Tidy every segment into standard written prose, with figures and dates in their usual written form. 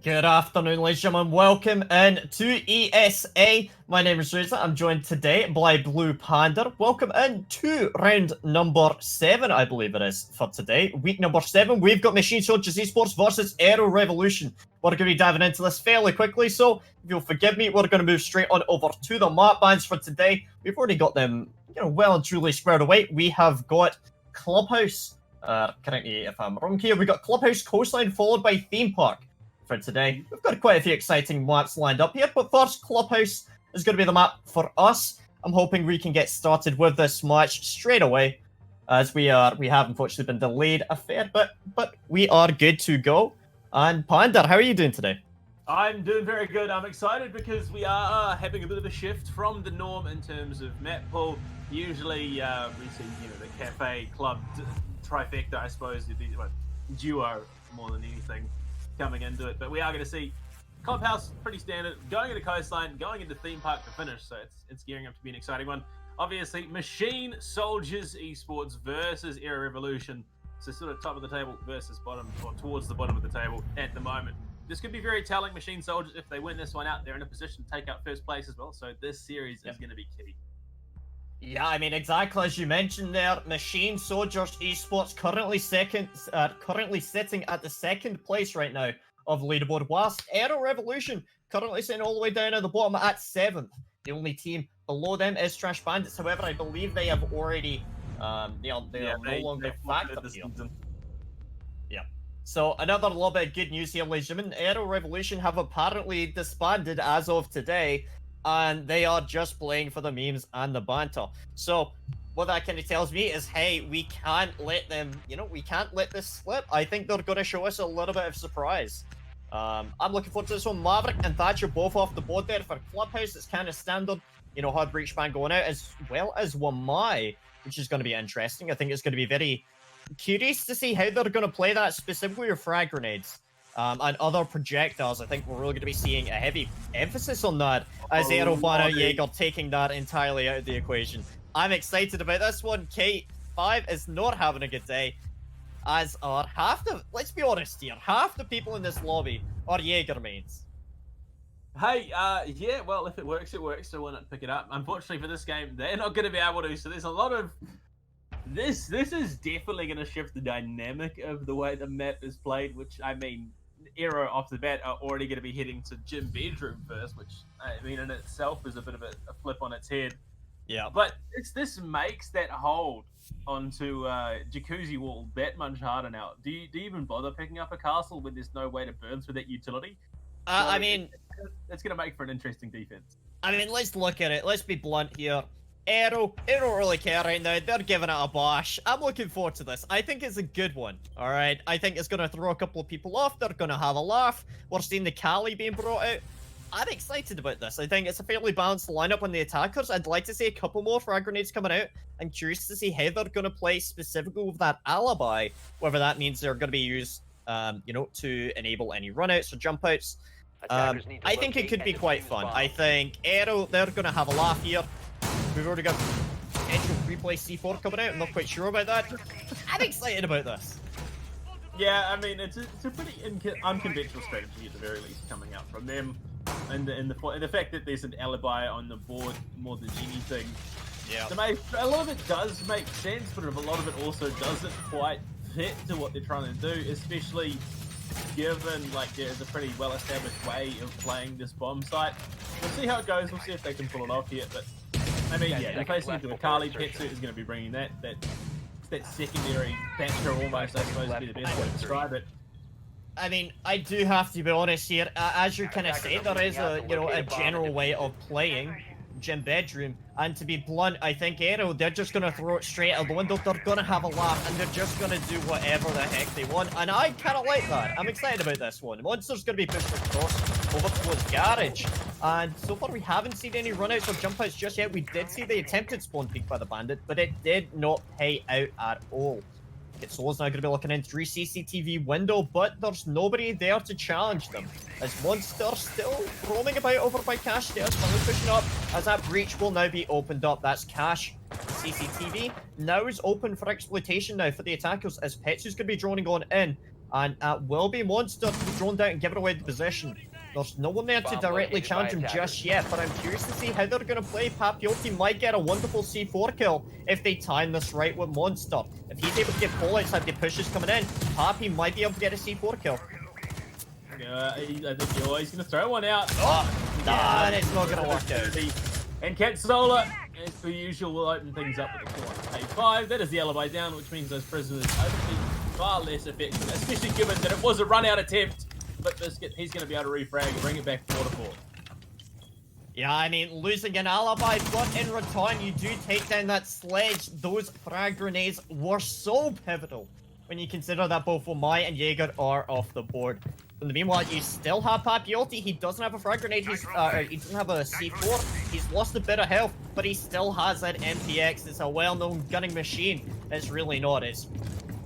Good afternoon, ladies and gentlemen. Welcome in to ESA. My name is Reza. I'm joined today by Blue Panda. Welcome in to round number 7, I believe it is, for today. Week number 7. We've got Machine Soldiers Esports versus Aero Revolution. We're going to be diving into this fairly quickly, so if you'll forgive me, we're going to move straight on over to the map bans for today. We've already got them, well and truly squared away. We have got Clubhouse. Correct me if I'm wrong here. We've got Clubhouse Coastline followed by Theme Park. For today, we've got quite a few exciting maps lined up here, but first, Clubhouse is going to be the map for us. I'm hoping we can get started with this match straight away, as we have unfortunately been delayed a fair bit, but we are good to go. And Panda, how are you doing today? I'm doing very good. I'm excited because we are having a bit of a shift from the norm in terms of map pool. Usually, we see the cafe club trifecta, I suppose, duo more than anything coming into it, but we are going to see Clubhouse pretty standard, going into Coastline, going into Theme Park to finish, so it's gearing up to be an exciting one. Obviously, Machine Soldiers Esports versus Aero Revolution, so sort of top of the table versus bottom, or towards the bottom of the table at the moment. This could be very telling. Machine Soldiers, if they win this one out, they're in a position to take out first place as well, so this series is going to be key. Yeah, I mean, exactly as you mentioned there, Machine Soldiers Esports currently sitting at the second place right now of leaderboard, whilst Aero Revolution currently sitting all the way down at the bottom at 7th. The only team below them is Trash Bandits. However, I believe they have already, they are no longer factored here. Yeah. So another little bit of good news here, ladies and gentlemen. Aero Revolution have apparently disbanded as of today, and they are just playing for the memes and the banter. So what that kind of tells me is, hey, we can't let them, we can't let this slip. I think they're going to show us a little bit of surprise. I'm looking forward to this one. Maverick and Thatcher both off the board there for Clubhouse. It's kind of standard, hard breach ban going out, as well as Wamai, which is going to be interesting. I think it's going to be very curious to see how they're going to play that, specifically with frag grenades. And other projectiles. I think we're really going to be seeing a heavy emphasis on that, as Aero Jaeger taking that entirely out of the equation. I'm excited about this one. K5 is not having a good day, as are let's be honest here, half the people in this lobby are Jaeger mains. Hey, yeah, well, if it works, so why not pick it up? Unfortunately for this game, they're not going to be able to, so there's a lot of... This is definitely going to shift the dynamic of the way the map is played, which, I mean, Aero off the bat are already going to be heading to Gym Bedroom first, which, I mean, in itself is a bit of a flip on its head. Yeah. But this makes that hold onto Jacuzzi Wall that much harder now. Do you even bother picking up a castle when there's no way to burn through that utility? I mean... It's going to make for an interesting defense. I mean, let's look at it. Let's be blunt here. Aero don't really care right now. They're giving it a bash. I'm looking forward to this. I think it's a good one. All right. I think it's going to throw a couple of people off. They're going to have a laugh. We're seeing the Kali being brought out. I'm excited about this. I think it's a fairly balanced lineup on the attackers. I'd like to see a couple more frag grenades coming out. I'm curious to see how they're going to play specifically with that alibi, whether that means they're going to be used, to enable any runouts or jump outs. I think it could be quite fun. I think Aero, they're going to have a laugh here. We've already got potential replay C4 coming out. I'm not quite sure about that. I'm excited about this. Yeah, I mean, it's a pretty unconventional strategy at the very least coming out from them, and the fact that there's an alibi on the board more than anything. Yeah. So a lot of it does make sense, but a lot of it also doesn't quite fit to what they're trying to do, especially given there's a pretty well-established way of playing this bomb site. We'll see how it goes. We'll see if they can pull it off here, but. I mean, yeah, replacing it with a Kali Petsuit is going to be bringing that secondary banter almost, I suppose, would be the best way to describe it. I mean, I do have to be honest here. As you kind of say, there is a general way of playing Gym Bedroom, and to be blunt, I think Aero, they're just going to throw it straight out the window. They're going to have a laugh, and they're just going to do whatever the heck they want, and I kind of like that. I'm excited about this one. Monster's going to be pushed across over towards Garage, and so far we haven't seen any runouts or jump outs just yet. We did see the attempted spawn peek by the Bandit, but it did not pay out at all. Soul's now going to be looking into the CCTV window, but there's nobody there to challenge them. As Monster still roaming about over by Cash stairs, finally pushing up, as that breach will now be opened up. That's Cash. CCTV now is open for exploitation now for the attackers, as Petsu's going to be droning on in, and will be Monster to be drawn down and giving away the position. There's no one there to directly challenge him just yet, but I'm curious to see how they're going to play. Papiotti might get a wonderful C4 kill if they time this right with Monster. If he's able to get fallouts as the pushes coming in, Papi might be able to get a C4 kill. I think he's going to throw one out. Oh, nah, it's not going to work out. And Cat Solar, as per usual, will open things up with the corner. A5, that is the alibi down, which means those prisoners are far less effective, especially given that it was a run-out attempt. But Biscuit, he's going to be able to refrag and bring it back 4-4. Yeah, I mean, losing an alibi, but in return, you do take down that sledge. Those frag grenades were so pivotal when you consider that both Omai and Jaeger are off the board. In the meanwhile, you still have Papiotti. He doesn't have a frag grenade. He doesn't have a C4. He's lost a bit of health, but he still has that MPX. It's a well-known gunning machine. It's really not. It's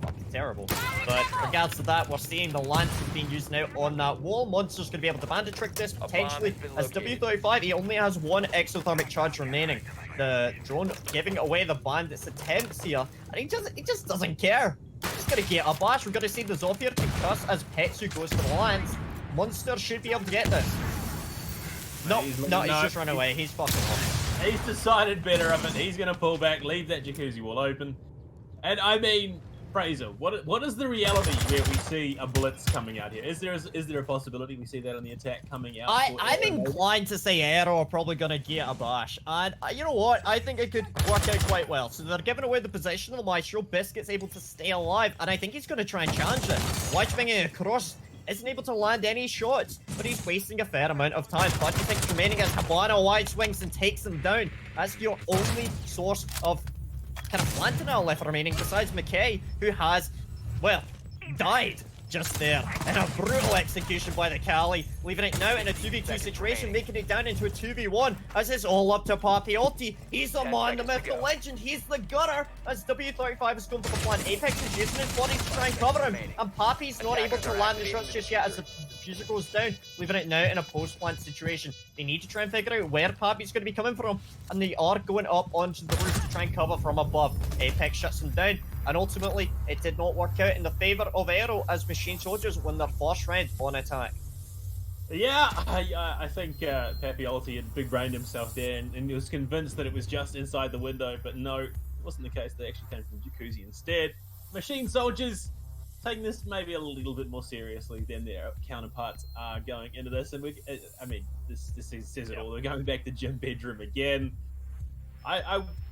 fucking terrible. But regards to that, we're seeing the lances being used now on that wall. Monster's going to be able to bandit trick this potentially. As W35, he only has one exothermic charge remaining. The drone giving away the bandit's attempts here, and he just doesn't care. He's gonna get a bash. We're gonna see the Zofia concuss as Petsu goes for the lance. Monster should be able to get this. No, he's just run away. He's fucking off. He's decided better of it. He's gonna pull back, leave that jacuzzi wall open. And I mean, Fraser, what is the reality where we see a blitz coming out here? Is there a possibility we see that on the attack coming out? I'm inclined to say Aero are probably going to get a bash. And you know what? I think it could work out quite well. So they're giving away the position of the Maestro. Biscuit's able to stay alive. And I think he's going to try and challenge it. White swinging across. Isn't able to land any shots, but he's wasting a fair amount of time. 36 remaining as Habana wide swings and takes him down. That's your only source of kind of Plantanel left remaining besides McKay, who has, well, died just there in a brutal execution by the Cali, leaving it now in a 2v2 situation, making it down into a 2v1 as it's all up to Papiotti. He's the man, the myth, the legend, he's the gunner as W35 is going for the plan. Apex is using his body to try and cover him, and Papi's not able to land the shots just yet as the diffuser goes down, leaving it now in a post-plant situation. They need to try and figure out where Papi's going to be coming from, and they are going up onto the roof to try and cover from above. Apex shuts him down, and ultimately it did not work out in the favor of Aero as Machine Soldiers win their first round on attack. Yeah, I think Papiotti had big-brained himself there and he was convinced that it was just inside the window, but no, it wasn't the case. They actually came from the jacuzzi instead. Machine Soldiers taking this maybe a little bit more seriously than their counterparts are going into this, and I mean, this says it all. They're going back to gym bedroom again.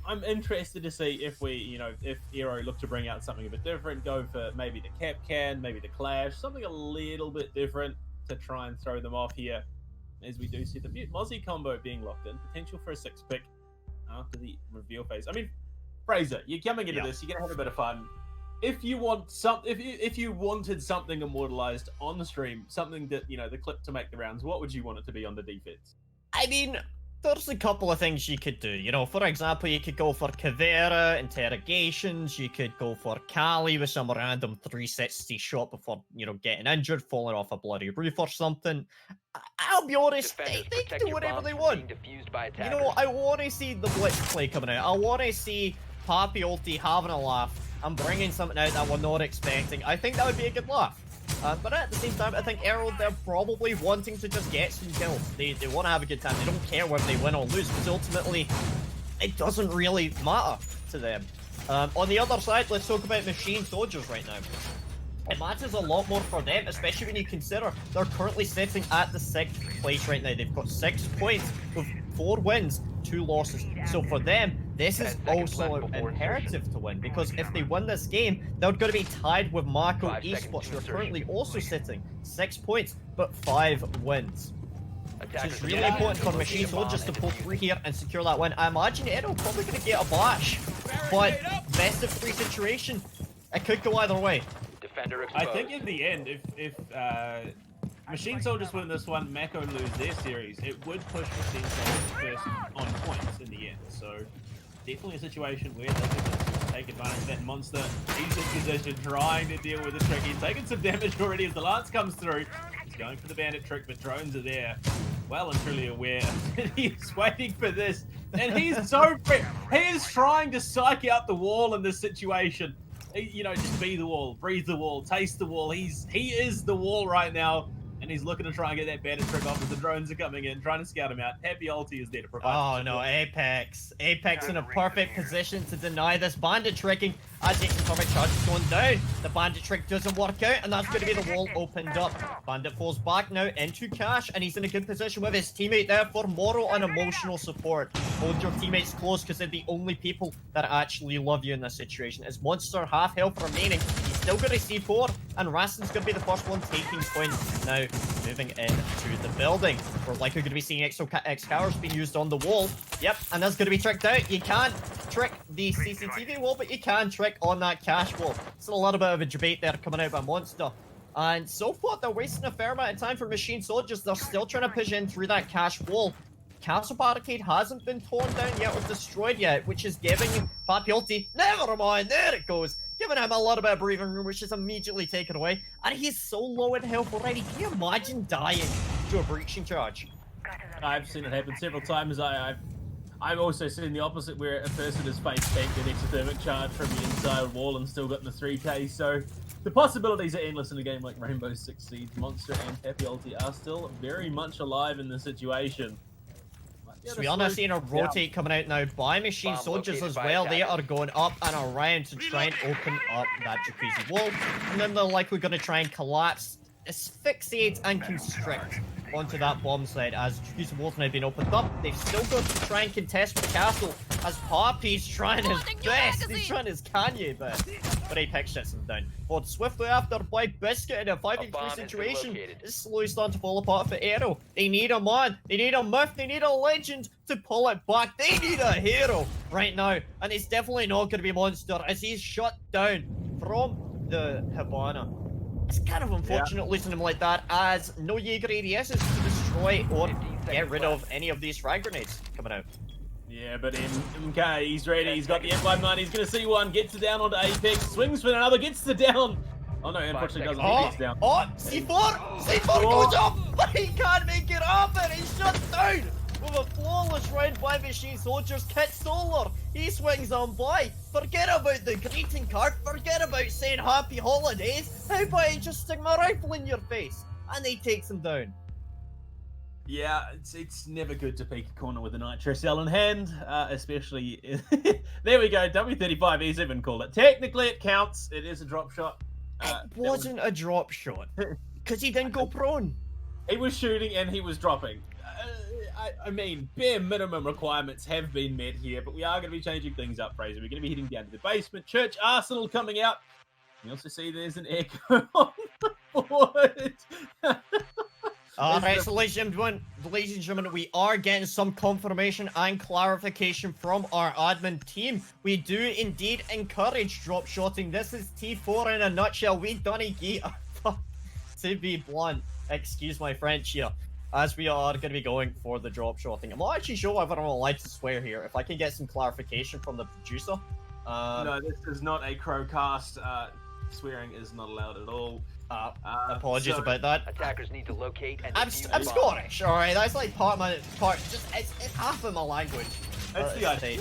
I'm interested to see if if Aero look to bring out something a bit different, go for maybe the cap can, maybe the clash, something a little bit different to try and throw them off here, as we do see the Mute Mozzie combo being locked in, potential for a 6-pick after the reveal phase. I mean, Fraser, you're coming into this, you're gonna have a bit of fun. If you want if you wanted something immortalized on the stream, something that the clip to make the rounds, what would you want it to be on the defense? I mean, there's a couple of things you could do. For example, you could go for Kavera, interrogations. You could go for Kali with some random 360 shot before, getting injured, falling off a bloody roof or something. I'll be honest, they can do whatever they want. I want to see the blitz play coming out. I want to see Papiotti having a laugh and bringing something out that we're not expecting. I think that would be a good laugh. But at the same time, I think Aero, they're probably wanting to just get some kills. They want to have a good time. They don't care whether they win or lose, because ultimately, it doesn't really matter to them. On the other side, let's talk about Machine Soldiers right now. It matters a lot more for them, especially when you consider they're currently sitting at the 6th place right now. They've got 6 points with 4 wins, 2 losses. So for them, this is also imperative to win, because if they win this game, they're going to be tied with Mako Esports, who are currently also sitting 6 points, but 5 wins. So it's really important for Machine Soldiers to pull through here and secure that win. I imagine Aero probably going to get a bash, but best of 3 situation, it could go either way. I think in the end, if Machine Soldiers win this one, Mako lose their series, it would push Machine Soldiers first on points in the end. So definitely a situation where they can take advantage of that monster. He's in position, trying to deal with the trick. He's taking some damage already as the lance comes through. He's going for the bandit trick, but drones are there, well and truly aware. He's waiting for this, and he's so he is trying to psych out the wall in this situation. you know, just be the wall, breathe the wall, taste the wall. He is the wall right now, and he's looking to try and get that bandit trick off as the drones are coming in, trying to scout him out. Happy Ulti is there to provide. Oh no, Apex in a perfect position to deny this bandit tricking as the atomic charge is going down. The bandit trick doesn't work out, and that's going to be the wall opened up. Bandit falls back now into Cash, and he's in a good position with his teammate there for moral and emotional support. Hold your teammates close because they're the only people that actually love you in this situation. As Monster half health remaining, he's still got a C4, and Raston's going to be the first one taking point. Now, moving into the building. We're likely going to be seeing Excaliburs being used on the wall. Yep, and that's going to be tricked out. You can't trick the CCTV wall, but you can trick on that Cash wall. Still a little bit of a debate there coming out by Monster. And so far, they're wasting a fair amount of time for Machine Soldiers. They're still trying to push in through that Cash wall. Castle Barricade hasn't been torn down yet or destroyed yet, which is giving Papiolti, never mind, there it goes, giving him a little bit of breathing room, which is immediately taken away. And he's so low in health already. Can you imagine dying to a breaching charge? I've seen it happen several times. I've also seen the opposite, where a person has face tanked an exothermic charge from the inside wall and still gotten the 3k. So the possibilities are endless in a game like Rainbow Six Siege. Monster and Papiolti are still very much alive in the situation. So we are now seeing a rotate coming out now by Machine Soldiers as well. They are going up and around to try and open up that Jacuzzi wall. And then they're likely going to try and collapse, asphyxiate and constrict onto that bomb site as Jacuzzi wall's now been opened up. They've still got to try and contest the castle as Poppy's trying his best. He's trying his Kanye best. But Apex shuts him down. Followed swiftly after by Biscuit in a 5v3 situation. It's slowly starting to fall apart for Aero. They need a man. They need a myth. They need a legend to pull it back. They need a hero right now. And it's definitely not going to be Monster as he's shut down from the Habana. It's kind of unfortunate losing him like that, as no Jaeger ADSs to destroy or get rid of any of these frag grenades coming out. Yeah, but MK, he's ready. He's got the M59. He's going to see one. Gets it down onto Apex. Swings for another. Gets the down. Oh no, unfortunately doesn't. He gets down. Oh, C4! C4 goes up! But he can't make it up and he's shut down! With a flawless round by Machine Soldiers. Kit Solar, he swings on by. Forget about the greeting card. Forget about saying happy holidays. How about I just stick my rifle in your face? And he takes him down. Yeah, it's never good to peek a corner with a nitro cell in hand, especially... There we go, W35, he's even called it. Technically it counts, it is a drop shot. It wasn't a drop shot, because he didn't go prone. He was shooting and he was dropping. I mean, bare minimum requirements have been met here, but we are going to be changing things up, Fraser. We're going to be heading down to the basement. Church Arsenal coming out. You also see there's an echo on the board. Alright, so ladies and gentlemen, we are getting some confirmation and clarification from our admin team. We do indeed encourage drop shotting. This is T4 in a nutshell. We don't get to be blunt. Excuse my French here. As we are going to be going for the drop shotting. I'm not actually sure whether I'm allowed to swear here. If I can get some clarification from the producer. No, this is not a crowcast. Swearing is not allowed at all. Apologies about that. Attackers need to locate and I'm Scottish, alright? That's like just it's half of my language. That's the idea.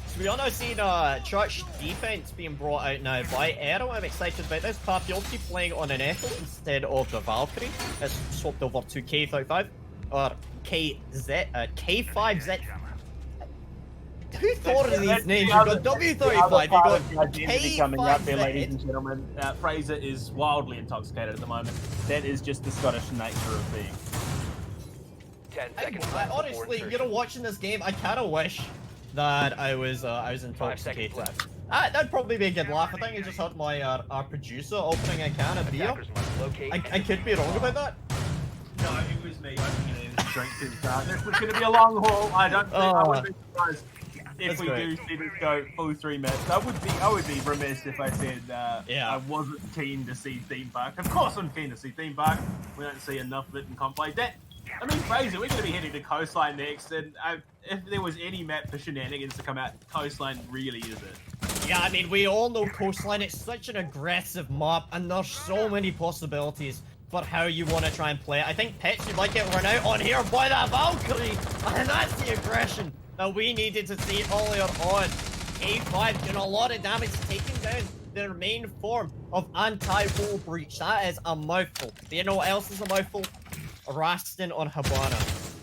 So we are now seeing church defense being brought out now by Aero. I'm excited about this. Papiolti playing on an Echo instead of the Valkyrie. It's swapped over to K35 or K5Z. Who thought of these names? You've got W35, you've got K5Z. Coming up there, ladies and gentlemen. Fraser is wildly intoxicated at the moment. That is just the Scottish nature of being. 10 seconds I honestly, you know, watching this game, I kind of wish that I was intoxicated. That'd probably be a good laugh. I think I just heard my our producer opening a can of beer. I could be wrong about that. No, it was me opening a drink to the car. This was going to be a long haul. I don't think I would be surprised if we do see this go full 3 minutes. I would be remiss if I said I wasn't keen to see theme park. Of course I'm keen to see theme park. We don't see enough of it in comp play. I mean, Fraser, we're going to be heading to Coastline next, and if there was any map for shenanigans to come out, Coastline really is it. Yeah, I mean, we all know Coastline. It's such an aggressive map, and there's so many possibilities for how you want to try and play it. I think Pets, you might get run out on here by that Valkyrie, and that's the aggression that we needed to see earlier on. K5 doing a lot of damage, taking down their main form of anti-wall breach. That is a mouthful. Do you know what else is a mouthful? Rastin on Habana.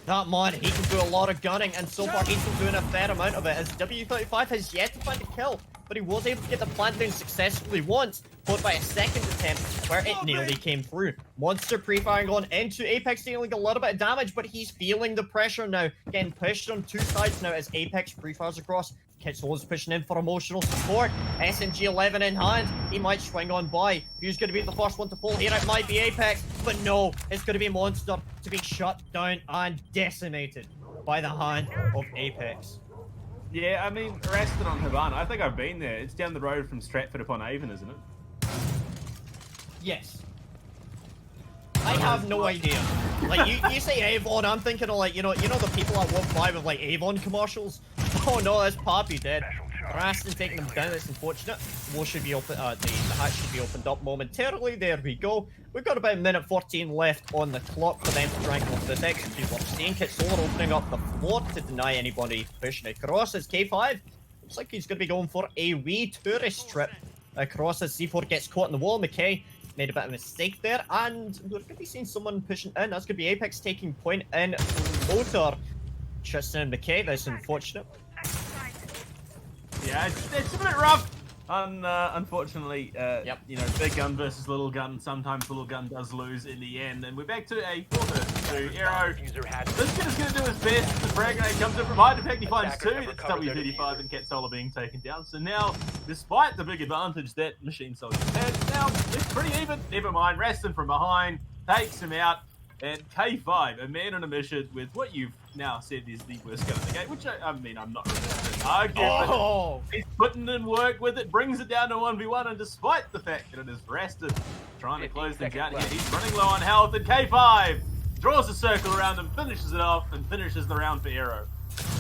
That man, he can do a lot of gunning, and so far he's been doing a fair amount of it, as W35 has yet to find a kill, but he was able to get the plant down successfully once, followed by a second attempt where it nearly came through. Monster pre-firing on into Apex, dealing a little bit of damage, but he's feeling the pressure now, getting pushed on two sides now as Apex pre-fires across. Kitzel is pushing in for emotional support. SMG 11 in hand. He might swing on by. Who's going to be the first one to fall here? It might be Apex, but no, it's going to be Monster to be shut down and decimated by the hand of Apex. Yeah, I mean, arrested on Havana. I think I've been there. It's down the road from Stratford upon Avon, isn't it? Yes. I have no idea. Like, you say Avon, I'm thinking of, like, you know the people that walk by with, like, Avon commercials? Oh no, that's Poppy dead. Rastin taking them down, that's unfortunate. Wall should be open, the hatch should be opened up momentarily. There we go. We've got about a minute 14 left on the clock for them to try and close this exit. People are seeing Kitsolar opening up the floor to deny anybody pushing across as K5. Looks like he's going to be going for a wee tourist trip across as C4 gets caught in the wall. McKay made a bit of a mistake there, and we're going to be seeing someone pushing in. That's going to be Apex taking point in motor. Tristan and McKay, that's unfortunate. Yeah, it's a bit rough. Unfortunately, Yep. you know, big gun versus little gun. Sometimes little gun does lose in the end, and we're back to a 4-2 Aero. This kid is going to do his best. The frag grenade comes in from high. The he finds two. That's W35 and Catsola being taken down. So now, despite the big advantage that Machine Soldier had, now it's pretty even. Never mind. Rastin from behind takes him out. And K5, a man on a mission with what you've now said is the worst gun in the game, which I mean, I'm not really going to argue, but he's putting in work with it, brings it down to 1v1, and despite the fact that it is Rastin trying to close things out here, he's running low on health, and K5 draws a circle around him, finishes it off, and finishes the round for Aero.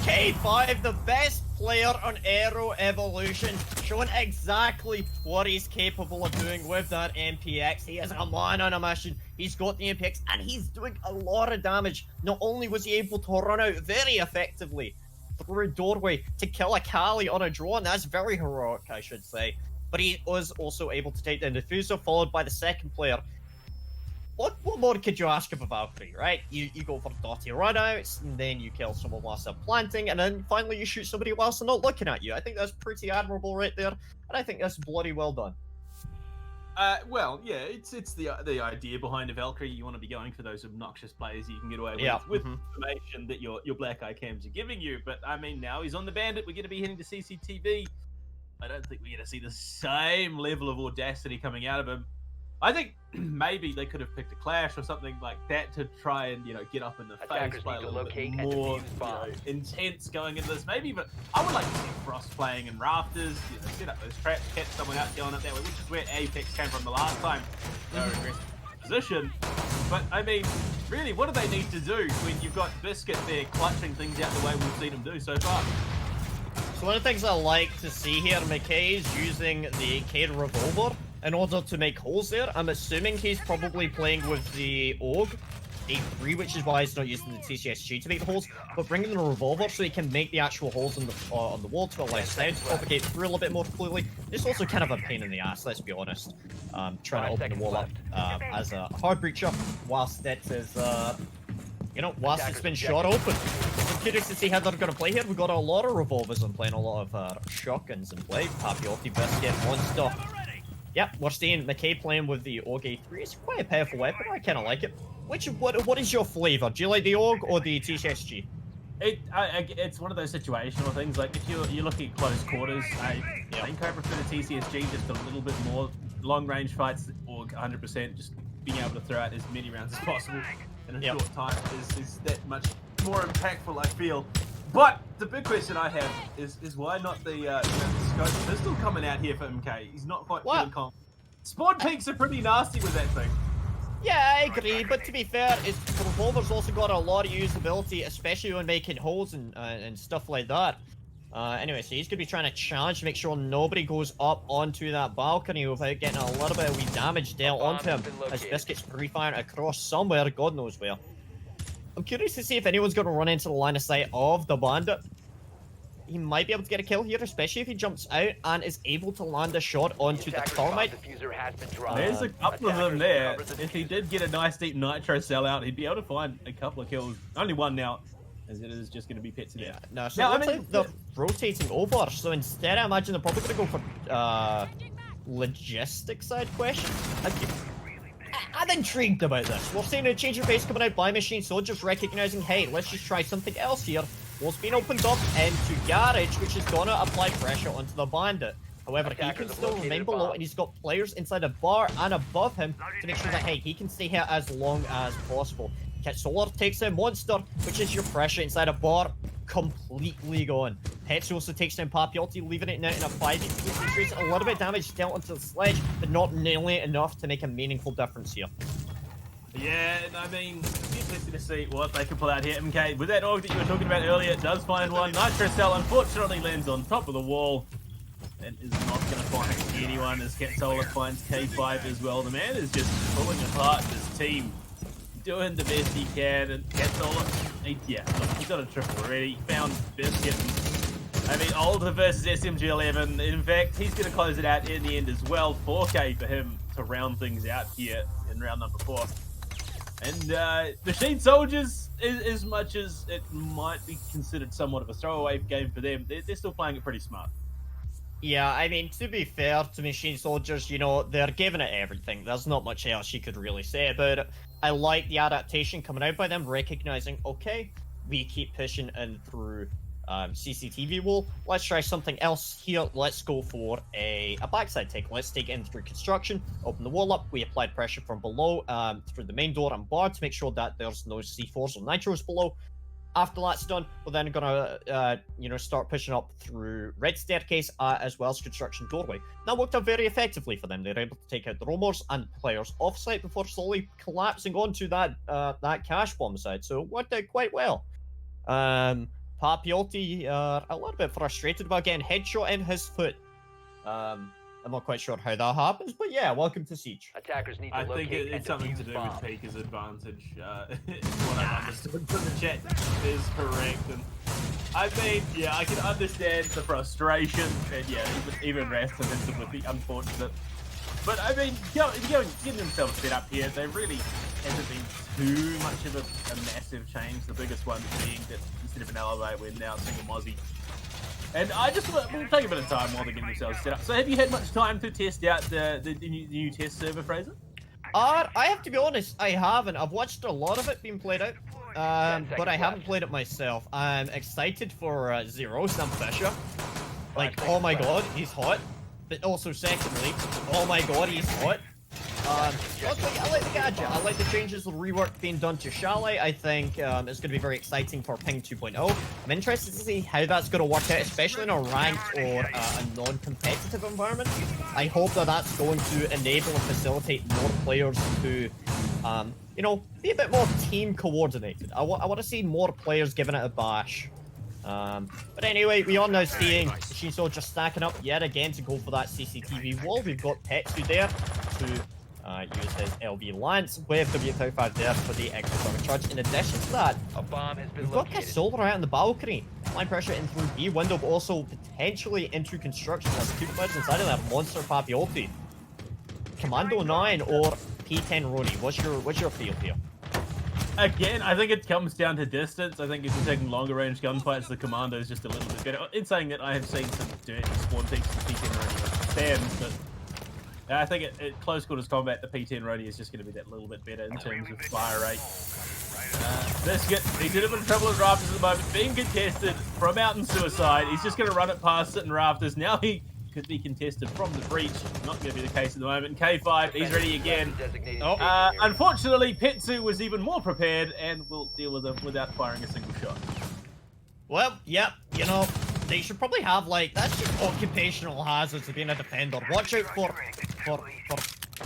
K5, the best player on Aero Evolution, showing exactly what he's capable of doing with that MPX. He is a man on a mission. He's got the MPX, and he's doing a lot of damage. Not only was he able to run out very effectively through a doorway to kill a Kali on a drone, that's very heroic, I should say, but he was also able to take down the Diffuser, followed by the second player. What more could you ask of a Valkyrie, right? You go for dirty runouts, and then you kill someone whilst they're planting, and then finally you shoot somebody whilst they're not looking at you. I think that's pretty admirable right there, and I think that's bloody well done. Well, yeah, it's the idea behind a Valkyrie. You want to be going for those obnoxious players you can get away with information that your black eye cams are giving you. But I mean, now he's on the Bandit. We're going to be heading to CCTV. I don't think we're going to see the same level of audacity coming out of him. I think maybe they could have picked a Clash or something like that to try and, you know, get up in the face, play a little bit more intense going into this. Maybe, but I would like to see Frost playing in rafters, you know, set up those traps, catch someone out going up that way, which is where Apex came from the last time. They were aggressive position. But, I mean, really, what do they need to do when you've got Biscuit there clutching things out the way we've seen him do so far? So one of the things I like to see here, McKay is using the K revolver in order to make holes there. I'm assuming he's probably playing with the AUG A3, which is why he's not using the TCSG to make the holes, but bringing the revolver so he can make the actual holes on the wall to allow sound to propagate through a little bit more clearly. It's also kind of a pain in the ass, let's be honest. Trying to open the wall up as a hard breacher whilst it is, you know, whilst it's been shot open. I'm curious to see how they're going to play here. We've got a lot of revolvers and playing a lot of shotguns in play. Papiotti, Biscuit, Monster. Yep, we're seeing McKay playing with the AUG A3. It's quite a powerful weapon. I kind of like it. What is your flavor? Do you like the AUG or the TCSG? It's one of those situational things. Like if you're looking at close quarters, I think I prefer the TCSG just a little bit more. Long range fights, AUG 100%. Just being able to throw out as many rounds as possible in a short time is that much more impactful, I feel. But the big question I have is why not the scope pistol coming out here for MK? He's not quite feeling confident. Spawn peaks are pretty nasty with that thing. Yeah, I agree, but to be fair, the revolver's also got a lot of usability, especially when making holes and stuff like that. Anyway, so he's going to be trying to challenge to make sure nobody goes up onto that balcony without getting a little bit of wee damage dealt onto him as Biscuit's pre-firing across somewhere, God knows where. I'm curious to see if anyone's going to run into the line of sight of the Bandit. he might be able to get a kill here, especially if he jumps out and is able to land a shot onto the Attacker's bomb thermite. diffuser has been dropped. There's a couple of them Attackers there. recover the If he diffuser. did get a nice deep nitro sellout, he'd be able to find a couple of kills. Only one now, as it is just going to be pit to Yeah, death. no, so Now, it looks I mean, like they're rotating over. So instead, I imagine they're probably going to go for logistics side question. I'm intrigued about this. We're seeing a change of pace coming out by Machine Soldiers, recognizing, hey, let's just try something else here. What's been opened up into Garage, which is gonna apply pressure onto the Bandit. However, he Attackers can have still located remain a below, bomb. and he's got players inside a bar and above him to make sure that, hey, he can stay here as long as possible. Kit Solar takes down Monster, which is your pressure inside a bar, completely gone. Petsu also takes down Papiotti, leaving it now in a 5v3 situation. A little bit of damage dealt onto the sledge, but not nearly enough to make a meaningful difference here. Yeah, I mean, it's interesting to see what they can pull out here. MK, with that org that you were talking about earlier, it does find one. Nitro Cell unfortunately lands on top of the wall and is not going to find anyone as Cat Solar finds K5 as well. The man is just pulling apart this team, doing the best he can, and Cat Solar, yeah, look, he got a triple already. He found Biscuit. I mean, Alder versus SMG11. In fact, he's going to close it out in the end as well. 4K for him to round things out here in round number 4. And Machine Soldiers, as much as it might be considered somewhat of a throwaway game for them, they're still playing it pretty smart. Yeah, I mean, to be fair to Machine Soldiers, you know, they're giving it everything. There's not much else you could really say about it. I like the adaptation coming out by them, recognizing, okay, we keep pushing in through CCTV wall. Let's try something else here. Let's go for a backside take. Let's take it in through construction, open the wall up. We applied pressure from below through the main door and bar to make sure that there's no C4s or nitros below. After that's done, we're then gonna, start pushing up through red staircase as well as construction doorway. That worked out very effectively for them. They were able to take out the roamers and players offsite before slowly collapsing onto that cash bomb side. So it worked out quite well. Papiotti a little bit frustrated about getting headshot in his foot. I'm not quite sure how that happens, but yeah, welcome to Siege. Attackers need to I think locate and it's something to defuse do bomb. with Pika's advantage. What I've understood from the chat is correct. And I mean, yeah, I can understand the frustration, and yeah, even Rast with the unfortunate. But I mean, getting themselves set up here, they really hasn't been too much of a massive change. The biggest one being that instead of an elevator, we're now single Mozzie. And we'll take a bit of time while they're getting themselves set up. So have you had much time to test out the new test server, Fraser? I have to be honest, I haven't. I've watched a lot of it being played out, but I haven't played it myself. I'm excited for Zero, Sam Fisher. Like, oh my god, he's hot. But also, secondly, oh my god, he's hot. I like the gadget. I like the changes, the rework being done to Chalet. I think it's going to be very exciting for Ping 2.0. I'm interested to see how that's going to work out, especially in a ranked or a non-competitive environment. I hope that that's going to enable and facilitate more players to, be a bit more team coordinated. I want to see more players giving it a bash. But anyway, we are now seeing Machine Soldier stacking up yet again to go for that CCTV wall. We've got Petsu there to use his LB Lance with W35 there for the extra damage charge. In addition to that, A bomb has been we've got located. Kasola out on the balcony. Line pressure in through B window, but also potentially into construction. There's two players inside of that. Monster Papiotti. Commando 9 or P10 Roni. What's your feel here? Again, I think it comes down to distance. I think if you're taking longer range gunfights, the Commando is just a little bit better. In saying that, I have seen some dirty spawn peaks to P10 Roni stands, but I think at close quarters combat, the P10 Roni is just going to be that little bit better in terms of fire rate. Biscuit, he's in a bit of trouble with Rafters at the moment, being contested from out in Suicide. He's just going to run it past it in Rafters. Now he could be contested from the breach. Not going to be the case at the moment. K5, he's ready again. Unfortunately, Petsu was even more prepared and will deal with him without firing a single shot. Well, yeah, they should probably have, that's just occupational hazards of being a defender. Watch out for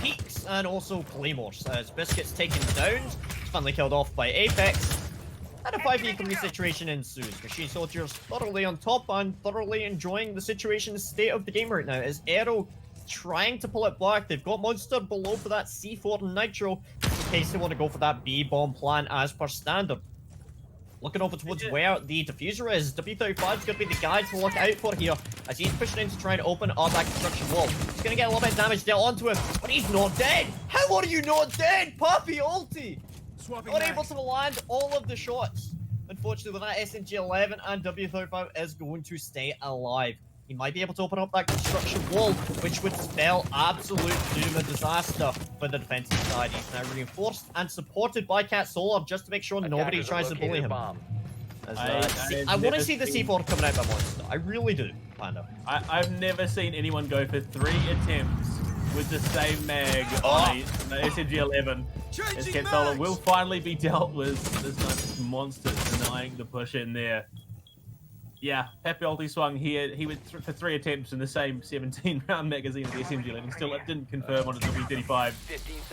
peaks and also claymores. As Biscuit's taken down, finally killed off by Apex. And a 5v3 situation ensues. Machine Soldiers thoroughly on top and thoroughly enjoying the situation, the state of the game right now. As Aero trying to pull it back. They've got Monster below for that C4 Nitro in case they want to go for that B-bomb plan as per standard. looking over towards where the diffuser is. W35 is going to be the guy to look out for here as he's pushing in to try and open up that construction wall. He's going to get a little bit of damage dealt onto him, but he's not dead. How are you not dead, Papi ulti? Unable to land all of the shots. Unfortunately, with that SMG-11 and W35 is going to stay alive. He might be able to open up that construction wall, which would spell absolute doom and disaster for the defensive side. He's now reinforced and supported by Cat Solar just to make sure nobody tries to bully him. I want to see the C4 coming out by Monster. I really do, Panda. I've never seen anyone go for 3 attempts with the same mag on the SMG-11 as Cat Solar will finally be dealt with. This nice Monster denying the push in there. Yeah, Happy ulti swung here. He went for 3 attempts in the same 17-round magazine of the SMG-11. Still, it didn't confirm on his W35.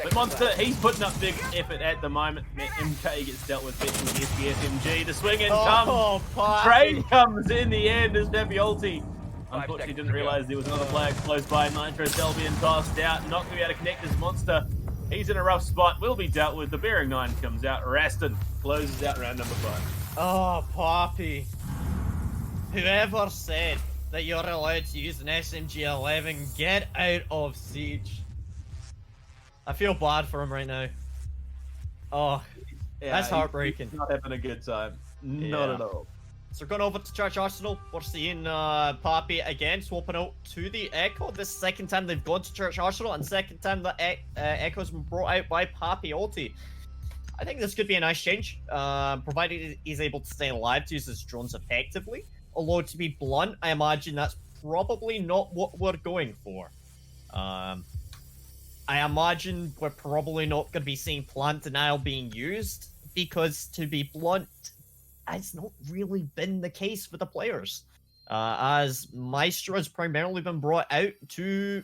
But Monster, he's putting up big effort at the moment. MK gets dealt with fetching the SMG. The swing in comes. Trade comes in the end as Happy ulti. Unfortunately, didn't realize there was another player close by. Nitro Cell being tossed out. Not going to be able to connect this Monster. He's in a rough spot. Will be dealt with. The Bearing 9 comes out. Raston closes out round number 5. Oh, Papi. Whoever said that you're allowed to use an SMG-11, get out of Siege. I feel bad for him right now. Oh, yeah, that's heartbreaking. He's not having a good time. Not at all. So going over to Church Arsenal, we're seeing Papi again swapping out to the Echo. This is the second time they've gone to Church Arsenal, and second time the Echo's been brought out by Papi ulti. I think this could be a nice change, provided he's able to stay alive to use his drones effectively. Although, to be blunt, I imagine that's probably not what we're going for. I imagine we're probably not going to be seeing plant denial being used, because, to be blunt, it's not really been the case for the players. As Maestro has primarily been brought out to,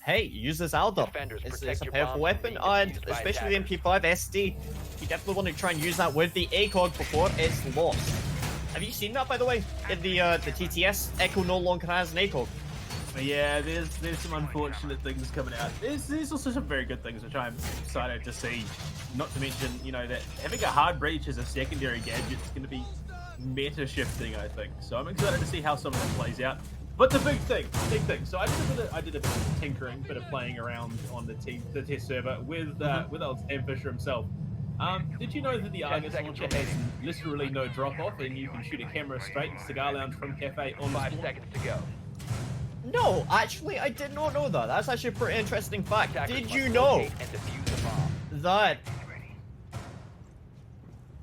hey, use this Alder. It's a powerful weapon, and especially the MP5 SD, you definitely want to try and use that with the ACOG before it's lost. Have you seen that, by the way? In the TTS, Echo no longer has an ACOG. Yeah, there's some unfortunate things coming out. There's also some very good things which I'm excited to see. Not to mention, you know, that having a hard breach as a secondary gadget is going to be meta shifting, I think. So I'm excited to see how some of that plays out. But the big thing. So I did a bit of tinkering, bit of playing around on the test server with old Sam Fisher himself. Did you know that the Argus launcher has literally no drop-off, and you can shoot a camera straight in Cigar Lounge from Cafe on 5 seconds to go. No, actually, I did not know that. That's actually a pretty interesting fact. Did you know that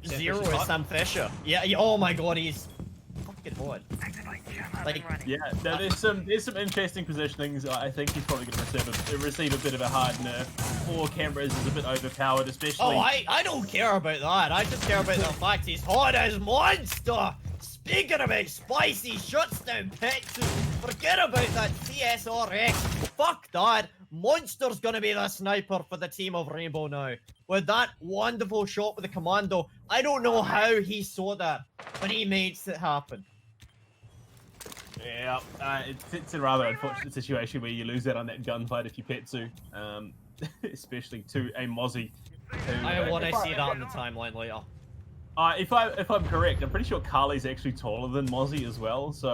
Zero is Sam Fisher? Yeah, oh my god, he's fucking hot. Like, yeah, no, there's some interesting positionings. I think he's probably going to receive a bit of a hard nerf. 4 cameras is a bit overpowered, especially. Oh, I don't care about that. I just care about the fact he's hot as Monster. Speaking about spicy, shuts down Petsu. Forget about that CSRX. Fuck that. Monster's gonna be the sniper for the team of Rainbow now. With that wonderful shot with the commando. I don't know how he saw that, but he makes it happen. Yeah, it's a rather unfortunate situation where you lose out on that gunfight if you Petsu, especially to a Mozzie. I want to see that on the timeline later. If I'm correct, I'm pretty sure Carly's actually taller than Mozzie as well. So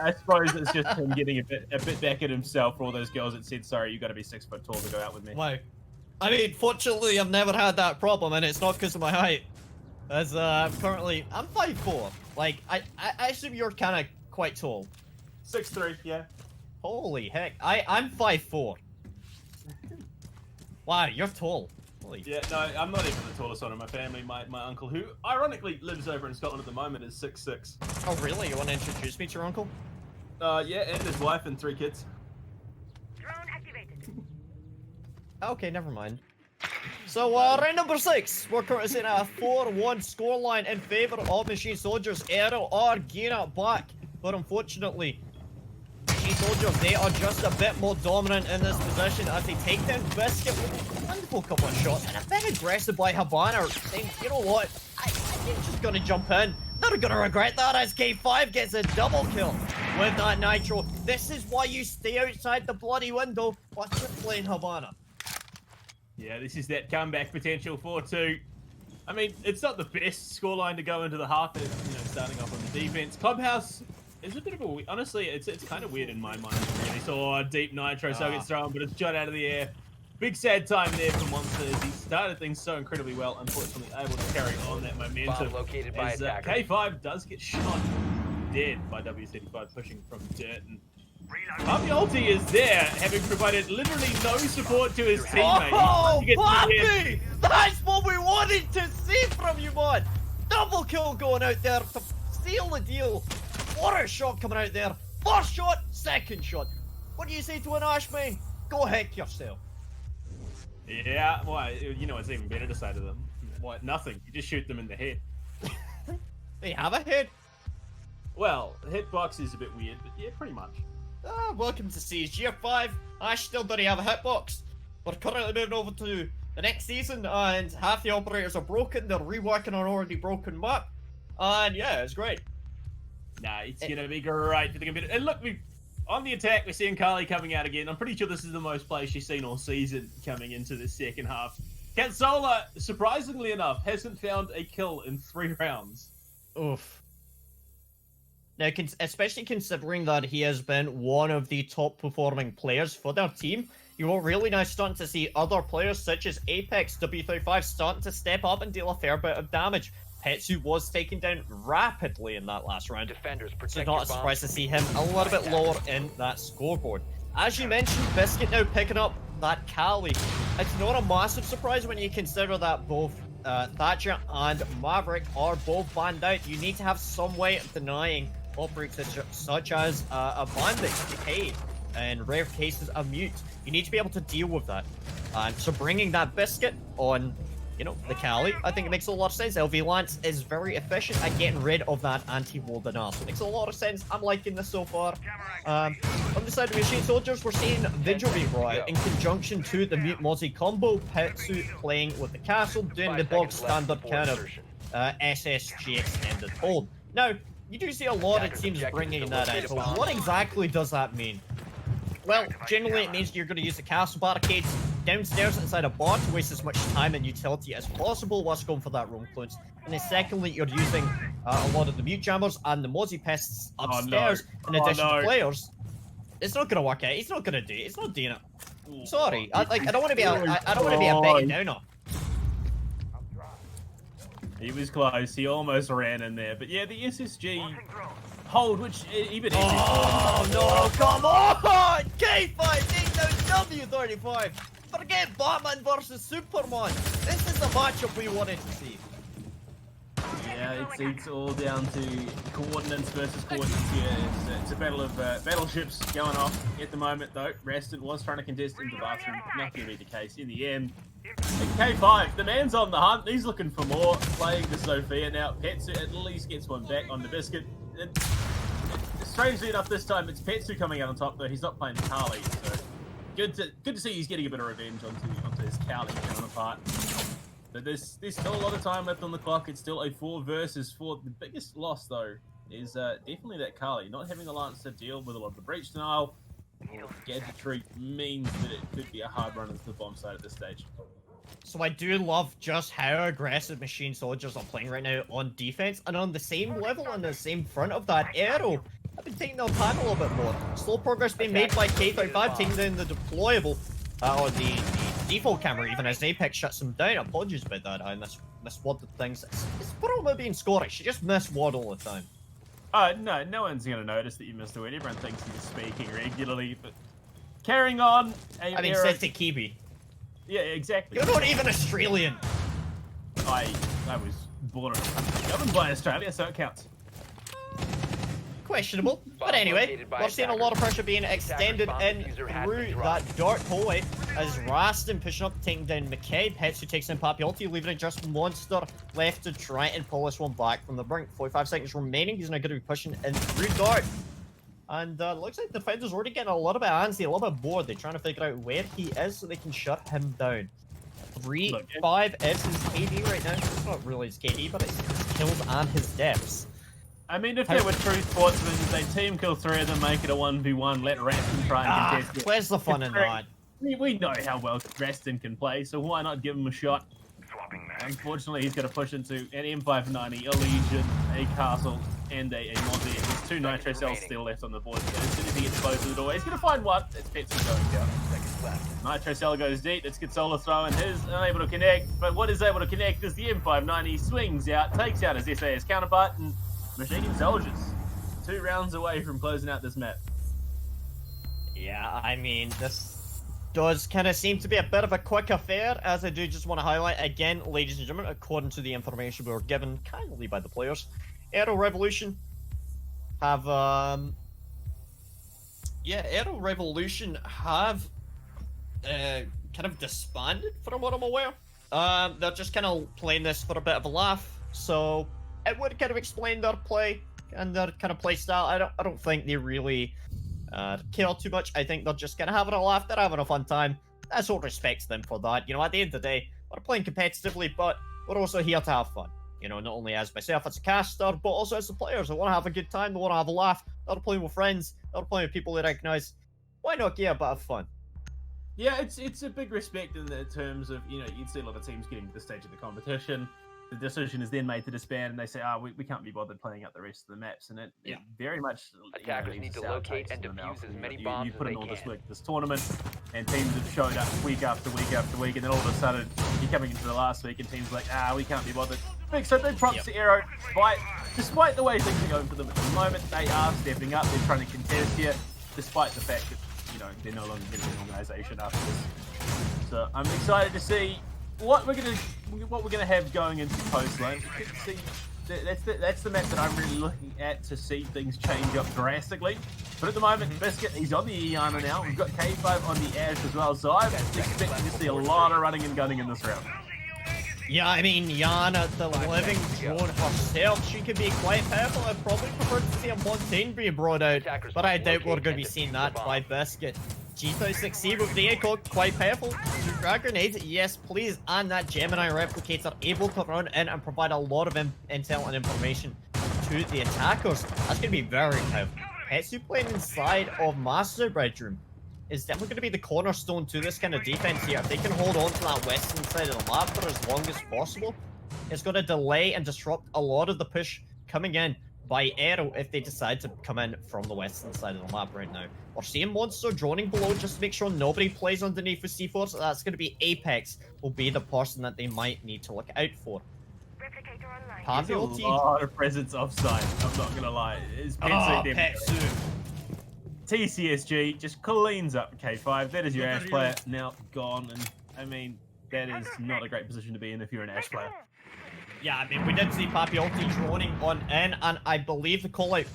I suppose it's just him getting a bit back at himself for all those girls that said, "Sorry, you got to be 6 foot tall to go out with me." Wow. I mean, fortunately, I've never had that problem, and it's not because of my height. As I'm 5'4". Like, I assume you're kind of quite tall. 6'3", yeah. Holy heck, I'm 5'4". Wow, you're tall. Holy. Yeah, no, I'm not even the tallest one in my family. My uncle, who ironically lives over in Scotland at the moment, is 6'6". Oh really? You want to introduce me to your uncle? Yeah, and his wife and 3 kids. Drone activated. Okay, never mind. So, round number 6, we're currently sitting at a 4-1 scoreline in favor of Machine Soldiers. Aero are gearing up back, but unfortunately, Machine Soldiers, they are just a bit more dominant in this position as they take down Biscuit with a wonderful couple of shots and a bit aggressive by Havana, saying, you know what, I'm just gonna jump in. They're gonna regret that as K5 gets a double kill with that Nitro. This is why you stay outside the bloody window while you're playing Havana. Yeah, this is that comeback potential 4-2. I mean, it's not the best scoreline to go into the half, starting off on the defense. Clubhouse is a bit of a... Honestly, it's kind of weird in my mind. Really saw deep nitro so gets thrown, but it's shot out of the air. Big sad time there for Monsters. He started things so incredibly well, unfortunately able to carry on that momentum. Bomb located by as attacker. K5 does get shot dead by W35 pushing from dirt. And Papiolti is there, having provided literally no support to his teammate. Oh, Papi! That's what we wanted to see from you, man! Double kill going out there to seal the deal. What a shot coming out there. First shot, second shot. What do you say to an Ashman? Go heck yourself. Yeah, well, you know what's even better to say to them? What? Nothing. You just shoot them in the head. They have a head? Well, the hitbox is a bit weird, but yeah, pretty much. Welcome to CSG 5. Ash still doesn't have a hitbox. We're currently moving over to the next season, and half the operators are broken. They're reworking an already broken map. And yeah, it's great. Nah, it's gonna be great for the computer. And look, on the attack, we're seeing Carly coming out again. I'm pretty sure this is the most plays she's seen all season coming into the second half. Katsola, surprisingly enough, hasn't found a kill in 3 rounds. Oof. Now, especially considering that he has been one of the top performing players for their team, you're really now starting to see other players such as Apex, W35 starting to step up and deal a fair bit of damage. Petsu was taken down rapidly in that last round, Defenders so protect not your a surprise to bombs. see him a little bit lower in that scoreboard. As you mentioned, Biscuit now picking up that Cali. It's not a massive surprise when you consider that both Thatcher and Maverick are both banned out. You need to have some way of denying operators such as a bandit, decay, and rare cases a mute. You need to be able to deal with that. And so bringing that Biscuit on, the Cali, I think it makes a lot of sense. LV Lance is very efficient at getting rid of that anti-wall denial. So it makes a lot of sense. I'm liking this so far. On the side of Machine Soldiers, we're seeing Vigil be brought in conjunction to the Mute Mozzie combo. Petsu playing with the castle, doing the bog standard kind of SSG extended hold. Now, you do see a lot of teams bringing that out. So what exactly does that mean? Well, generally it means you're going to use the castle barricades downstairs inside a bar to waste as much time and utility as possible whilst going for that roam cleanse. And then secondly, you're using a lot of the mute jammers and the Mozzie pests upstairs in addition to players. It's not going to work out. He's not going to do it. It's not doing it. Sorry. I don't want to be a betting downer. He was close. He almost ran in there. But yeah, the SSG hold, which even... Oh, no, come on! K5 takes down W35. Forget Batman versus Superman. This is the matchup we wanted to see. Yeah, it's all down to coordinates versus coordinates here. It's a battle of battleships going off at the moment, though. Raston was trying to contest in the bathroom. Not going to be the case in the end. And K5, the man's on the hunt. He's looking for more, playing the Sophia. Now, Petsu at least gets one back on the Biscuit. And strangely enough, this time it's Petsu coming out on top, though. He's not playing Carly, so good to see he's getting a bit of revenge onto his Carly counterpart. But there's still a lot of time left on the clock. It's still a 4 versus 4. The biggest loss, though, is definitely that Carly. Not having a lance to deal with a lot of the breach denial or gadgetry means that it could be a hard run into the bomb site at this stage. So I do love just how aggressive Machine Soldiers are playing right now on defense, and on the same level, on the same front of that Aero. I've been taking their time a little bit more. Slow progress being made by K35, taking down the deployable, or the default camera, even as Apex shuts them down. Apologies about that, I miswaddled things. It's probably being Scottish, you just miswad all the time. No one's going to notice that you missed a word. Everyone thinks you're speaking regularly, but carrying on. I mean, said to Kiwi. Yeah, exactly. You're not even Australian. I was born and governed by Australia, so it counts. Questionable. But anyway, we're seeing a lot of pressure being extended in through that dark hallway as Raston pushing up, taking down McKay. Petsu takes in Papiolti, leaving it just Monster left to try and pull this one back from the brink. 45 seconds remaining. He's now going to be pushing in through dark. And looks like the defender's already getting a little bit antsy, a little bit bored. They're trying to figure out where he is so they can shut him down. 3-5 is his KD right now. It's not really his KD, but it's his kills and his deaths. I mean, if there were true sportsmen, they team kill 3 of them, make it a 1v1, let Raston try and contest it. Where's the fun in that? We know how well Raston can play, so why not give him a shot? Unfortunately, he's going to push into an M590, a Legion, a Castle, and a Monty. There's 2 Nitro cells still left on the board. So as soon as he gets close to the door, he's going to find one. It's Petsu going down. Nitro cell goes deep. Let's get Solar throwing. His unable to connect, but what is able to connect is the M590 swings out, takes out his SAS counterpart, and Machine Soldiers 2 rounds away from closing out this map. Yeah, I mean, this does kind of seem to be a bit of a quick affair, as I do just want to highlight again, ladies and gentlemen, according to the information we were given kindly by the players, Aero Revolution have, Aero Revolution have, kind of disbanded, from what I'm aware. They're just kind of playing this for a bit of a laugh, so it would kind of explain their play and their kind of play style. I don't think they really care too much. I think they're just kind of having a laugh. They're having a fun time. I sort of respect them for that. You know, at the end of the day, we're playing competitively, but we're also here to have fun. You know, not only as myself as a caster, but also as the players. They want to have a good time. They want to have a laugh. They're playing with friends. They're playing with people they recognize. Why not get a bit of fun? Yeah, it's a big respect in the terms of, you know, you'd see a lot of teams getting to the stage of the competition. The decision is then made to disband, and they say, we can't be bothered playing out the rest of the maps. And it very much... Attackers need to locate and defuse as many bombs you put as in they all this can. work, this tournament, and teams have showed up week after week after week, and then all of a sudden, you're coming into the last week, and teams are like, we can't be bothered. Big props to Aero. Despite the way things are going for them at the moment, they are stepping up. They're trying to contest here, despite the fact that, you know, they're no longer getting an organisation after this. So I'm excited to see what we're gonna have going into post lane. That's the map that I'm really looking at to see things change up drastically. But at the moment, Biscuit, he's on the Iana now. We've got K5 on the Ash as well, so I'm expecting to see a lot of running and gunning in this round. Yeah, I mean, Yana, the living drone herself, she could be quite powerful. I'd probably prefer to see a Montaigne be brought out, but I doubt we're going to be seeing that by Biscuit. G36C with the echo, quite powerful. 2 frag grenades, yes please, and that Gemini replicator able to run in and provide a lot of intel and information to the attackers. That's going to be very powerful. Petsu playing inside of Master Bedroom is definitely going to be the cornerstone to this kind of defense here. If they can hold on to that western side of the map for as long as possible, it's going to delay and disrupt a lot of the push coming in by Aero if they decide to come in from the western side of the map right now. We're seeing Monster droning below just to make sure nobody plays underneath with C4, so that's going to be Apex will be the person that they might need to look out for. Replicator online. Papi There's ulti. a lot of presence offside, I'm not going to lie. It's Petsu. TCSG just cleans up K5. That is your Ash player now gone, and I mean, that is not a great position to be in if you're an Ash player. Yeah, I mean, we did see Papi ulti droning on in, and I believe the call-out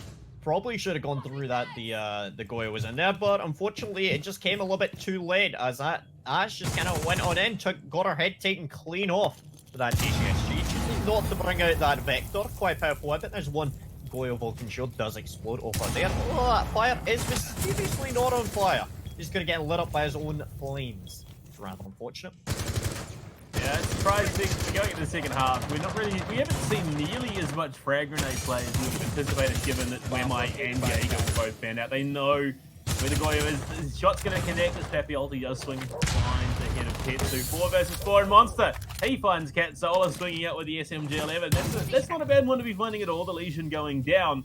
probably should have gone through that the Goya was in there, but unfortunately it just came a little bit too late, as that Ash just kind of went on in, got her head taken clean off for that TCSG. Choosing not to bring out that Vector, quite powerful weapon. There's one Goya Vulcan Shield does explode over there. Oh, that fire is mysteriously not on fire. He's going to get lit up by his own flames. It's rather unfortunate. Yeah, it's surprising. Going into the second half, we haven't seen nearly as much frag grenade play as we would have anticipated, given that Wemai and Jaeger were both banned out. They know where the Goya is. His shot's going to connect as Papi ulti does swing behind the head of Petsu. 4 versus 4 and Monster. He finds Cat Solar swinging out with the SMG11. That's not a bad one to be finding at all. The Legion going down.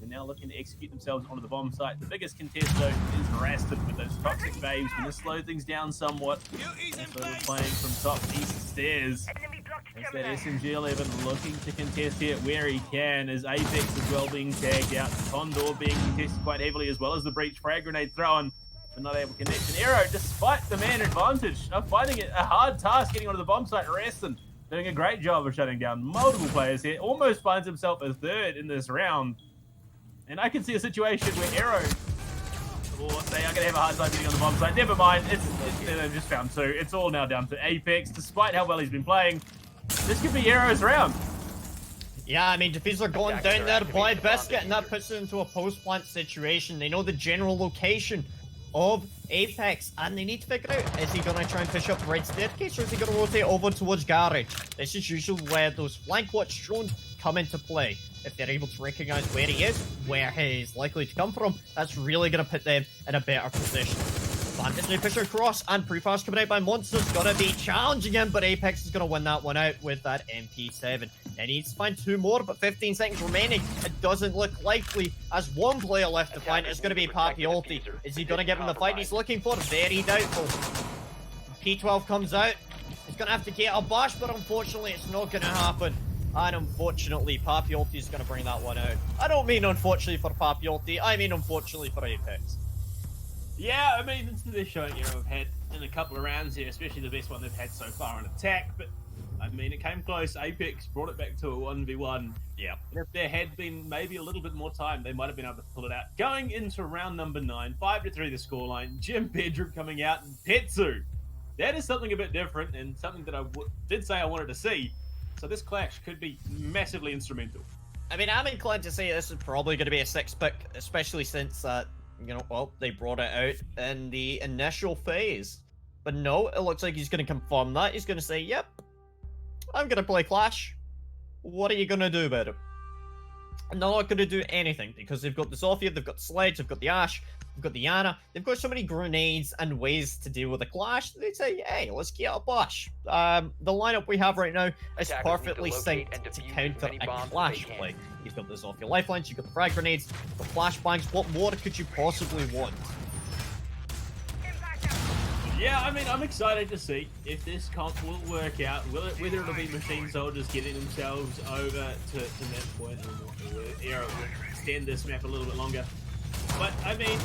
They're now looking to execute themselves onto the bomb site. The biggest contest, though, is Rasted with those toxic babes. Going to slow things down somewhat. So we're playing from top east stairs. Enemy blocked That's that Gemini. SMG11 looking to contest here where he can, as Apex as well being tagged out. Condor being contested quite heavily, as well as the Breach frag grenade thrown, but not able to connect. And Aero, despite the man advantage, finding it a hard task getting onto the bomb site. Reston doing a great job of shutting down multiple players here. Almost finds himself a third in this round. And I can see a situation where Aero, they are going to have a hard time getting on the bomb site. Never mind, they've just found 2. It's all now down to Apex, despite how well he's been playing. This could be Aero's round. Yeah, I mean, defeats are going down there by Biscuit, and that puts it into a post-plant situation. They know the general location of Apex, and they need to figure out, is he going to try and push up the right staircase, or is he going to rotate over towards Garage? This is usually where those flank watch drones come into play. If they're able to recognize where he is, where he's likely to come from, that's really going to put them in a better position. Fantasy pusher across, and pre-pass coming out by Monster's gonna be challenging him, but Apex is gonna win that one out with that MP7. And he needs to find 2 more, but 15 seconds remaining. It doesn't look likely, as 1 player left to find. It's gonna be Papiolti. Is he gonna give him the fight he's looking for? Very doubtful. P12 comes out. He's gonna have to get a bash, but unfortunately it's not gonna happen. And unfortunately, Papiolti is gonna bring that one out. I don't mean unfortunately for Papiolti, I mean unfortunately for Apex. Yeah, I mean, it's the best showing Aero have had in a couple of rounds here, especially the best one they've had so far on attack, but I mean, it came close. Apex brought it back to a 1v1. Yeah. And if there had been maybe a little bit more time, they might have been able to pull it out. Going into round number 9, 5-3 the scoreline, Jim Bedroom coming out, and Petsu. That is something a bit different, and something that I did say I wanted to see. So this clash could be massively instrumental. I mean, I'm inclined to say this is probably going to be a 6 pick, especially since, you know, well, they brought it out in the initial phase. But no, it looks like he's going to confirm that. He's going to say, yep, I'm going to play Clash. What are you going to do about it? And they're not going to do anything, because they've got the Zofia, they've got the Sledge, they've got the Ash, they've got the Ana. They've got so many grenades and ways to deal with a Clash. They'd say, hey, let's get a bash. The lineup we have right now is perfectly synced to counter a Clash play. You've got the Zofia lifelines, you've got the frag grenades, the flashbangs. What more could you possibly want? Yeah, I mean, I'm excited to see if this comp will work out, whether it'll be Machine Soldiers getting themselves over to that point, or Aero will extend this map a little bit longer. But, I mean,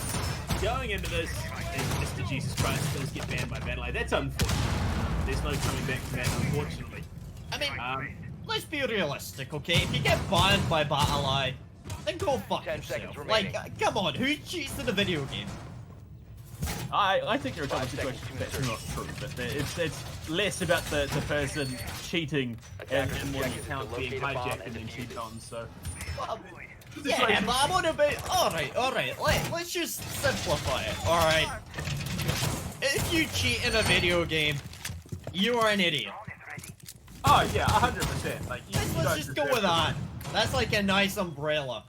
going into this, if Mr. Jesus Christ does get banned by Battle Eye, that's unfortunate. There's no coming back from that, unfortunately. I mean, let's be realistic, okay? If you get banned by Battle Eye, then go fuck 10 yourself. seconds remaining. Like, come on, who cheats in a video game? I think there are a couple of situations that's not true, but it's less about the person cheating and more the account being hijacked and then cheated on, so... Well, yeah, but I'm on a bit... Alright, let's just simplify it, alright? If you cheat in a video game, you are an idiot. Oh yeah, 100%. Like, Let's just go with that. That's like a nice umbrella.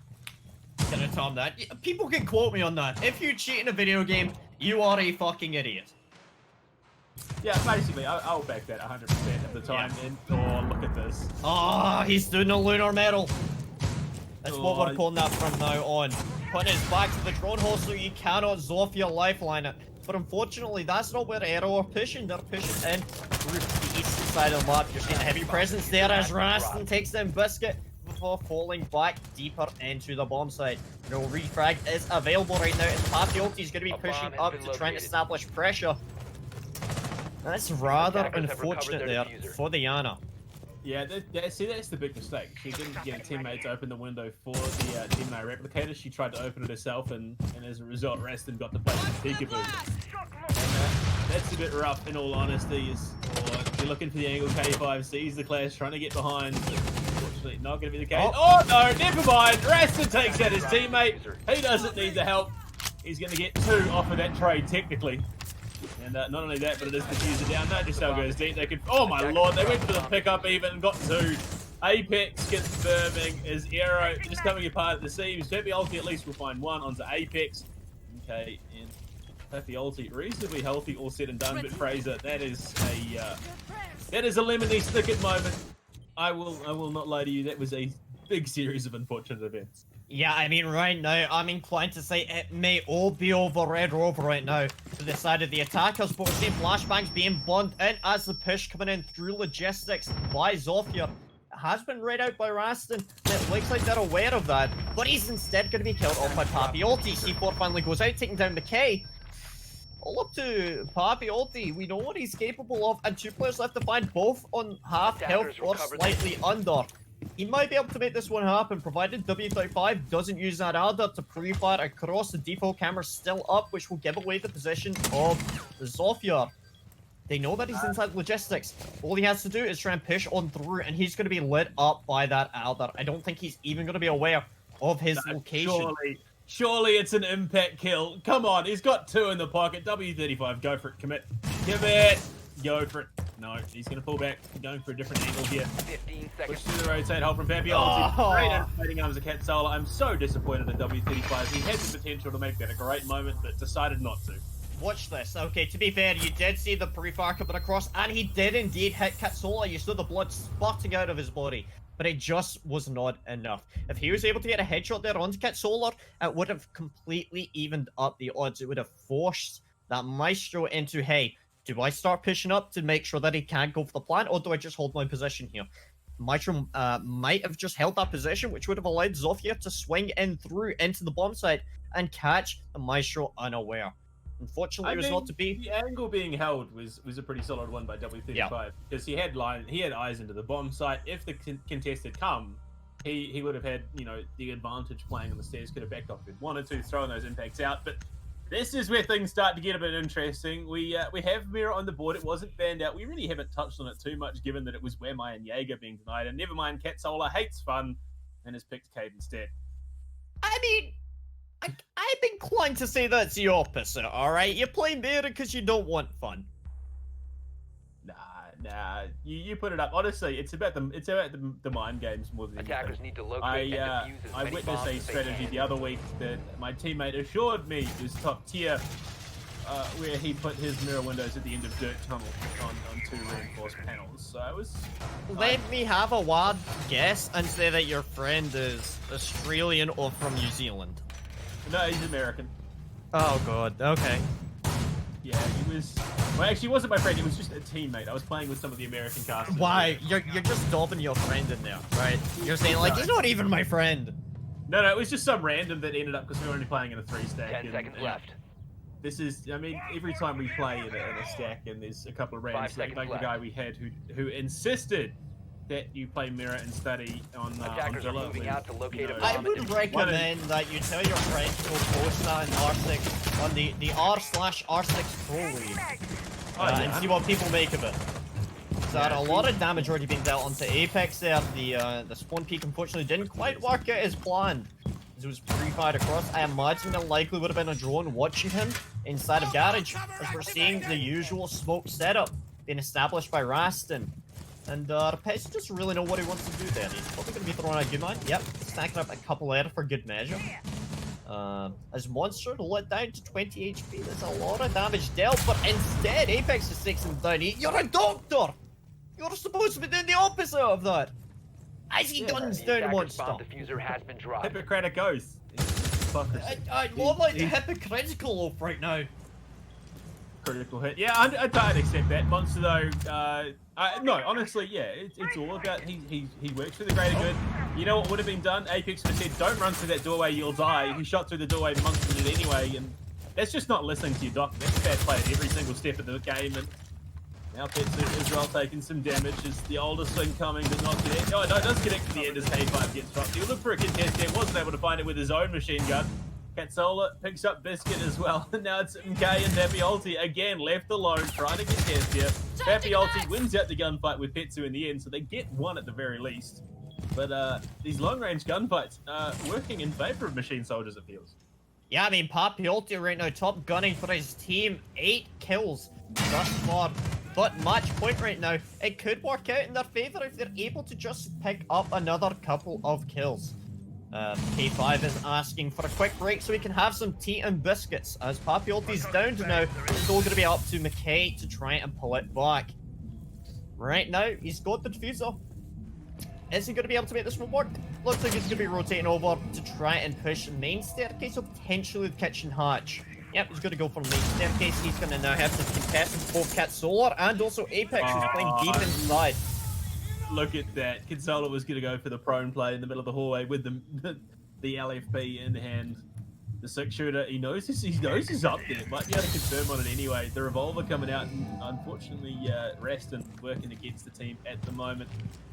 Can I term that? People can quote me on that. If you cheat in a video game, you are a fucking idiot. Yeah, basically, I'll back that 100% of the time. Yeah. And, oh, look at this. Ah, he's doing a lunar medal. That's what we're calling that from now on. Putting his back to the drone hole so you cannot Zofia lifeline it. But unfortunately, that's not where Aero are pushing. They're pushing in through the east side of the map. You're seeing a heavy presence there as Rastin takes them Biscuit before falling back deeper into the bomb site. No refrag is available right now, and Papiolti is going to be pushing up to try and establish pressure. That's rather unfortunate there for the Ana. Yeah, see, that's the big mistake. She didn't get her teammates to open the window for the Team Nine replicator. She tried to open it herself, and as a result, Rastin got the play with peekaboo. And that's a bit rough, in all honesty. If you're looking for the angle, K5 sees the Clash trying to get behind. Unfortunately, not going to be the case. Oh no, never mind. Rastin takes out his teammate. He doesn't need the help. He's going to get 2 off of that trade, technically. And not only that, but it is the diffuser down. No, just how goes deep. They could. Oh my lord, they went for the pickup even and got 2. Apex confirming is Aero just coming apart at the seams. Papiolti at least will find 1 onto Apex. Okay, and Papiolti reasonably healthy, all said and done. But Fraser, that is a lemony snicket moment. I will not lie to you. That was a big series of unfortunate events. Yeah, I mean, right now, I'm inclined to say it may all be over Red Rover right now to the side of the attackers, but we're seeing flashbangs being burned in as the push coming in through logistics by Zofia. It has been read out by Rastin, and it looks like they're aware of that, but he's instead going to be killed off by Papiolti. C4 finally goes out, taking down McKay. All up to Papiolti. We know what he's capable of, and 2 players left to find, both on half health or slightly under. He might be able to make this one happen, provided W35 doesn't use that adder to pre-fire across the default camera still up, which will give away the position of Zofia. They know that he's inside logistics. All he has to do is try and push on through, and he's going to be lit up by that adder. I don't think he's even going to be aware of his location. Surely it's an impact kill. Come on, he's got 2 in the pocket. W35, go for it. Commit. Go for it. No, he's going to pull back. Going for a different angle here. 15 seconds. Push to the rotate, hold from Papiolti. Great inflating arms of Cat Solar. I'm so disappointed in W35. He had the potential to make that a great moment, but decided not to. watch this. Okay, to be fair, you did see the pre-fire coming across, and he did indeed hit Katsola. You saw the blood spurting out of his body, but it just was not enough. If he was able to get a headshot there onto Katsola, it would have completely evened up the odds. It would have forced that Maestro into, hey, do I start pushing up to make sure that he can't go for the plant, or do I just hold my position here? Maestro might have just held that position, which would have allowed Zofia to swing in through into the bomb site and catch the Maestro unaware. Unfortunately, it was not to be. The angle being held was a pretty solid one by W35 because he had eyes into the bomb site. If the contest had come, he would have had the advantage playing on the stairs. Could have backed off if he wanted to, throwing those impacts out. But this is where things start to get a bit interesting. We have Mira on the board. It wasn't banned out. We really haven't touched on it too much, given that it was Wemai and Jaeger being denied. And never mind, Katsola hates fun and has picked Cade instead. I mean, I'm inclined to say that's the opposite, alright? You play Mira because you don't want fun. Nah. You put it up. Honestly, it's about the mind games more than anything. Attackers need to locate and defuse as I many witnessed bombs a as they strategy can. the other week that my teammate assured me was top tier, where he put his mirror windows at the end of dirt tunnel on 2 reinforced panels. So it was. Let me have a wild guess and say that your friend is Australian or from New Zealand. No, he's American. Oh god, okay. Yeah, he was. Well, actually, he wasn't my friend. He was just a teammate. I was playing with some of the American casters. Why? You're just dobbing your friend in there, right? You're saying like he's not even my friend. No, it was just some random that ended up because we were only playing in a 3-stack. 10 seconds left. This is, I mean, every time we play in a stack and there's a couple of randoms, 5 seconds like the left. guy we had who insisted that you play mirror and study on Attackers are Villa moving with, out to locate a I bomb. would recommend that you tell your friends to go post that in R6 on the r/r6 pro league and see what people make of it. So a lot of damage already being dealt onto Apex there. The spawn peak unfortunately didn't quite work out as planned. As it was pre-fired across. I imagine it likely would have been a drone watching him inside of Garage, as we're seeing the usual smoke setup being established by Raston. And Repes doesn't really know what he wants to do there. He's probably going to be throwing a good man. Yep, stacking up a couple there for good measure. As Monster let down to 20 HP, there's a lot of damage dealt, but instead Apex is 6 and down. You're a doctor! You're supposed to be doing the opposite of that! As he guns down Attackers Monster. bomb diffuser has been dropped. Hippocratic oath. I'd more like the hypocritical oath right now. Critical hit. Yeah, I'd accept that. Monster though, no, honestly, yeah, it's all about he works for the greater good. You know what would have been done? Apex would have said, don't run through that doorway, you'll die. He shot through the doorway, Monster did it anyway, and that's just not listening to your doctor. That's bad play at every single step of the game, and now Petsu Israel taking some damage as the oldest thing coming does not connect. Oh no, it does connect to the end as K5 gets dropped. He'll look for a contest there, wasn't able to find it with his own machine gun. Katsola picks up Biscuit as well. Now it's MK and Papiolti again left alone trying to contest here. Papiolti wins out the gunfight with Petsu in the end, so they get one at the very least. But these long-range gunfights are working in favor of Machine Soldiers, it feels. Yeah, I mean, Papiolti right now top gunning for his team. 8 kills thus far. But match point right now, it could work out in their favor if they're able to just pick up another couple of kills. K5 is asking for a quick break so he can have some tea and biscuits. As Papiolti's down to now, it's still going to be up to McKay to try and pull it back. Right now, he's got the diffuser. Is he going to be able to make this one work? Looks like he's going to be rotating over to try and push the main staircase or potentially the kitchen hatch. Yep, he's going to go for the main staircase. He's going to now have to contest with both Cat Solar and also Apex, who's playing deep inside. Look at that. Consola was going to go for the prone play in the middle of the hallway with the LFB in hand. The 6-shooter, he knows he's up there. Might be able to confirm on it anyway. The revolver coming out, and unfortunately, Raston working against the team at the moment.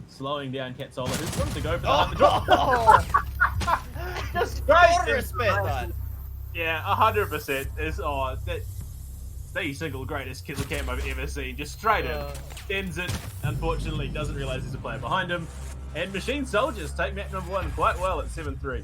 Slowing down Katsola, who's wanted to go for the hunt. Just Great. respect that. Yeah, 100%. It's the single greatest killer cam I've ever seen. Just straight in. Ends it. Unfortunately, doesn't realize there's a player behind him. And Machine Soldiers take map number 1 quite well at 7-3.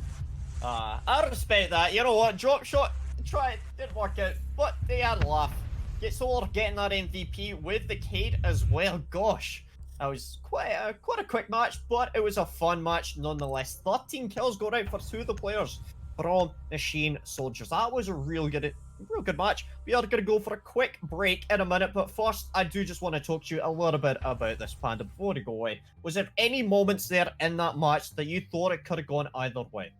I respect that. You know what? Drop shot, try it, didn't work out, but they had a laugh. Get Solar getting that MVP with the Cade as well. Gosh, that was quite a quick match, but it was a fun match nonetheless. 13 kills go out for 2 of the players from Machine Soldiers. That was a real good real good match. We are going to go for a quick break in a minute, but first, I do just want to talk to you a little bit about this, Panda, before we go away. Was there any moments there in that match that you thought it could have gone either way?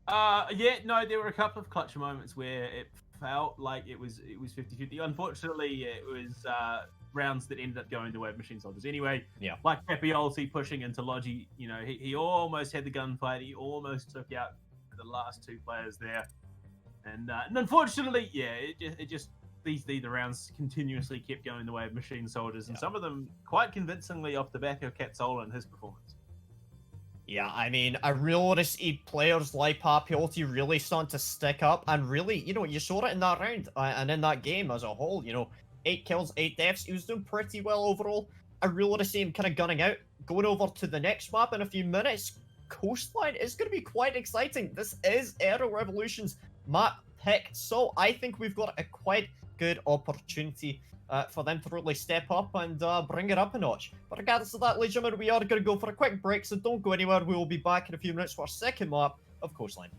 Yeah, no, there were a couple of clutch moments where it felt like it was 50-50. Unfortunately, it was rounds that ended up going the way of Machine Soldiers anyway. Yeah. Like Capiolti pushing into Logi, you know, he almost had the gunfight. He almost took out the last two players there. And unfortunately, yeah, it just the rounds continuously kept going the way of Machine Soldiers, and some of them quite convincingly off the back of Catsola and his performance. Yeah, I mean, I really want to see players like Papiolti really starting to stick up, and really, you know, you saw it in that round, and in that game as a whole, you know, 8 kills, 8 deaths, he was doing pretty well overall. I really want to see him kind of gunning out, going over to the next map in a few minutes. Coastline is going to be quite exciting. This is Aero Revolution's map pick, so I think we've got a quite good opportunity for them to really step up and bring it up a notch. But regardless of that, ladies and gentlemen, we are going to go for a quick break, so don't go anywhere. We will be back in a few minutes for our second map of Coastline.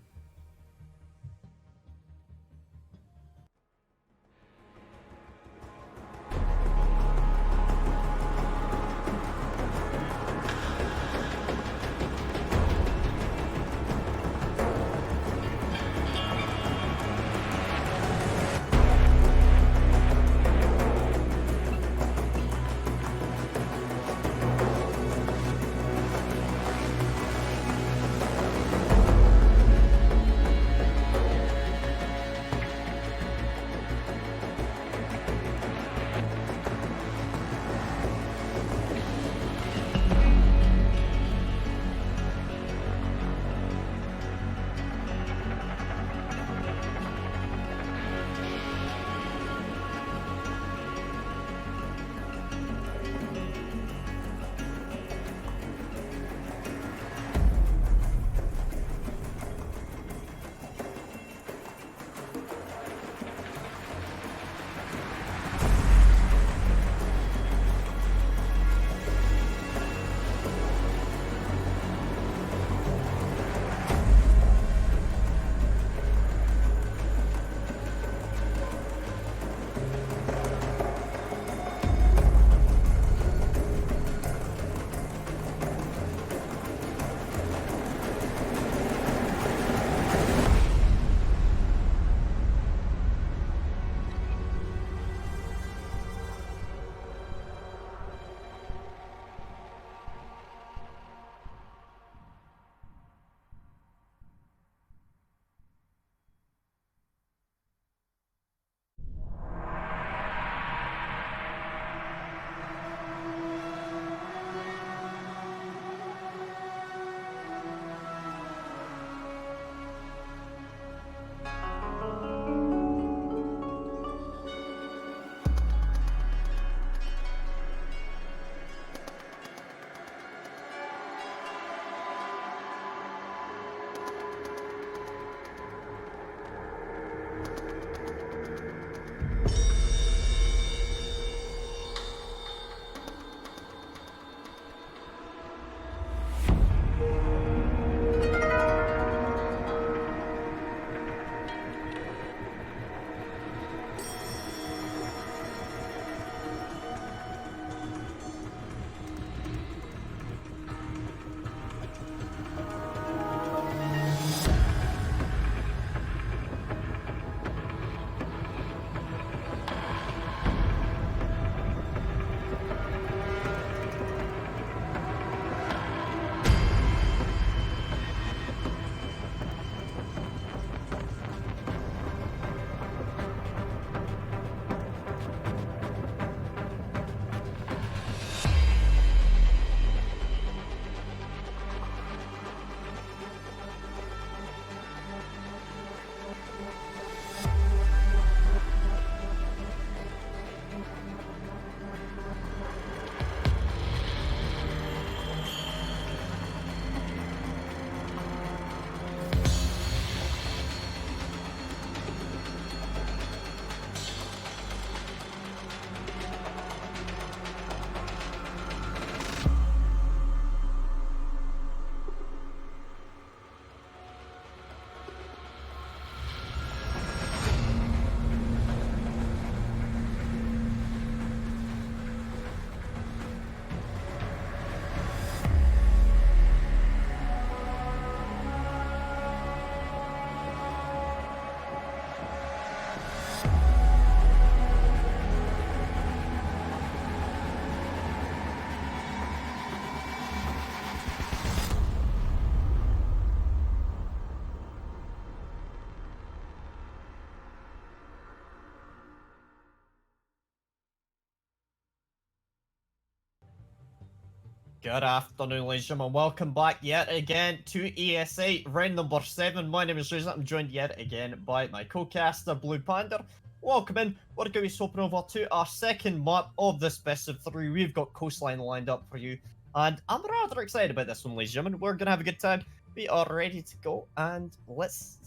Good afternoon, ladies and gentlemen. Welcome back yet again to ESA round number 7. My name is Susan. I'm joined yet again by my co-caster, Blue Panda. Welcome in. We're going to be swapping over to our second map of this best of 3. We've got Coastline lined up for you, and I'm rather excited about this one, ladies and gentlemen. We're going to have a good time. We are ready to go, and let's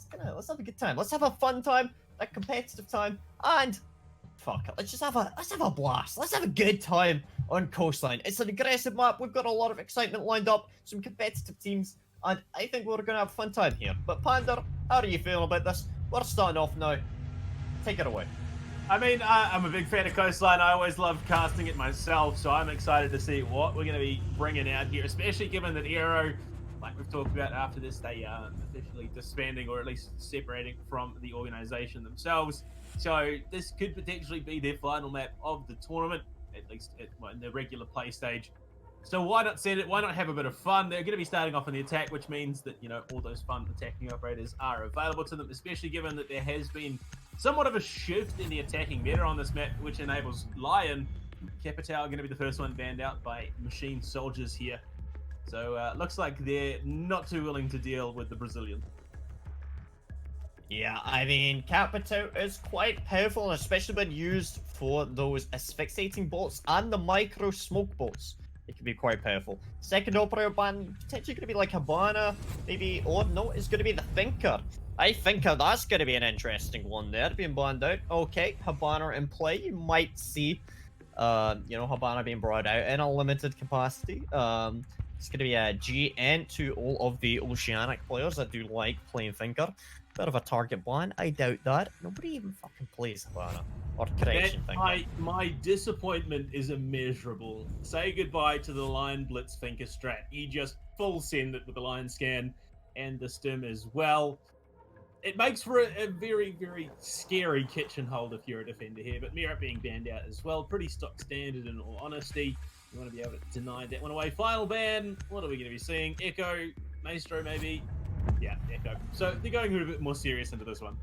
have a good time. Let's have a fun time, a competitive time, and fuck it. Let's have a blast. Let's have a good time on Coastline. It's an aggressive map. We've got a lot of excitement lined up, some competitive teams, and I think we're gonna have a fun time here. But Panda, how are you feeling about this? We're starting off now. Take it away. I mean, I'm a big fan of Coastline. I always loved casting it myself, so I'm excited to see what we're going to be bringing out here, especially given that Aero, like we've talked about after this, they are officially disbanding or at least separating from the organization themselves. So this could potentially be their final map of the tournament, at least in the regular play stage. So why not set it? Why not have a bit of fun? They're going to be starting off on the attack, which means that, you know, all those fun attacking operators are available to them, especially given that there has been somewhat of a shift in the attacking meta on this map, which enables Lion. Capital going to be the first one banned out by machine soldiers here. So looks like they're not too willing to deal with the Brazilian. Yeah, I mean, Capital is quite powerful, especially when used for those asphyxiating bolts and the micro smoke bolts. It can be quite powerful. Second operator ban, potentially going to be like Habana, maybe, or no, it's going to be the Thinker. I think that's going to be an interesting one there, being banned out. Okay, Habana in play. You might see, you know, Habana being brought out in a limited capacity. It's going to be a GN to all of the Oceanic players that do like playing Thinker. Bit of a target ban. I doubt that. Nobody even fucking plays Habana. Or correction, Thinker. My disappointment is immeasurable. Say goodbye to the Lion Blitz Thinker strat. You just full send it with the Lion Scan and the Stim as well. It makes for a very, very scary kitchen hold if you're a defender here, but Merit being banned out as well. Pretty stock standard in all honesty. You want to be able to deny that one away. Final ban. What are we going to be seeing? Echo, Maestro maybe? Yeah, Echo. So they're going a bit more serious into this one.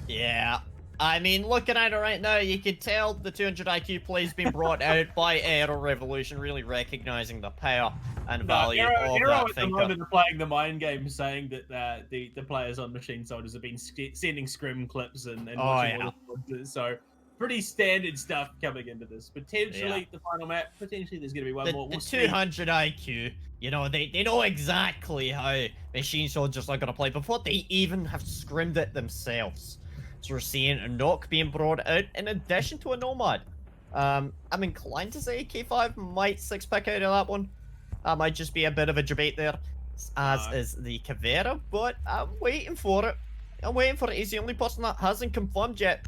Yeah. I mean, looking at it right now, you can tell the 200 IQ play's been brought out by Aero Revolution, really recognizing the power and value of Aero that at the Thinker. moment are playing the mind game, saying that the players on Machine Soldiers have been sending scrim clips and watching all the so pretty standard stuff coming into this. Potentially the final map, potentially there's going to be one more. The 200 IQ, you know, they know exactly how Machine Soldiers are going to play before they even have scrimmed it themselves. So we're seeing a knock being brought out in addition to a Nomad. I'm inclined to say K5 might 6-pick out of that one. That might just be a bit of a debate there, as is the Caveira, but I'm waiting for it. I'm waiting for it. He's the only person that hasn't confirmed yet.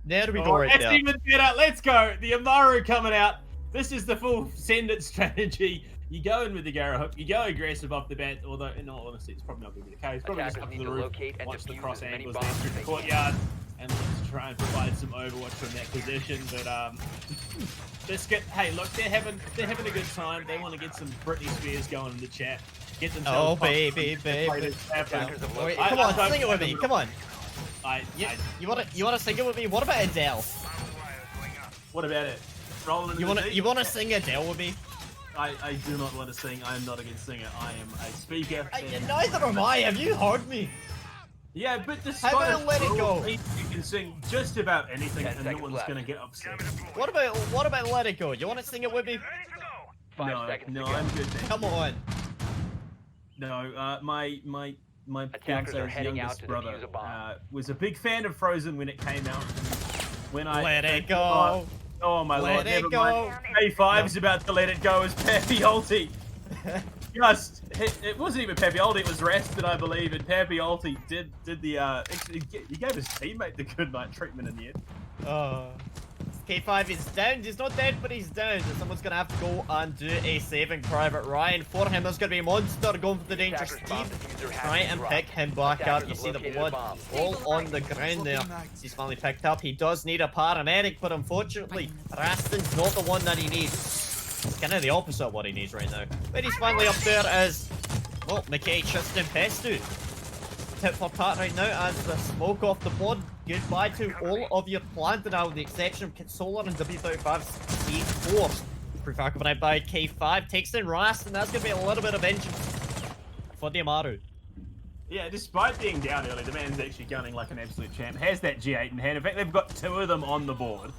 There we go, right that's there. Even better. Let's go. The Amaru coming out. This is the full send it strategy. You go in with the Gara hook. You go aggressive off the bat, although in all honesty, it's probably not going to be the case. Probably just up to the roof, watch the cross angles down through the courtyard, and let's try and provide some overwatch from that position. But Biscuit, hey, look, they're having a good time. They want to get some Britney Spears going in the chat. Get themselves. Oh baby. Wait, come on, sing it with me. Come on. You wanna sing it with me? What about Adele? What about it? Rolling You wanna sing Adele with me? I do not want to sing. I am not against singer. I am a speaker. Neither am I. Have you heard me? Yeah, but this How about Let It Go? You can sing just about anything, and no one's gonna get upset. What about Let It Go? You want to sing it with me? 5 seconds no, to go. I'm good. Come on. No, my Attackers are fiance's heading out youngest to brother defuse a bomb. was a big fan of Frozen when it came out. When I Let it go. Oh my lord! Let it Never go. mind. A5's about to let it go as Papiolti. It wasn't even Papiolti. It was Rasted, I believe, and Papiolti did the he gave his teammate the good night treatment in the end. K5 is down. He's not dead, but he's down. So someone's going to have to go and do a saving Private Ryan. For him, there's going to be a monster going for the dangerous Steve. Try and pick him back up. You see the blood all on the ground there. He's finally picked up. He does need a paramedic, but unfortunately, Raston's not the one that he needs. It's kind of the opposite of what he needs right now. But he's finally up there as, well, McKay, Tristan, Pestu. Tip for Pat right now as the smoke off the pod. Goodbye to all of your plans now, with the exception of Solar and W35 C4. Pre-fire coming out by K5, takes in Rast, and that's going to be a little bit of engine for the Amaru. Yeah, despite being down early, the man's actually gunning like an absolute champ. Has that G8 in hand. In fact, they've got 2 of them on the board.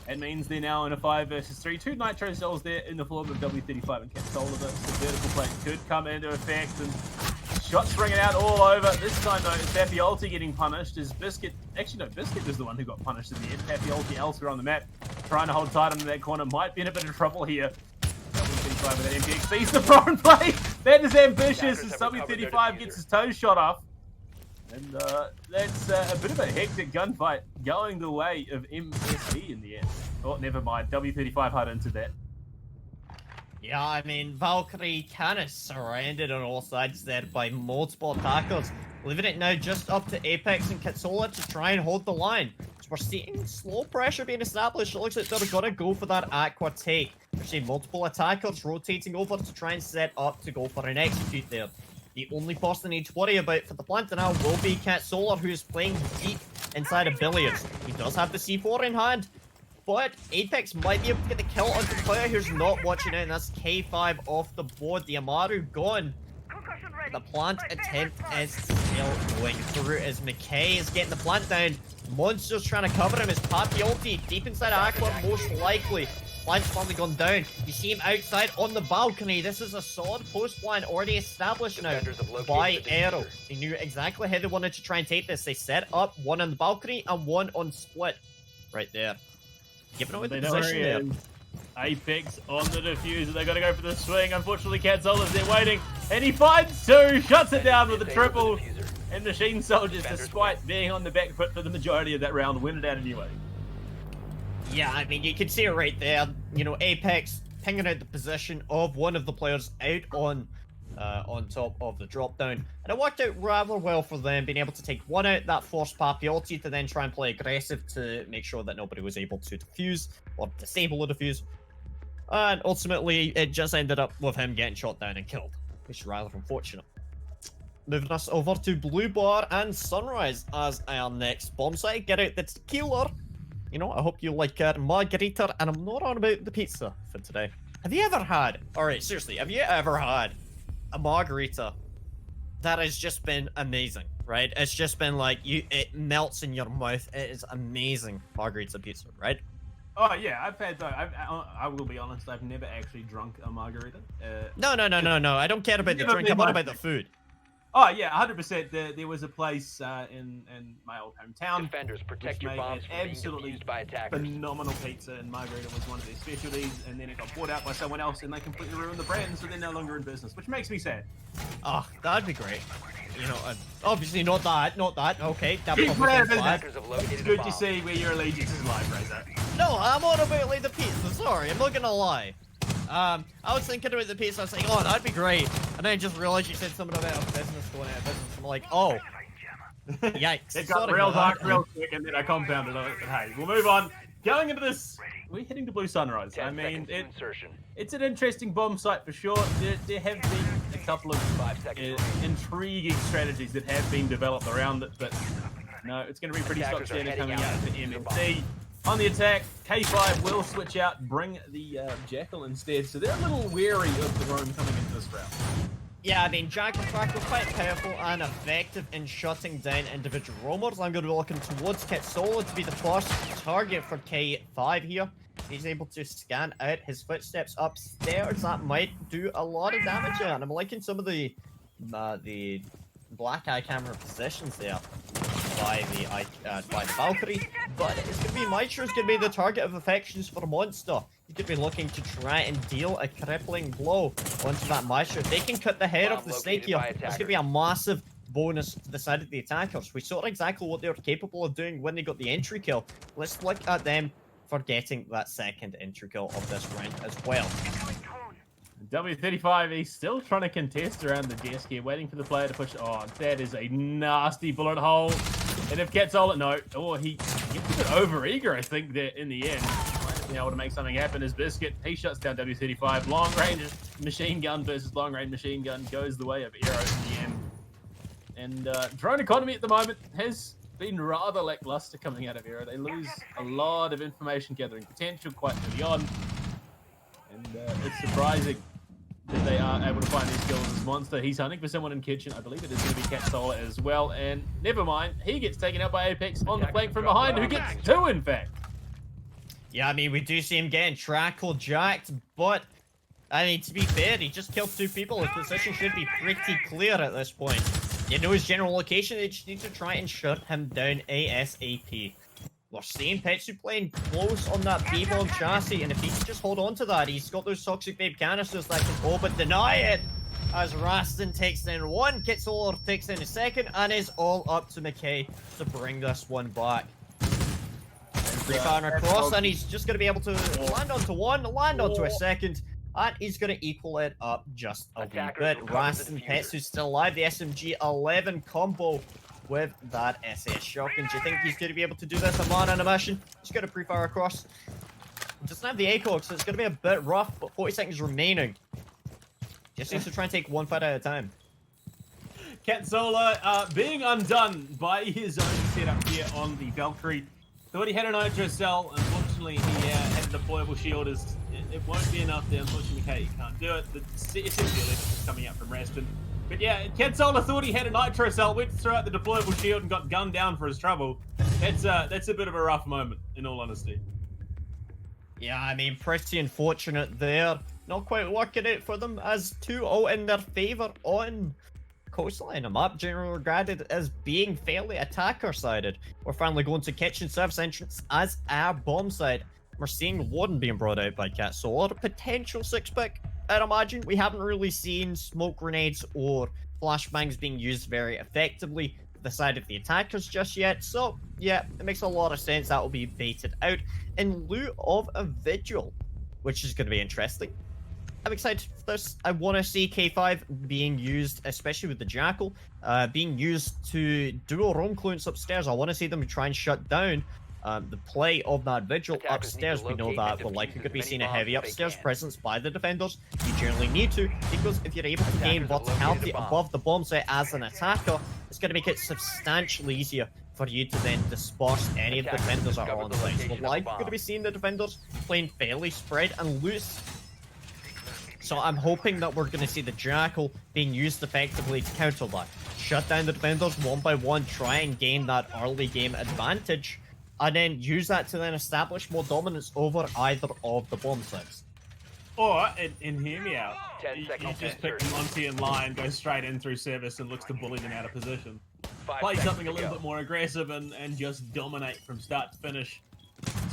It means they're now in a 5 versus 3. 2 nitro cells there in the form of W35 and Capsola. The vertical plate could come into effect, and shots ringing out all over. This time, though, it's Papiolti getting punished. As Biscuit... Actually, no, Biscuit was the one who got punished in the end. Papiolti elsewhere on the map, trying to hold tight under that corner. Might be in a bit of trouble here. W35 with that MPX sees the prone play. That is ambitious as W35 gets his toes shot off. And that's a bit of a hectic gunfight going the way of MSE in the end. Oh, never mind. W35 hard into that. Yeah, I mean, Valkyrie kind of surrounded on all sides there by multiple attackers, leaving it now just up to Apex and Katsola to try and hold the line. So we're seeing slow pressure being established. It looks like they're going to go for that aqua take. We're seeing multiple attackers rotating over to try and set up to go for an execute there. The only person they need to worry about for the plant now will be Katsola, who is playing deep inside of Billiards. He does have the C4 in hand, but Apex might be able to get the kill onto the player who's not watching it, and that's K5 off the board. The Amaru gone. The plant attempt is still going through as McKay is getting the plant down. Monster's trying to cover him as Papiolti deep inside Aqua, most likely. Plant's finally gone down. You see him outside on the balcony. This is a solid post plan already established now by Aero. They knew exactly how they wanted to try and take this. They set up one on the balcony and one on split. Right there. Giving away the position there. Apex on the diffuser. They got to go for the swing. Unfortunately, Katzola's there waiting. And he finds 2. Shuts it down with a triple. And Machine Soldiers, despite being on the back foot for the majority of that round, win it out anyway. Yeah, I mean, you can see it right there. You know, Apex pinging out the position of one of the players out on top of the drop down. And it worked out rather well for them, being able to take one out. That forced Papiolti to then try and play aggressive to make sure that nobody was able to defuse or disable the defuse. And ultimately, it just ended up with him getting shot down and killed, which is rather unfortunate. Moving us over to Blue Bar and Sunrise as our next bomb site. Get out the tequila. You know, I hope you like margarita, and I'm not on about the pizza for today. Have you ever had, alright, seriously, have you ever had a margarita that has just been amazing, right? It's just been like, it melts in your mouth. It is amazing margarita pizza, right? Oh, yeah, I've had, though, I will be honest, I've never actually drunk a margarita. No, I don't care about the drink, I'm on about the food. Oh yeah, 100%. There was a place in my old hometown Defenders, protect which your made bombs an from being absolutely defused by attackers. phenomenal pizza, and margarita was one of their specialties. And then it got bought out by someone else, and they completely ruined the brand, so they're no longer in business, which makes me sad. Oh, that'd be great. You know, obviously not that. Okay, that Keep probably it, Attackers have located It's a good bomb. to see where your allegiance is live, Razor. No, I'm on about like the pizza. Sorry, I'm not gonna lie. I was thinking about the pizza. I was saying, oh, that'd be great, and then I just realized you said something about a business going out of business. I'm like, oh, yikes. It got Sorry real about dark that. real quick, and then I compounded on it. But hey, we'll move on. Going into this, we're heading to Blue Sunrise. 10 I mean, seconds to insertion. it's an interesting bomb site for sure. There have been a couple of 5 seconds remaining. intriguing strategies that have been developed around it, but no, it's going to be pretty stock Attackers are standard heading coming out out for to the MMC. On the attack, K5 will switch out, bring the Jackal instead, so they're a little wary of the roam coming into this round. Yeah, I mean, Jack and Crack were quite powerful and effective in shutting down individual roamers. I'm going to be looking towards Katsola to be the first target for K5 here. He's able to scan out his footsteps upstairs. That might do a lot of damage here, and I'm liking some of the black eye camera positions there by the Valkyrie, but it's going to be Maestro's going to be the target of affections for Monster. He's going to be looking to try and deal a crippling blow onto that Maestro. If they can cut the head off the snake here, it's going to be a massive bonus to the side of the attackers. We saw exactly what they were capable of doing when they got the entry kill. Let's look at them for getting that second entry kill of this round as well. W35, he's still trying to contest around the desk here, waiting for the player to push. Oh, that is a nasty bullet hole. And if Katsola, no, oh, he gets a bit over eager, I think, there in the end. Might have been able to make something happen as Biscuit. He shuts down W35. Long range machine gun versus long range machine gun goes the way of Aero in the end. And drone economy at the moment has been rather lackluster coming out of Aero. They lose a lot of information gathering potential quite early on. And it's surprising that they are able to find these kills as Monster. He's hunting for someone in kitchen. I believe it is going to be Cat Solar as well. And never mind, he gets taken out by Apex on the flank from behind, who gets 2, in fact. Yeah, I mean, we do see him getting trackle jacked, but I mean, to be fair, he just killed 2 people. His position should be pretty clear at this point. You know his general location, they just need to try and shut him down ASAP. We're seeing Petsu playing close on that B-bomb chassis, and if he can just hold on to that, he's got those Toxic Babe canisters that can all but deny it. As Raston takes in 1, Kitsolar takes in a 2nd, and is all up to McKay to bring this one back. Free fire across, and he's just going to be able to land onto 1, land onto a 2nd, and he's going to equal it up just a wee bit. Raston Petsu's still alive, the SMG-11 combo with that SS shotgun. Do you think he's going to be able to do this? A man on a mission. He's going to pre-fire across. He doesn't have the ACOG, so it's going to be a bit rough, but 40 seconds remaining. Just needs to try and take 1 fight at a time. Catsola being undone by his own setup here on the Valkyrie. Thought he had a nitro cell. Unfortunately, he had a deployable shield. It won't be enough there. Unfortunately, okay, he can't do it. The SMG is coming out from Raston. But yeah, Catsola thought he had a nitro cell, went to throw out the deployable shield and got gunned down for his trouble. That's a bit of a rough moment, in all honesty. Yeah, I mean, pretty unfortunate there. Not quite working out for them as 2-0 in their favour on Coastline. A map generally regarded as being fairly attacker-sided. We're finally going to kitchen service entrance as our bomb side. We're seeing Warden being brought out by Cat Solar. Potential 6-pick, I'd imagine. We haven't really seen smoke grenades or flashbangs being used very effectively the side of the attackers just yet. So, yeah, it makes a lot of sense that will be baited out in lieu of a Vigil, which is going to be interesting. I'm excited for this. I want to see K5 being used, especially with the Jackal, being used to do a roam clearance upstairs. I want to see them try and shut down the play of that Vigil upstairs. We know that we're likely going to be seeing a heavy upstairs presence by the defenders. You generally need to, because if you're able to gain verticality above the bomb site as an attacker, it's going to make it substantially easier for you to then disperse any of the defenders that are on site. So we're likely going to be seeing the defenders playing fairly spread and loose. So I'm hoping that we're going to see the Jackal being used effectively to counter that. Shut down the defenders 1 by 1, try and gain that early game advantage, and then use that to then establish more dominance over either of the bomb sites. Or, and hear me out, 10 you seconds just to pick Monty in line, go straight in through service and looks to bully them out of position. 5 Play seconds something a to little go. bit more aggressive and just dominate from start to finish.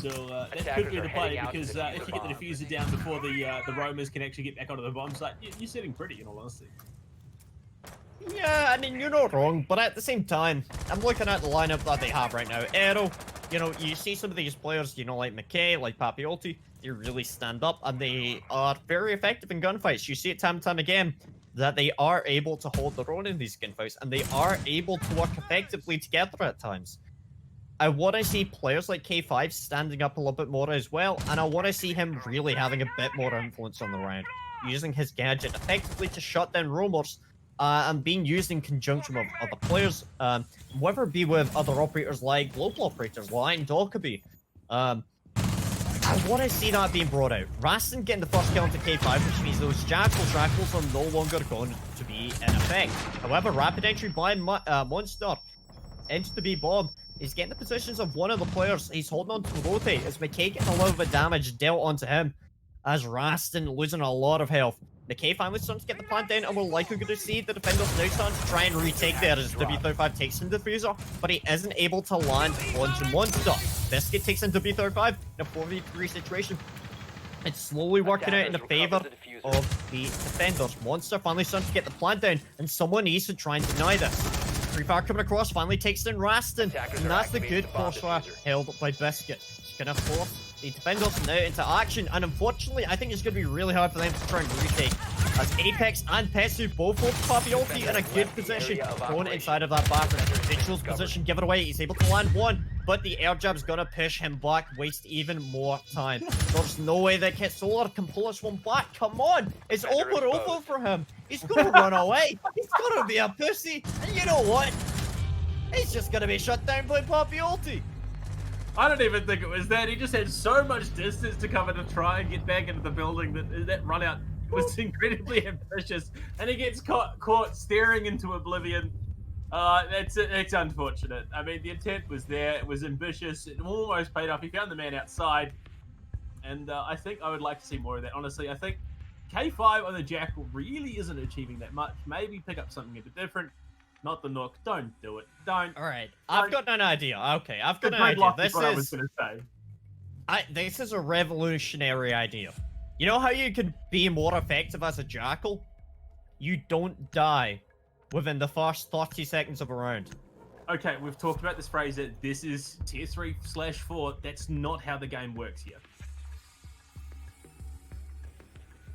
So that could Attackers be are the play, heading out to because defuse if the you get the bomb. diffuser down before the roamers can actually get back onto the bomb site, you're sitting pretty, in all honesty. Yeah, I mean, you're not wrong, but at the same time, I'm looking at the lineup that they have right now. Aero, you know, you see some of these players, you know, like McKay, like Papiolti, they really stand up, and they are very effective in gunfights. You see it time and time again, that they are able to hold their own in these gunfights, and they are able to work effectively together at times. I want to see players like K5 standing up a little bit more as well, and I want to see him really having a bit more influence on the round, using his gadget effectively to shut down roamers, and being used in conjunction with other players, whether it be with other operators like global operators like Dockaby. I want to see that being brought out. Raston getting the first kill into K5, which means those Jackals are no longer going to be in effect. However, rapid entry by Monster into the B-bomb. He's getting the positions of one of the players. He's holding on to the rotate as McKay getting a little bit of damage dealt onto him, as Raston losing a lot of health. McKay finally starting to get the plant down, and we're likely going to see the defenders now starting to try and retake there as W35 takes in the diffuser, but he isn't able to land onto Monster. Biscuit takes in W35 in a 4v3 situation. It's slowly working out in the favor of the defenders. Monster finally starting to get the plant down, and someone needs to try and deny this. Free fire coming across, finally takes in Raston, and that's the good crossfire held by Biscuit. It's gonna force the defenders now into action, and unfortunately, I think it's gonna be really hard for them to try and retake, as Apex and Petsu both hold Papiolti in a good position, thrown inside of that bathroom. Vigil's position given away, he's able to land one, but the air jab's gonna push him back, waste even more time. There's no way that Kit Solar can pull this one back. Come on, it's over for him. He's gonna run away. He's gonna be a pussy, and you know what? He's just gonna be shut down by Papiolti. I don't even think it was that. He just had so much distance to cover to try and get back into the building that run out was incredibly ambitious, and he gets caught staring into oblivion. It's unfortunate. I mean, the intent was there. It was ambitious. It almost paid off. He found the man outside, and I think I would like to see more of that. Honestly, I think K5 on the Jackal really isn't achieving that much. Maybe pick up something a bit different. Not the Nook. Don't do it. Don't. All right, I've got an idea. Okay, I've got The an idea. dreadlock This is what I was is going to say. this is a revolutionary idea. You know how you could be more effective as a Jackal? You don't die within the first 30 seconds of a round. Okay, we've talked about this phrase that this is tier 3/4. That's not how the game works here.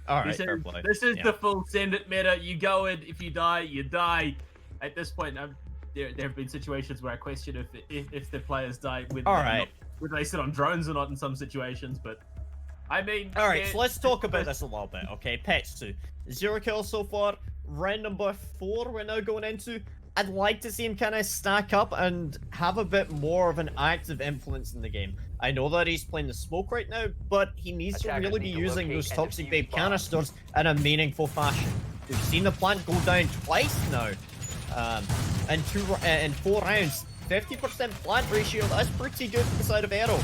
All right, This fair is, play. this is Yeah. the full send it meta. You go in, if you die, you die. At this point, there have been situations where I question if the players die with All right. whether they sit on drones or not in some situations, but I mean... All right, so let's talk about this a little bit, okay? Petsu, 0 kills so far. Round number 4 we're now going into. I'd like to see him kind of stack up and have a bit more of an active influence in the game. I know that he's playing the smoke right now, but he needs to Attackers really be need to using locate those and toxic defuse babe bombs. canisters in a meaningful fashion. We've seen the plant go down twice now. In 4 rounds. 50% plant ratio, that's pretty good for the side of Aero.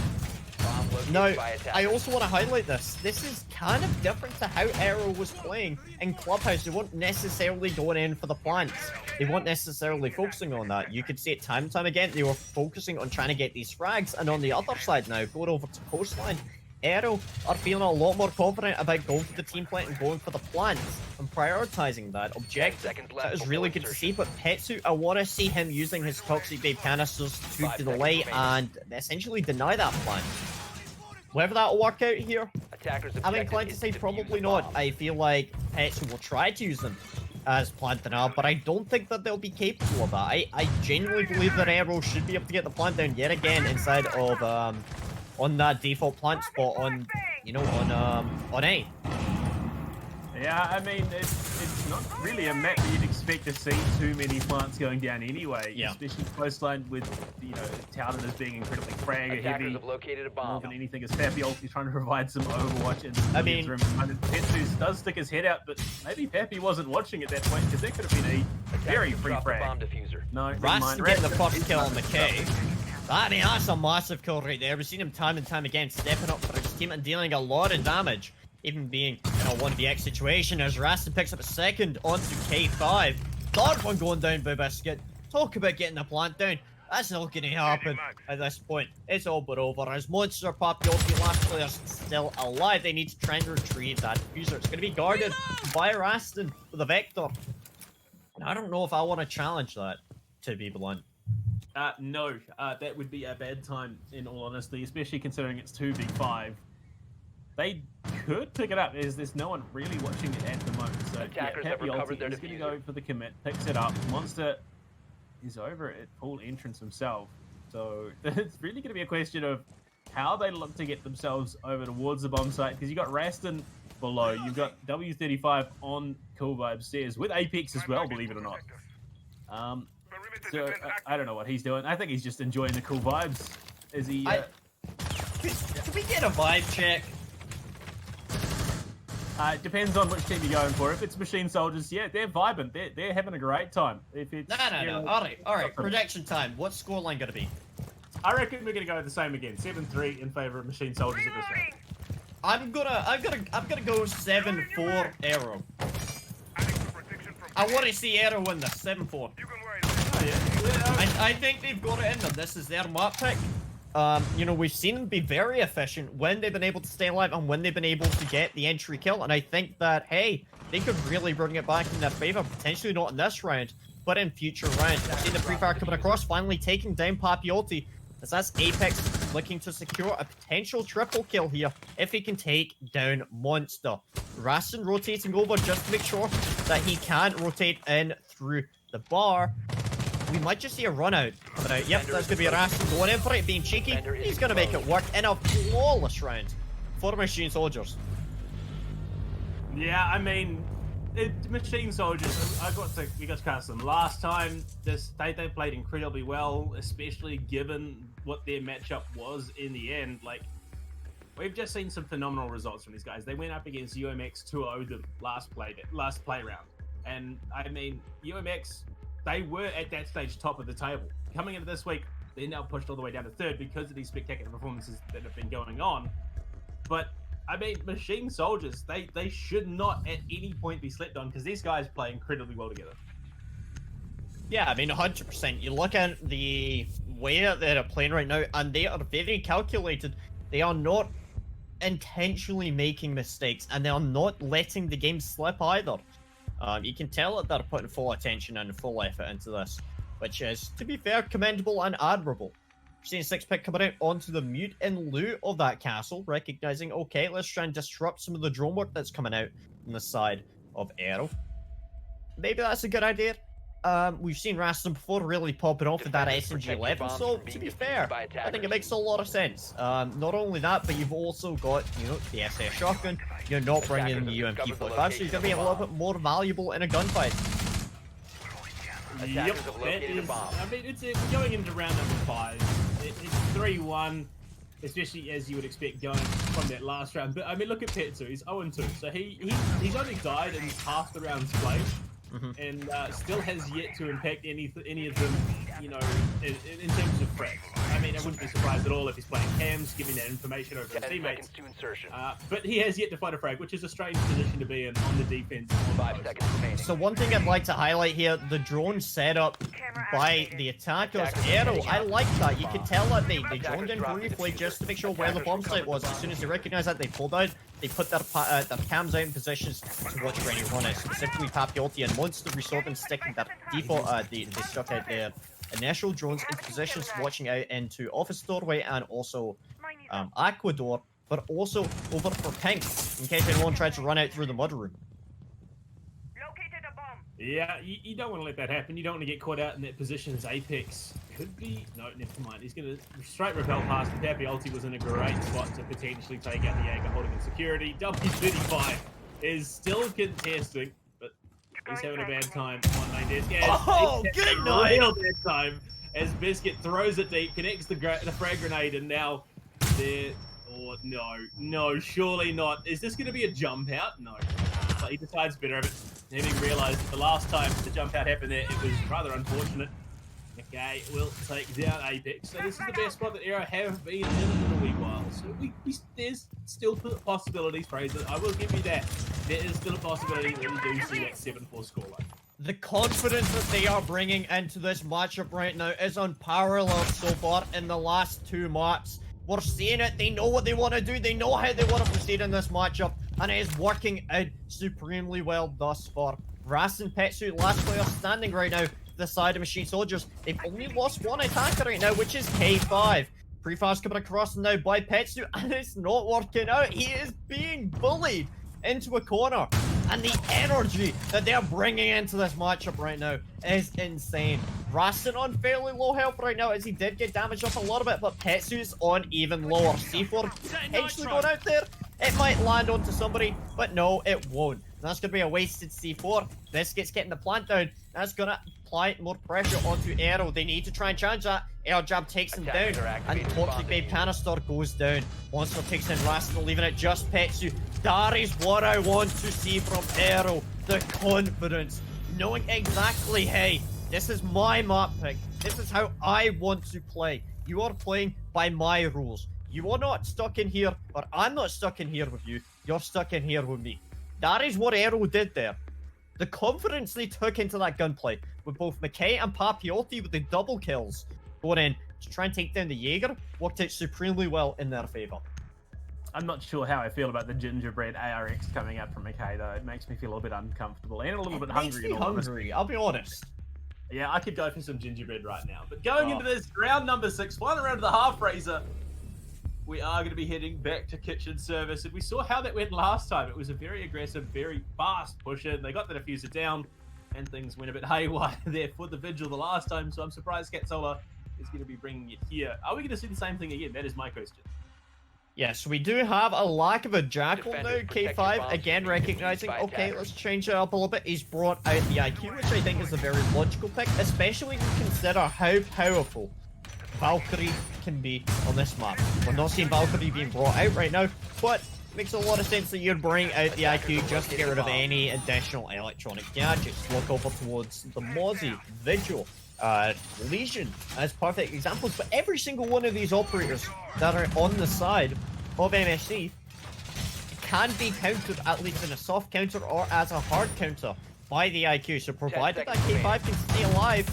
Bomb located Now, by attackers. I also want to highlight this. This is kind of different to how Aero was playing in Clubhouse. They weren't necessarily going in for the plants. They weren't necessarily focusing on that. You could see it time and time again. They were focusing on trying to get these frags. And on the other side now, going over to Coastline, Aero are feeling a lot more confident about going for the team plant and going for the plants and prioritizing that objective. seconds left That is before really good to see, but Petsu, I want to see him using his Toxic Babe canisters to 5 seconds delay remaining. and essentially deny that plant. Whether that'll work out here, Attackers I'm objective inclined to is say defuse probably the not. bomb. I feel like Petsu will try to use them as plant denial, but I don't think that they'll be capable of that. I genuinely believe that Aero should be able to get the plant down yet again inside of on that default plant spot on on A. Yeah, I mean, it's not really a map that you'd expect to see too many plants going down anyway. Yeah. Especially coastline with, touted as being incredibly fragger Attackers heavy. have located a More bomb. than anything, as Pappy ultimately trying to provide some overwatch in the I mean- room. Petsu does stick his head out, but maybe Pappy wasn't watching at that point because that could have been a very Attackers free dropped the bomb frag. diffuser. No, never Rastin mind. getting the Rastin- first kill on McKay. That's a massive kill right there. We've seen him time and time again stepping up for his team and dealing a lot of damage. Even being in a 1vx situation as Rastin picks up a second onto K5. Third one going down by Biscuit. Talk about getting the plant down. That's not going to happen at this point. It's all but over. As Monster Papiotti, last player's still alive, they need to try and retrieve that diffuser. It's going to be guarded by Rastin with a Vector. And I don't know if I want to challenge that, to be blunt. No, that would be a bad time, in all honesty, especially considering it's 2v5. They could pick it up, as there's no one really watching it at the moment. So, Attackers yeah, have Pappy recovered ulti their is going to diffuser. go for the commit, picks it up. Monster is over at full entrance himself. So, it's really going to be a question of how they look to get themselves over towards the bomb site, because you've got Rastin below, you've got W35 on Cool Vibe stairs, with Apex as well, believe it or not. So I don't know what he's doing. I think he's just enjoying the cool vibes. Is he? Can we get a vibe check? It depends on which team you're going for. If it's Machine Soldiers, yeah, they're vibing. They're having a great time. If it's No. All right. Prediction time. What's scoreline gonna be? I reckon we're gonna go the same again. 7-3 in favor of Machine Soldiers at this round. I'm gonna go 7-4 Aero. I want to see Aero win this 7-4. Oh yeah. I think they've got it in them. This is their map pick. We've seen them be very efficient when they've been able to stay alive and when they've been able to get the entry kill. And I think that, hey, they could really bring it back in their favor. Potentially not in this round, but in future rounds. We've seen the pre-fire coming across, finally taking down Papiotti. As that's Apex looking to secure a potential triple kill here if he can take down Monster. Rastin rotating over just to make sure that he can rotate in through the bar. We might just see a run out coming out. Yep, that's going to be Rastin going in for it, being cheeky. He's going to make it work in a flawless round for Machine Soldiers. Yeah, I mean, Machine Soldiers. We got to cast them last time. They played incredibly well, especially given what their matchup was in the end, like, we've just seen some phenomenal results from these guys. They went up against UMX 2-0 them last play round. And I mean, UMX, they were at that stage top of the table. Coming into this week, they're now pushed all the way down to third because of these spectacular performances that have been going on. But I mean, Machine Soldiers, they should not at any point be slept on because these guys play incredibly well together. Yeah, I mean, 100%. You look at the way that they're playing right now, and they are very calculated. They are not intentionally making mistakes, and they are not letting the game slip either. You can tell that they're putting full attention and full effort into this, which is, to be fair, commendable and admirable. We're seeing 6-pick coming out onto the mute in lieu of that castle, recognizing, okay, let's try and disrupt some of the drone work that's coming out on the side of Aero. Maybe that's a good idea. We've seen Raston before really popping off with that SMG 11, so to be fair, I think it makes a lot of sense. Not only that, but you've also got, you know, the SS shotgun. You're not bringing in the UMP-45, so you're going to be a little bit more valuable in a gunfight. Yep, that is, I mean, it's going into round number 5. It's 3-1, especially as you would expect going from that last round. But I mean, look at Petsu, he's 0-2, so he's only died in half the rounds played. And still has yet to impact any of them, you know, in terms of frags. I mean, I wouldn't be surprised at all if he's playing cams, giving that information over his teammates. To insertion. But he has yet to find a frag, which is a strange position to be in on the defense. 5 seconds remaining. So one thing I'd like to highlight here, the drone setup by the attackers. Aero, I like that. You can tell that they droned in briefly just to make sure where the bomb site was. As soon as they recognized that, they pulled out. They put their cams out in positions to watch for any runners, specifically Papiotti and Monster. We saw them sticking their default, they stuck out their initial drones into positions, watching out into Office Doorway and also Aquador, but also over for Pink, in case anyone tried to run out through the mudroom. Located a bomb. Yeah, you don't want to let that happen. You don't want to get caught out in that position as Apex could be. No, never mind. He's going to straight repel past. Papiotti was in a great spot to potentially take out the Jaeger holding in security. W35 is still contesting, but he's having a bad time on main desk. Yeah, Oh, good night! Real bad time as Biscuit throws it deep, connects the frag grenade, and now they're... Oh, no, surely not. Is this going to be a jump out? No. But he decides better of it, having realised the last time the jump out happened there, it was rather unfortunate. Okay, we'll take down Apex. So this is the best spot that Aero have been in a wee while. So there's still possibilities, Fraser. I will give you that. There is still a possibility that we do see that 7-4 scoreline. The confidence that they are bringing into this matchup right now is unparalleled so far in the last 2 maps. We're seeing it. They know what they want to do. They know how they want to proceed in this matchup, and it is working out supremely well thus far. Ras and Petsu, last player standing right now, the side of Machine Soldiers. They've only lost 1 attacker right now, which is K5. Prefire's coming across now by Petsu, and it's not working out. He is being bullied into a corner, and the energy that they're bringing into this matchup right now is insane. Raston on fairly low health right now, as he did get damaged up a little bit, but Petsu's on even lower. C4 potentially going out there. It might land onto somebody, but no, it won't. That's going to be a wasted C4. Biscuit's getting the plant down. That's going to apply more pressure onto Aero. They need to try and challenge that. Air jab takes him down, and Toxic Babe Canister goes down. Monster takes in Rascal, leaving it just Petsu. That is what I want to see from Aero. The confidence. Knowing exactly, hey, this is my map pick. This is how I want to play. You are playing by my rules. You are not stuck in here, or I'm not stuck in here with you. You're stuck in here with me. That is what Aero did there. The confidence they took into that gunplay with both McKay and Papiotti with the double kills going in to try and take down the Jaeger worked out supremely well in their favour. I'm not sure how I feel about the gingerbread ARX coming out from McKay though. It makes me feel a little bit uncomfortable and a little bit hungry. Makes me hungry, I'll be honest. Yeah, I could go for some gingerbread right now. But going into this round number 6, final round of the half Razor, we are going to be heading back to kitchen service. And we saw how that went last time. It was a very aggressive, very fast push in. They got the diffuser down, and things went a bit haywire there for the Vigil the last time. So I'm surprised Catsola is going to be bringing it here. Are we going to see the same thing again? That is my question. Yes, we do have a lack of a Jackal now. K5 again recognizing, okay, let's change it up a little bit. He's brought out the IQ, which I think is a very logical pick, especially when you consider how powerful Valkyrie can be on this map. We're not seeing Valkyrie being brought out right now, but it makes a lot of sense that you're bringing out the IQ just to get rid of any additional electronic gadgets. Look over towards the Mozzie, Vigil, Legion as perfect examples, but every single one of these operators that are on the side of MSC can be countered, at least in a soft counter or as a hard counter by the IQ. So provided that K5 can stay alive,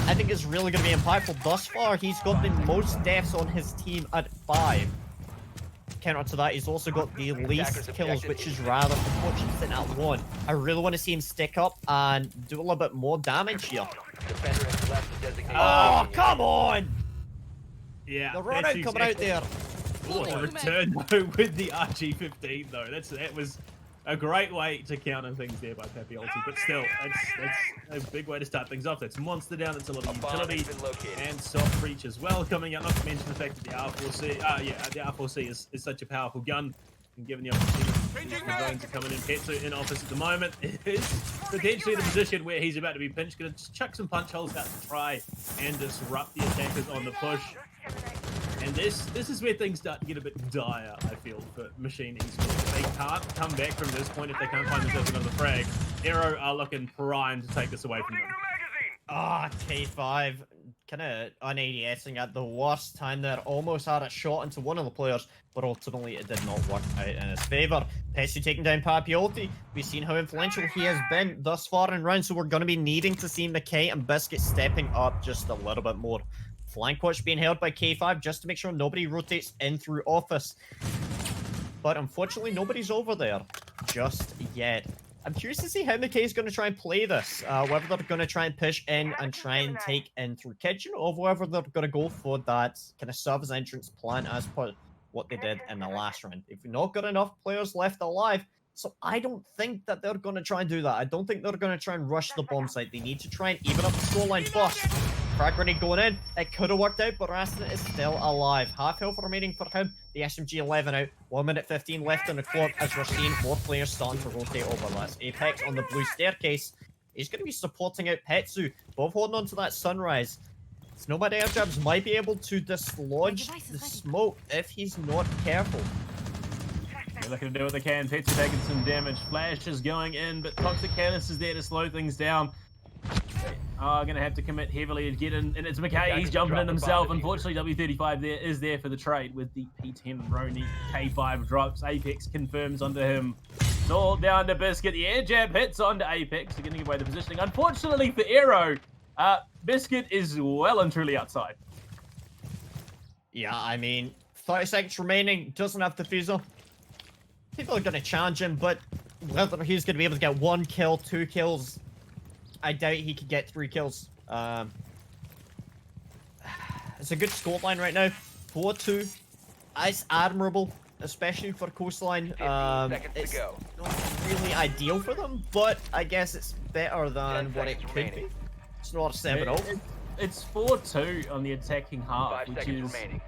I think it's really going to be impactful. Thus far, he's got the most deaths on his team at 5. Counter to that, he's also got the least kills, which is rather unfortunate, sitting at 1. I really want to see him stick up and do a little bit more damage here. Defender has left the designated Oh, location. come on! Yeah, The run that's out coming out exactly- there. Oh, the return though with the RG-15 though. That was a great way to counter things there by Papiolti, but still, that's a big way to start things off. That's monster down. That's a lot of A bomb has utility been located. and soft breach as well coming out. Not to mention the fact that the R4C, the R4C is such a powerful gun. And given the opportunity for drones to come in and Petsu in office at the moment, is potentially the position where he's about to be pinched. Gonna just chuck some punch holes out to try and disrupt the attackers on the push. And this is where things start to get a bit dire, I feel, for Machine Esports. If they can't come back from this point, if they can't find themselves another frag, Aero are looking primed to take this away from them. Ah, K5 kind of un-ADSing at the worst time there. Almost had a shot into one of the players, but ultimately it did not work out in his favour. Petsu taking down Papiolti. We've seen how influential he has been thus far in rounds, so we're going to be needing to see McKay and Biscuit stepping up just a little bit more. Flank watch being held by K5 just to make sure nobody rotates in through office. But unfortunately, nobody's over there just yet. I'm curious to see how McKay is going to try and play this. Whether they're going to try and push in and try and take in through kitchen, or whether they're going to go for that kind of service entrance plan as per what they did in the last round. If you've not got enough players left alive, so I don't think that they're going to try and do that. I don't think they're going to try and rush the bomb site. They need to try and even up the scoreline first. Frag grenade going in. It could have worked out, but Rastin is still alive. Half health remaining for him. The SMG-11 out. 1 minute 15 left on the clock as we're seeing more players starting to rotate over. That's Apex on the blue staircase. He's going to be supporting out Petsu. Both holding on to that sunrise. Snowbad air jabs might be able to dislodge the smoke if he's not careful. They're looking to do what they can. Petsu taking some damage. Flash is going in, but Toxic Catalyst is there to slow things down. Going to have to commit heavily to get in, and it's McKay. He's jumping in himself. Unfortunately, W35 is there for the trade with the P10 Roni. K5 drops. Apex confirms onto him. It's all down to Biscuit. The air jab hits onto Apex. They're going to give away the positioning. Unfortunately for Aero, Biscuit is well and truly outside. Yeah, I mean, 30 seconds remaining. Doesn't have the fuser. People are going to challenge him, but whether he's going to be able to get 1 kill, 2 kills, I doubt he could get 3 kills. It's a good scoreline right now. 4-2. It's admirable, especially for Coastline. 15 seconds It's to go. not really ideal for them, but I guess it's better than 10 what it seconds could remaining. be. It's not a 7-0. It's 4-2 on the attacking half, 5 which seconds is... remaining.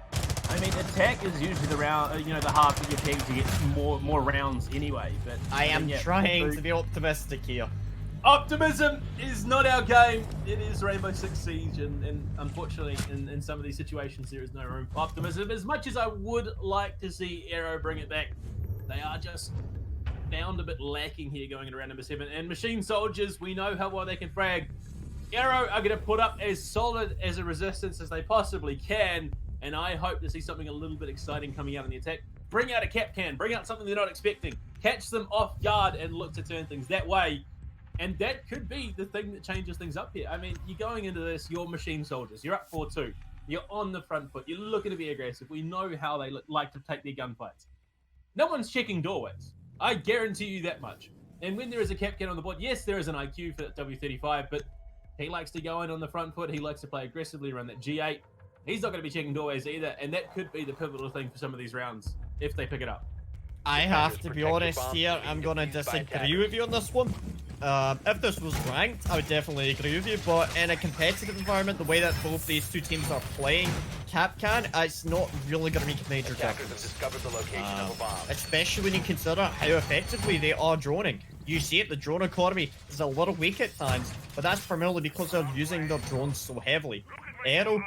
I mean, attack is usually the round, the half that you're taking to get more rounds anyway. But I am yeah, trying so- to be optimistic here. Optimism is not our game. It is Rainbow Six Siege, and unfortunately, in some of these situations, there is no room for optimism. As much as I would like to see Aero bring it back, they are just found a bit lacking here going into round number 7. And Machine Soldiers, we know how well they can frag. Aero are going to put up as solid as a resistance as they possibly can, and I hope to see something a little bit exciting coming out in the attack. Bring out a cap can, bring out something they're not expecting, catch them off guard and look to turn things that way. And that could be the thing that changes things up here. I mean, you're going into this, you're Machine Soldiers, you're up 4-2, you're on the front foot, you're looking to be aggressive. We know how they like to take their gunfights. No one's checking doorways. I guarantee you that much. And when there is a Capcan on the board, yes, there is an IQ for W35, but he likes to go in on the front foot, he likes to play aggressively around that G8. He's not going to be checking doorways either, and that could be the pivotal thing for some of these rounds, if they pick it up. I have to be honest here, I'm going to disagree with you on this one. If this was ranked, I would definitely agree with you, but in a competitive environment, the way that both these two teams are playing, Capcan, it's not really going to make a major Attackers have difference. discovered the location of a bomb. Especially when you consider how effectively they are droning. You see it, the drone economy is a little weak at times, but that's primarily because they're using their drones so heavily. Aero,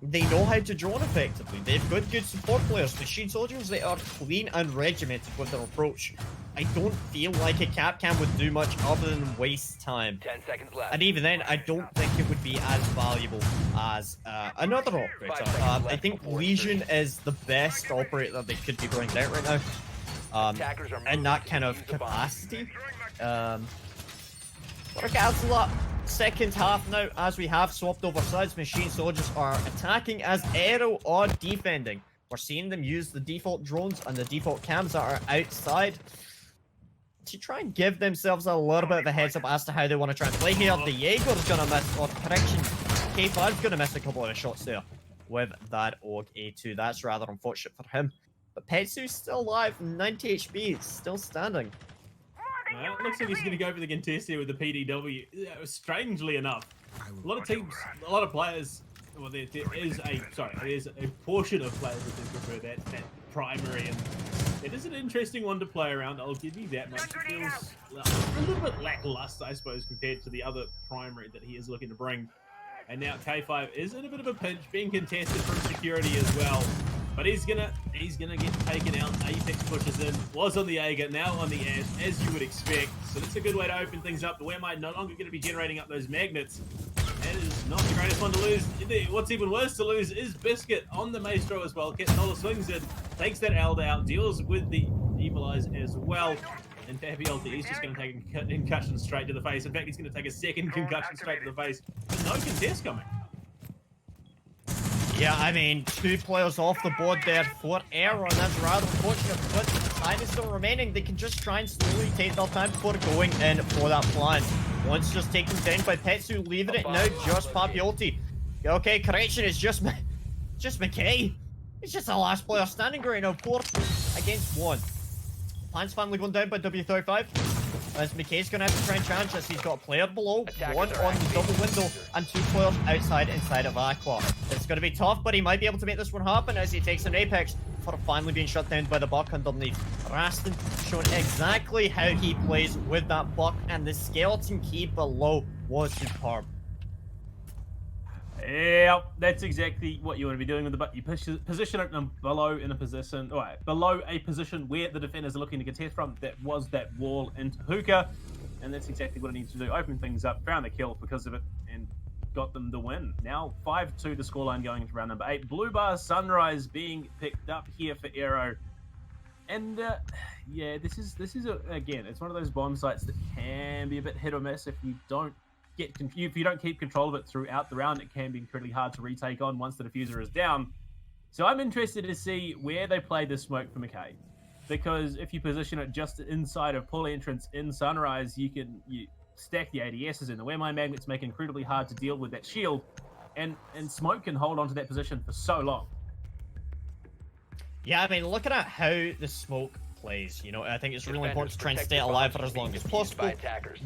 They know how to drone effectively. They've got good support players. Machine soldiers, they are clean and regimented with their approach. I don't feel like a Capcom would do much other than waste time. 10 seconds left. And even then, I don't think it would be as valuable as another operator. I think Legion is the best operator they could be bringing out right now. Attackers are In that kind of moving to the bomb. capacity. Regards to that second half now, as we have swapped over sides, Machine Soldiers are attacking as Aero are defending. We're seeing them use the default drones and the default cams that are outside to try and give themselves a little bit of a heads up as to how they want to try and play here. The Jaeger's gonna miss, or correction, K5's gonna miss a couple of shots there with that AUG A2. That's rather unfortunate for him. But Petsu's still alive, 90 HP, it's still standing. It looks like he's going to go for the contest here with the PDW. Strangely enough, a lot of teams, a lot of players. Well, there is a portion of players that do prefer that primary, and it is an interesting one to play around. I'll give you that much. It feels a little bit lackluster, I suppose, compared to the other primary that he is looking to bring. And now K5 is in a bit of a pinch, being contested from security as well. But he's gonna get taken out. Apex pushes in. Was on the Jaeger, now on the Ash, as you would expect. So that's a good way to open things up. The Wehrmacht no longer going to be generating up those magnets. That is not the greatest one to lose. What's even worse to lose is Biscuit on the Maestro as well. Ketanola swings in, takes that Elder out, deals with the Evilize as well. And Fappy LT is just going to take a concussion straight to the face. In fact, he's going to take a second concussion straight to the face. There's no contest coming. Yeah, I mean, 2 players off the board there for Aero, and that's rather unfortunate, but time is still remaining. They can just try and slowly take their time before going in for that plan. Once just taken down by Petsu, leaving it now just Papiolti. Okay, correction, it's just McKay. It's just the last player standing right now, of course, against 1. Plan's finally going down by W35. As McKay's going to have to try and challenge this. He's got a player below, 1 on the double window, and 2 players inside of Aqua. It's going to be tough, but he might be able to make this one happen as he takes an Apex for finally being shut down by the buck underneath. Raston showing exactly how he plays with that buck, and the skeleton key below was superb. Yeah, that's exactly what you want to be doing with the buck. You position it below in a position, below a position where the defenders are looking to contest from. That was that wall into hookah, and that's exactly what it needs to do. Open things up, found the kill because of it, and got them the win. Now 5-2 the scoreline going into round number 8. Blue Bar Sunrise being picked up here for Aero, and yeah, this is again, it's one of those bomb sites that can be a bit hit or miss if you don't get confused. If you don't keep control of it throughout the round, it can be incredibly hard to retake on once the diffuser is down. So I'm interested to see where they play the smoke for McKay, because if you position it just inside of pull entrance in Sunrise, you stack the ADSs in. The Wehrmacht magnets make it incredibly hard to deal with that shield, and smoke can hold on to that position for so long. Yeah, I mean, looking at how the smoke plays, you know, I think it's really important to try and stay alive for as long as possible.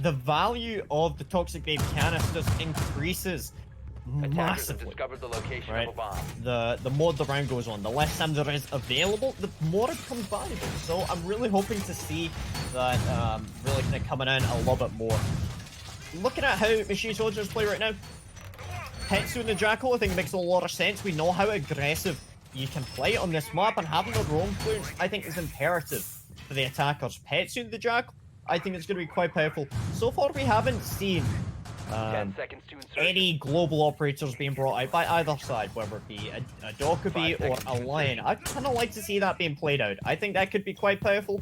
The value of the Toxic Babe canisters increases massively. Discovered the location right? of a bomb. The more the round goes on, the less time there is available, the more it becomes valuable. So I'm really hoping to see that really kind of coming in a little bit more. Looking at how Machine Soldiers play right now, Petsu and the Jackal, I think makes a lot of sense. We know how aggressive you can play on this map, and having a roam clearance, I think, is imperative for the attackers. Petsu and the Jackal, I think it's going to be quite powerful. So far, we haven't seen 10 seconds to insertion. any global operators being brought out by either side, whether it be a Dokkaebi or a Lion. I'd kind of like to see that being played out. I think that could be quite powerful.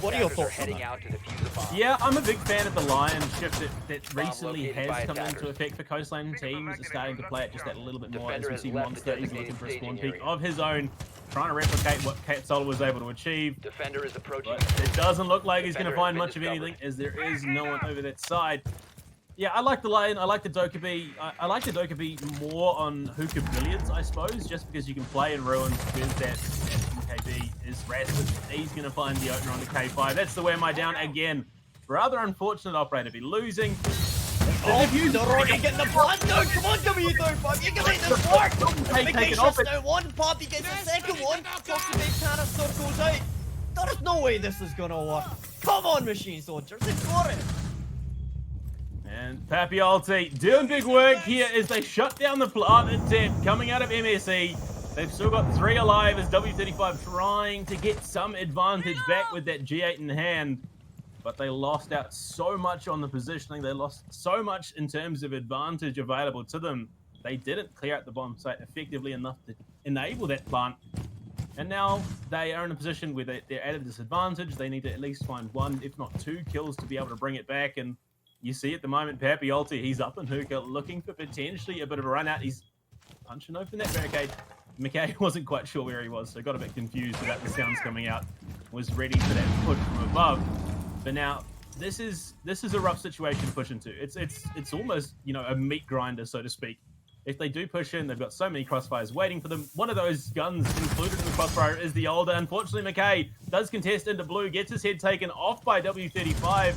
What are your thoughts on that? Out to defuse the bomb. Yeah, I'm a big fan of the Lion shift that recently has come into effect for coastline teams. Are starting to play it just that little bit more, as we see Monster is looking for a spawn peak of his own, trying to replicate what Cat Soul was able to achieve. Defender is approaching. But it doesn't look like he's going to find much of anything, as there is no one over that side. Yeah, I like the Lion, I like the Dokkaebi. I like the Dokkaebi more on Hookah Billiards, I suppose, just because you can play in Ruins with that UKB is Rasmus. He's going to find the opener on the K5. That's the Wehrmacht down again. Rather unfortunate operator be losing. Oh, they're already getting the blood down. Come on, W35, you can make this work. Take it off. Now one, Poppy gets the second one. Toxic Babe canister goes out. There's no way this is going to work. Come on, Machine Soldiers, they've got it. And Papiolti doing big work here as they shut down the plant at depth coming out of MSE. They've still got 3 alive as W35 trying to get some advantage back with that G8 in hand. But they lost out so much on the positioning. They lost so much in terms of advantage available to them. They didn't clear out the bomb site effectively enough to enable that plant. And now they are in a position where they're at a disadvantage. They need to at least find 1, if not 2 kills to be able to bring it back. And you see at the moment, Papiolti, he's up in hookah, looking for potentially a bit of a run out. He's punching open that barricade. McKay wasn't quite sure where he was, so got a bit confused about the sounds coming out. Was ready for that push from above. But now, this is a rough situation to push into. It's almost, you know, a meat grinder, so to speak. If they do push in, they've got so many crossfires waiting for them. One of those guns included in the crossfire is the older. Unfortunately, McKay does contest into blue, gets his head taken off by W35.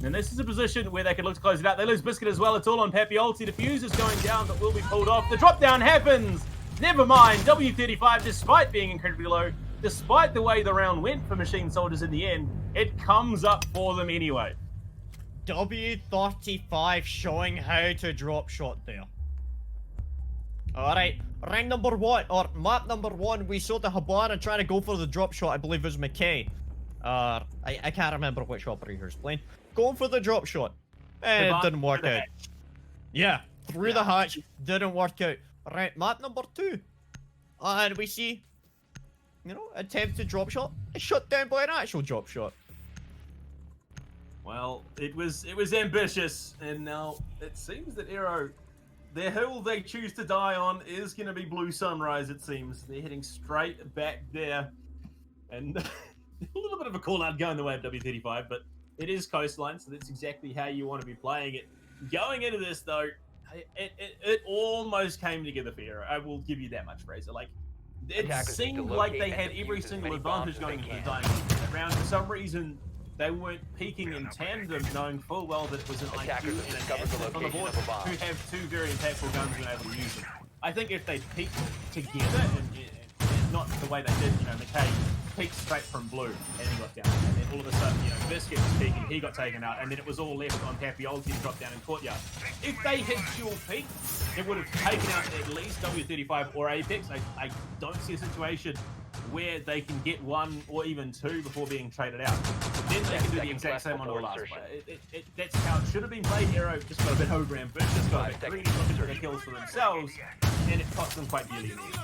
And this is a position where they can look to close it out. They lose Biscuit as well. It's all on Papiolti. The fuse is going down, but will be pulled off. The drop down happens. Never mind. W35, despite being incredibly low, despite the way the round went for Machine Soldiers in the end, it comes up for them anyway. W35 showing how to drop shot there. Alright, round number 1, or map number 1, we saw the Habana trying to go for the drop shot. I believe it was McKay. I can't remember which operator was playing. Going for the drop shot. And it didn't work out. Yeah, through the hatch, didn't work out. Right, map number 2. And we see, you know, attempt to drop shot. It's shut down by an actual drop shot. Well, it was ambitious, and now it seems that Aero, their hill they choose to die on is going to be Blue Sunrise, it seems. They're heading straight back there. And a little bit of a call-out going the way of W35, but it is coastline, so that's exactly how you want to be playing it. Going into this, though, it almost came together for Aero. I will give you that much, Fraser. Like, it seemed like they had every single advantage going into the dying round. For some reason, they weren't peaking in tandem, knowing full well that it was an IQ and an asset on the board who have 2 very impactful guns and able to use them. I think if they peaked together and not the way they did, you know, McKay peaked straight from blue and he got down, and then all of a sudden, you know, Biscuit was peaking, he got taken out, and then it was all left on Papiolti to drop down in courtyard. If they had dual peak, it would have taken out at least W35 or Apex. I don't see a situation where they can get 1 or even 2 before being traded out. Then they can do the exact same on the last player. That's how it should have been played. Aero just got a bit over-ambitious, just got a bit greedy, looking for the kills for themselves, and it cost them quite dearly in the end.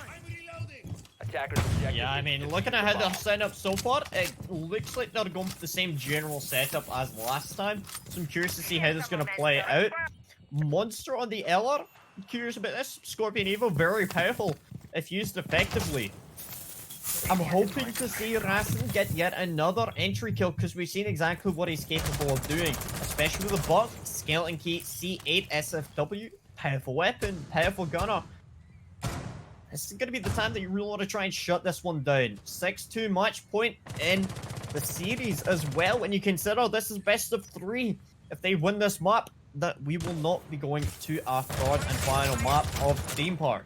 Yeah, I mean, looking at how they're set up so far, it looks like they're going for the same general setup as last time. So I'm curious to see how this is going to play out. Monster on the LR, curious about this. Scorpion Evo, very powerful if used effectively. I'm hoping to see Rassen get yet another entry kill because we've seen exactly what he's capable of doing, especially with the bot, Skeleton Key, C8 SFW, powerful weapon, powerful gunner. This is going to be the time that you really want to try and shut this one down. 6-2 match point in the series as well, when you consider this is best of 3. If they win this map, that we will not be going to our 3rd and final map of Theme Park.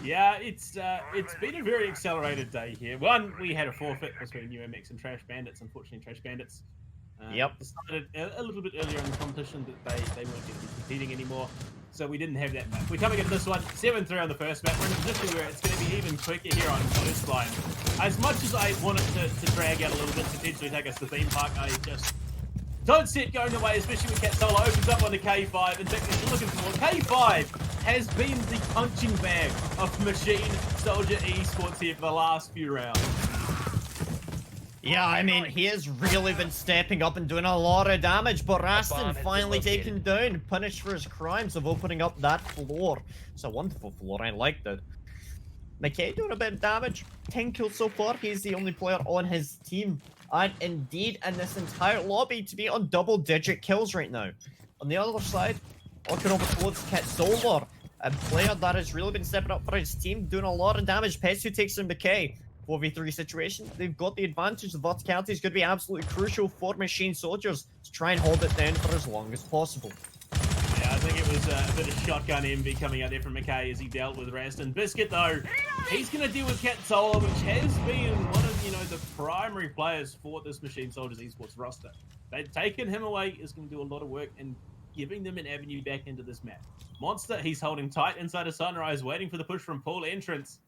Yeah, it's been a very accelerated day here. One, we had a forfeit between UMX and Trash Bandits. Unfortunately, Trash Bandits decided a little bit earlier in the competition that they weren't going to be competing anymore. So we didn't have that map. We're coming into this one, 7-3 on the first map. We're in a position where it's going to be even quicker here on first line. As much as I wanted to drag out a little bit, potentially take us to Theme Park, I just don't see it going away, especially when Cat Solo opens up on the K5. In fact, if you're looking for K5 has been the punching bag of Machine Soldier Esports here for the last few rounds. Yeah, I mean, he has really been stepping up and doing a lot of damage, but Rastin finally taken down, punished for his crimes of opening up that floor. It's a wonderful floor, I liked it. McKay doing a bit of damage, 10 kills so far, he's the only player on his team. And indeed, in this entire lobby, to be on double-digit kills right now. On the other side, looking over towards Kit Solar, a player that has really been stepping up for his team, doing a lot of damage. Petsu takes in McKay. 4v3 situation, they've got the advantage. The verticality is going to be absolutely crucial for Machine Soldiers to try and hold it down for as long as possible. Yeah, I think it was a bit of shotgun envy coming out there from McKay as he dealt with Rastin. Biscuit, though, he's going to deal with Cat Solar, which has been one of, you know, the primary players for this Machine Soldiers Esports roster. They've taken him away, is going to do a lot of work, and giving them an avenue back into this map. Monster, he's holding tight inside of Sunrise, waiting for the push from Pool entrance.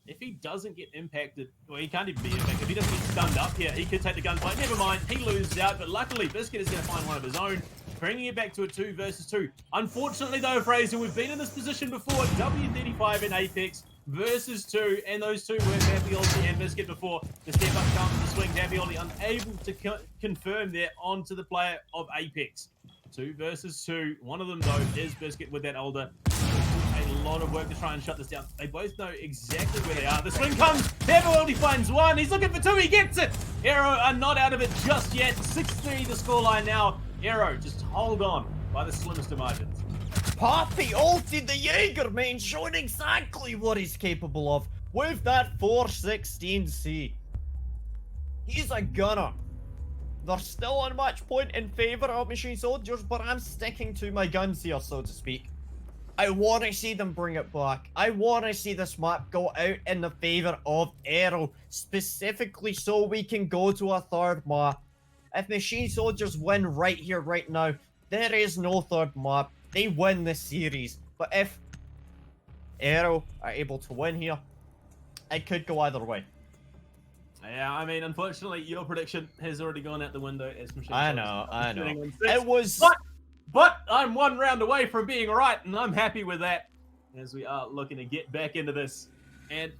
If he doesn't get impacted, well, he can't even be impacted. If he doesn't get stunned up here, he could take the gunfight. Never mind, he loses out, but luckily Biscuit is going to find one of his own, bringing it back to a 2 versus 2. Unfortunately, though, Fraser, we've been in this position before. W35 in Apex versus 2, and those two were Papioli and Biscuit before. The step up comes to swing. Papioli unable to confirm there onto the player of Apex. 2 versus 2. One of them, though, is Biscuit with that older. A lot of work to try and shut this down. They both know exactly where they are. The swing comes. Papioli finds one. He's looking for 2. He gets it. Aero are not out of it just yet. 6-3 the scoreline now. Aero just hold on by the slimmest of margins. Papioli, the Jaeger main, showing exactly what he's capable of with that 416C. He's a gunner. They're still on match point in favor of Machine Soldiers, but I'm sticking to my guns here, so to speak. I want to see them bring it back. I want to see this map go out in the favor of Aero, specifically so we can go to a third map. If Machine Soldiers win right here, right now, there is no third map. They win this series. But if Aero are able to win here, it could go either way. Yeah, I mean, unfortunately, your prediction has already gone out the window as Machine I Soldiers. know. It was... But I'm 1 round away from being right, and I'm happy with that as we are looking to get back into this. And,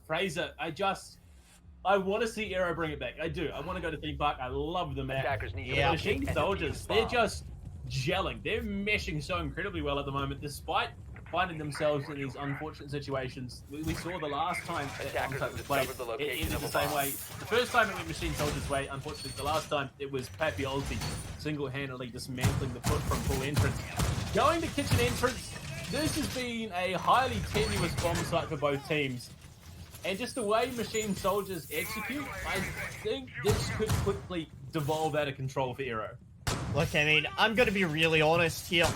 Fraser, I want to see Aero bring it back. I do. I want to go to theme park. I love the map. Attackers need Yeah, to Machine locate and Soldiers, defuse they're bomb. just gelling. They're meshing so incredibly well at the moment, despite finding themselves in these unfortunate situations. We saw the last time Attackers have was played, discovered the it location ended of the a same bomb. way. The first time it went Machine Soldiers' way, unfortunately, the last time it was Papioli single-handedly dismantling the foot from full entrance. Going to kitchen entrance, this has been a highly tenuous bomb site for both teams. And just the way Machine Soldiers execute, I think this could quickly devolve out of control for Aero. Look, I mean, I'm going to be really honest here.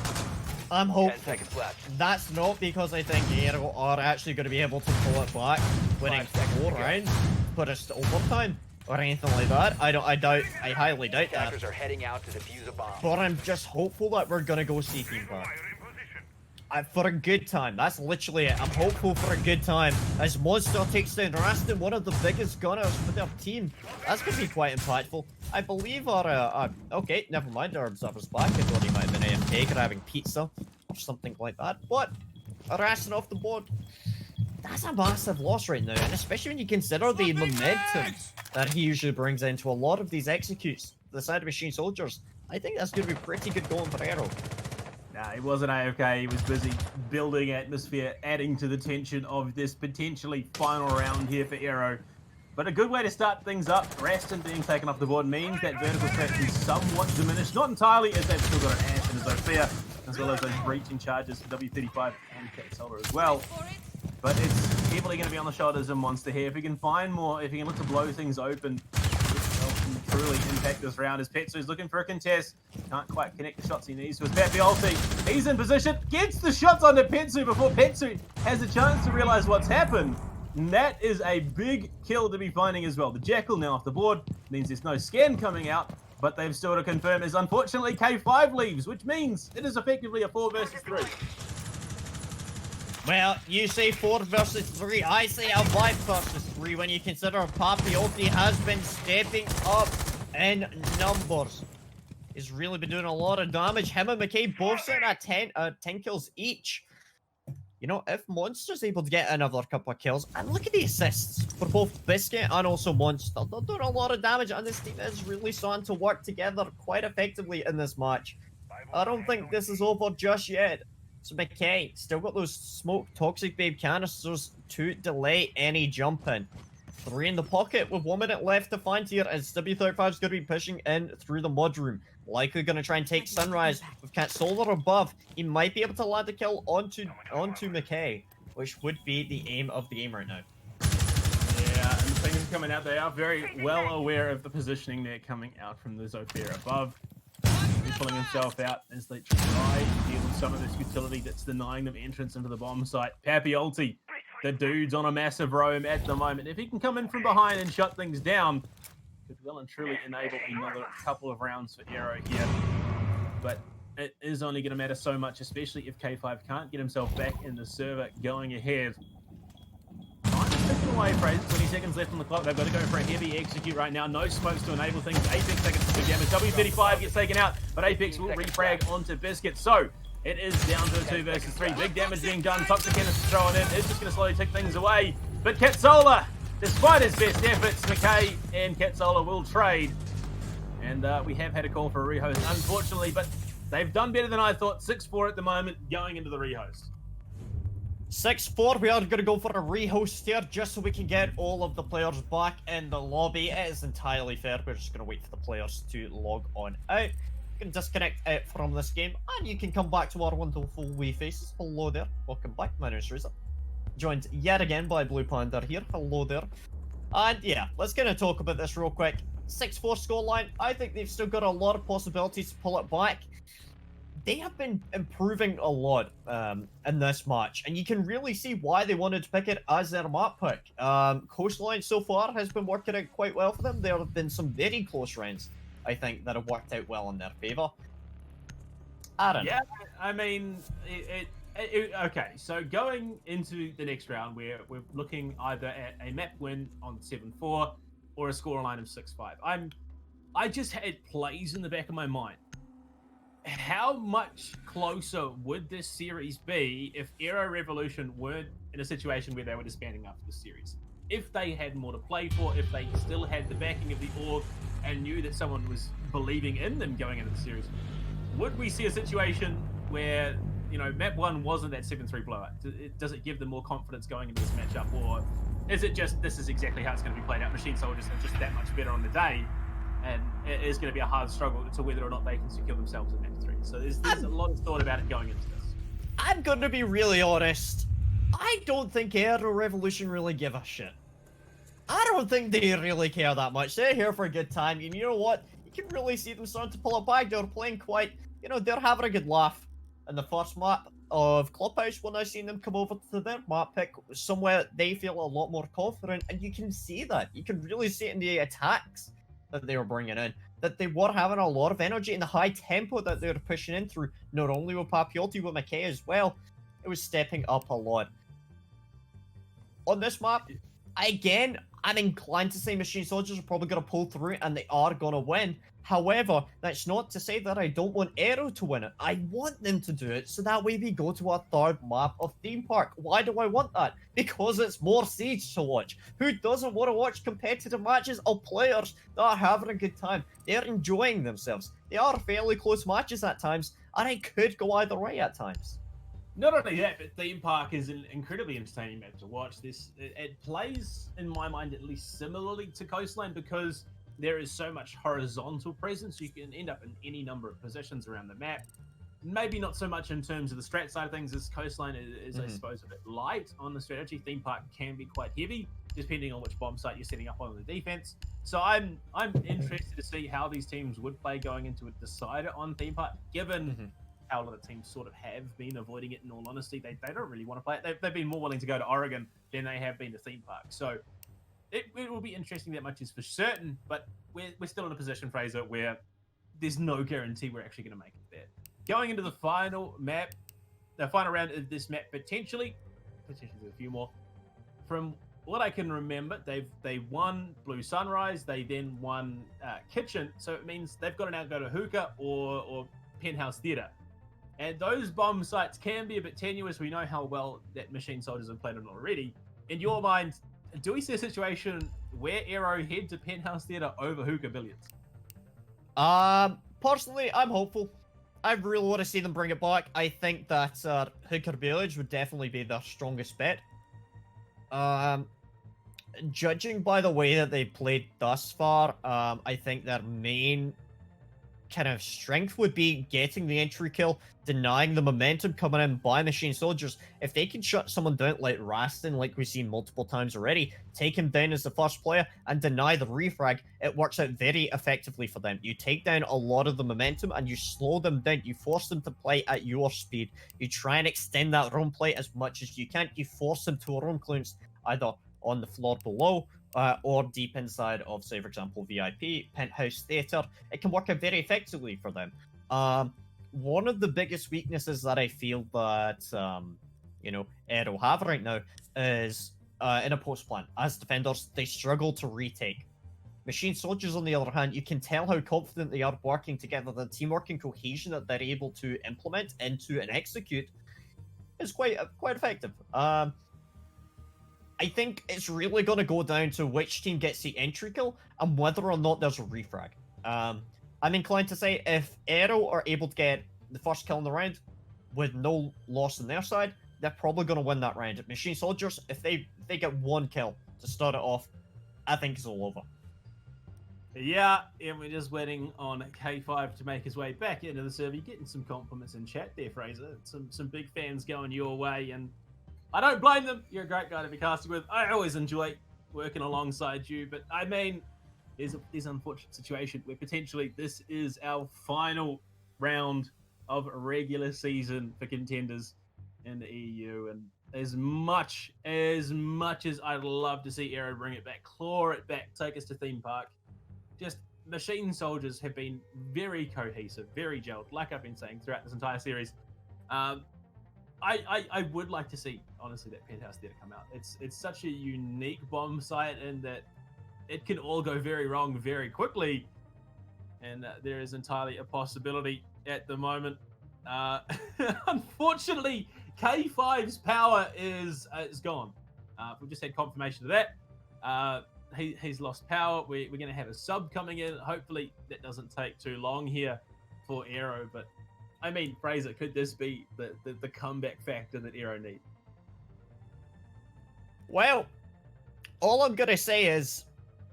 I'm 10 hopeful. seconds left. That's not because I think Aero are actually going to be able to pull it back, winning 4 rounds, put us to overtime, or anything like that. I highly doubt that. Attackers are heading out to defuse a bomb. But I'm just hopeful that we're going to go see theme park. For a good time. That's literally it. I'm hopeful for a good time. As Monster takes down Raston, one of the biggest gunners for their team. That's going to be quite impactful. I believe our... okay, never mind. Our observer's back. I thought he might have been AFK grabbing pizza or something like that. But Raston off the board. That's a massive loss right now. And especially when you consider the momentum that he usually brings into a lot of these executes. The side of Machine Soldiers. I think that's going to be pretty good going for Aero. Nah, he wasn't AFK. He was busy building atmosphere, adding to the tension of this potentially final round here for Aero. But a good way to start things up, Raston being taken off the board means that vertical threat is somewhat diminished. Not entirely, as they've still got an Ash and a Zofia, as well as those breaching charges for W35 and Cat Solar as well. But it's heavily going to be on the shoulders of Monster here. If he can find more, if he can look to blow things open, truly impact this round as Petsu's looking for a contest. Can't quite connect the shots he needs to his Papioli. He's in position, gets the shots onto Petsu before Petsu has a chance to realize what's happened. And that is a big kill to be finding as well. The Jackal now off the board means there's no scan coming out, but they've still to confirm as unfortunately K5 leaves, which means it is effectively a 4 versus 3. Well, you say 4 versus 3, I say a 5 versus 3 when you consider Papioli has been stepping up in numbers. He's really been doing a lot of damage. Him and McKay both sitting at 10 kills each. You know, if Monster's able to get another couple of kills, and look at the assists for both Biscuit and also Monster. They're doing a lot of damage, and this team is really starting to work together quite effectively in this match. I don't think this is over just yet. So McKay, still got those smoke toxic babe canisters to delay any jumping. 3 in the pocket with 1 minute left to find here as W35 is going to be pushing in through the mudroom. Likely going to try and take Sunrise with Cat Solar above. He might be able to land a kill onto McKay, which would be the aim of the game right now. Yeah, and the things coming out, they are very well aware of the positioning they're coming out from the Zofia above. He's pulling himself out as they try to deal with some of this utility that's denying them entrance into the bomb site. Papioli, the dude's on a massive roam at the moment. If he can come in from behind and shut things down, could well and truly enable another couple of rounds for Aero here. But it is only going to matter so much, especially if K5 can't get himself back in the server going ahead. Time is ticking away, Fraser. 20 seconds left on the clock. They've got to go for a heavy execute right now. No smokes to enable things. Apex taking some big damage. W35 gets taken out, but Apex will refrag onto Biscuit. So it is down to a 2 versus 3. Big damage being done. Toxic Cannon thrown in. It's just going to slowly tick things away. But Katsola, despite his best efforts, McKay and Katsola will trade. And we have had a call for a rehost, unfortunately, but they've done better than I thought. 6-4 at the moment, going into the rehost. 6-4, we are going to go for a rehost here, just so we can get all of the players back in the lobby. It is entirely fair. We're just going to wait for the players to log on out. You can disconnect out from this game, and you can come back to our wonderful wee faces. Hello there. Welcome back. My name is Reza. Joined yet again by Blue Panda here. Hello there. And yeah, let's kind of talk about this real quick. 6-4 scoreline. I think they've still got a lot of possibilities to pull it back. They have been improving a lot in this match, and you can really see why they wanted to pick it as their map pick. Coastline so far has been working out quite well for them. There have been some very close rounds, I think, that have worked out well in their favor. Aaron. Yeah, I mean, okay, so going into the next round, we're looking either at a map win on 7-4 or a scoreline of 6-5. I just had plays in the back of my mind. How much closer would this series be if Aero Revolution weren't in a situation where they were disbanding after the series? If they had more to play for, if they still had the backing of the org and knew that someone was believing in them going into the series, would we see a situation where, you know, map 1 wasn't that 7-3 blowout? Does it give them more confidence going into this matchup, or is it just this is exactly how it's going to be played out? Machine Soldiers are just that much better on the day, and it is going to be a hard struggle to whether or not they can secure themselves in map 3. So there's a lot of thought about it going into this. I'm going to be really honest. I don't think Aero Revolution really give a shit. I don't think they really care that much. They're here for a good time, and you know what? You can really see them starting to pull it back. They're playing quite, you know, they're having a good laugh. In the first map of Clubhouse, when I seen them come over to their map pick, somewhere they feel a lot more confident, and you can see that. You can really see it in the attacks that they were bringing in, that they were having a lot of energy in the high tempo that they were pushing in through, not only with Papiotti, with McKay as well. It was stepping up a lot. On this map, again, I'm inclined to say Machine Soldiers are probably going to pull through, and they are going to win. However, that's not to say that I don't want Aero to win it. I want them to do it, so that way we go to our third map of Theme Park. Why do I want that? Because it's more Siege to watch. Who doesn't want to watch competitive matches of players that are having a good time? They're enjoying themselves. They are fairly close matches at times, and it could go either way at times. Not only that, but Theme Park is an incredibly entertaining map to watch. It plays, in my mind, at least similarly to Coastline, because there is so much horizontal presence. You can end up in any number of positions around the map. Maybe not so much in terms of the strat side of things, as Coastline is I suppose, a bit light on the strategy. Theme Park can be quite heavy, depending on which bomb site you're setting up on the defense. So I'm interested to see how these teams would play going into a decider on Theme Park, given how a lot of teams sort of have been avoiding it. In all honesty, they don't really want to play it. They've been more willing to go to Oregon than they have been to Theme Park. So it will be interesting, that much is for certain, but we're still in a position, Fraser, where there's no guarantee we're actually going to make it there. Going into the final map, the final round of this map, potentially there's a few more. From what I can remember, they won Blue Sunrise, they then won Kitchen, so it means they've got to now go to Hookah or Penthouse Theatre. And those bomb sites can be a bit tenuous. We know how well that Machine Soldiers have played on already. In your mind, do we see a situation where Aero head to Penthouse Theatre over Hookah Billiards? Personally, I'm hopeful. I really want to see them bring it back. I think that Hookah Village would definitely be their strongest bet. Judging by the way that they played thus far, I think their main kind of strength would be getting the entry kill, denying the momentum coming in by Machine Soldiers. If they can shut someone down like Rastin, like we've seen multiple times already, take him down as the first player and deny the refrag, it works out very effectively for them. You take down a lot of the momentum and you slow them down. You force them to play at your speed. You try and extend that roam play as much as you can. You force them to a roam clearance either on the floor below or deep inside of, say, for example, VIP, Penthouse Theatre. It can work out very effectively for them. one of the biggest weaknesses that I feel that, Aero have right now is in a post plan. As defenders, they struggle to retake. Machine Soldiers, on the other hand, you can tell how confident they are working together. The teamwork and cohesion that they're able to implement into and execute is quite effective. I think it's really going to go down to which team gets the entry kill and whether or not there's a refrag. I'm inclined to say if Aero are able to get the first kill in the round with no loss on their side, they're probably going to win that round. Machine Soldiers, if they get one kill to start it off, I think it's all over. Yeah, and we're just waiting on K5 to make his way back into the server. You're getting some compliments in chat there, Fraser. Some big fans going your way, and I don't blame them. You're a great guy to be casting with. I always enjoy working alongside you, but I mean, there's an unfortunate situation where potentially this is our final round of a regular season for contenders in the EU, and as much as I'd love to see Aero bring it back, claw it back, take us to theme park, just Machine Soldiers have been very cohesive, very gelled, like I've been saying throughout this entire series. I would like to see, honestly, that penthouse theater come out. It's such a unique bomb site in that it can all go very wrong very quickly, and there is entirely a possibility at the moment. Unfortunately, K5's power is gone. We've just had confirmation of that. He's lost power. We're going to have a sub coming in. Hopefully that doesn't take too long here for Aero. But I mean, Fraser, could this be the comeback factor that Aero need? Well, all I'm going to say is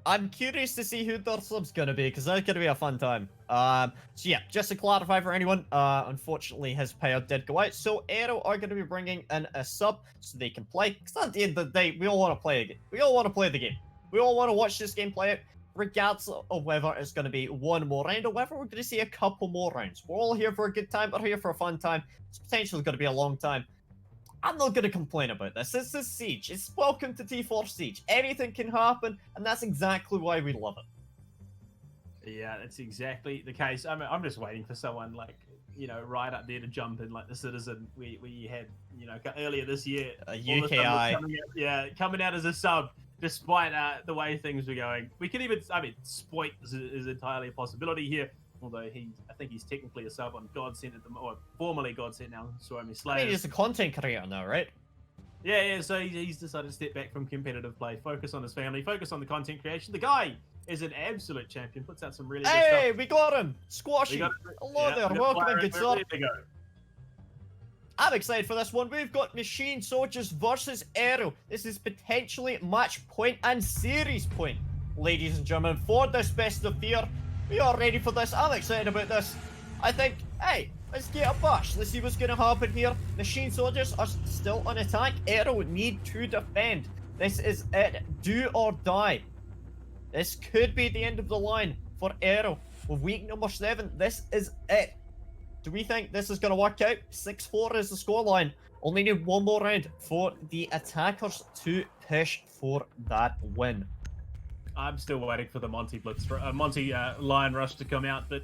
I'm curious to see who their sub's going to be, because that's going to be a fun time. So yeah, just to clarify for anyone, unfortunately his power did go out. So Aero are going to be bringing in a sub so they can play. Because at the end of the day, we all want to play a game. We all want to play the game. We all want to watch this game play out, regardless of whether it's going to be one more round or whether we're going to see a couple more rounds. We're all here for a good time. We're here for a fun time. It's potentially going to be a long time. I'm not going to complain about this. This is Siege. It's welcome to T4 Siege. Anything can happen, and that's exactly why we love it. Yeah, that's exactly the case. I'm just waiting for someone like, right up there to jump in, like the Citizen we had, earlier this year. UKI. Coming out as a sub. Despite the way things were going, we could even, Spoit is entirely a possibility here. Although I think he's technically a sub on Godsend at the moment, or formerly Godsend now, Stormy Slayer. I mean, he's a content creator now, right? Yeah. So he's decided to step back from competitive play, focus on his family, focus on the content creation. The guy is an absolute champion. Puts out some really good stuff. Hey, we got him, Squashy. Hello there, welcome in, good sir. I'm excited for this one. We've got Machine Soldiers versus Aero. This is potentially match point and series point. Ladies and gentlemen, for this best of fear, we are ready for this. I'm excited about this. I think, hey, let's get a bash. Let's see what's going to happen here. Machine Soldiers are still on attack. Aero need to defend. This is it. Do or die. This could be the end of the line for Aero. With week number 7, this is it. Do we think this is going to work out? 6-4 is the scoreline. Only need one more round for the attackers to push for that win. I'm still waiting for the Monty line rush to come out, but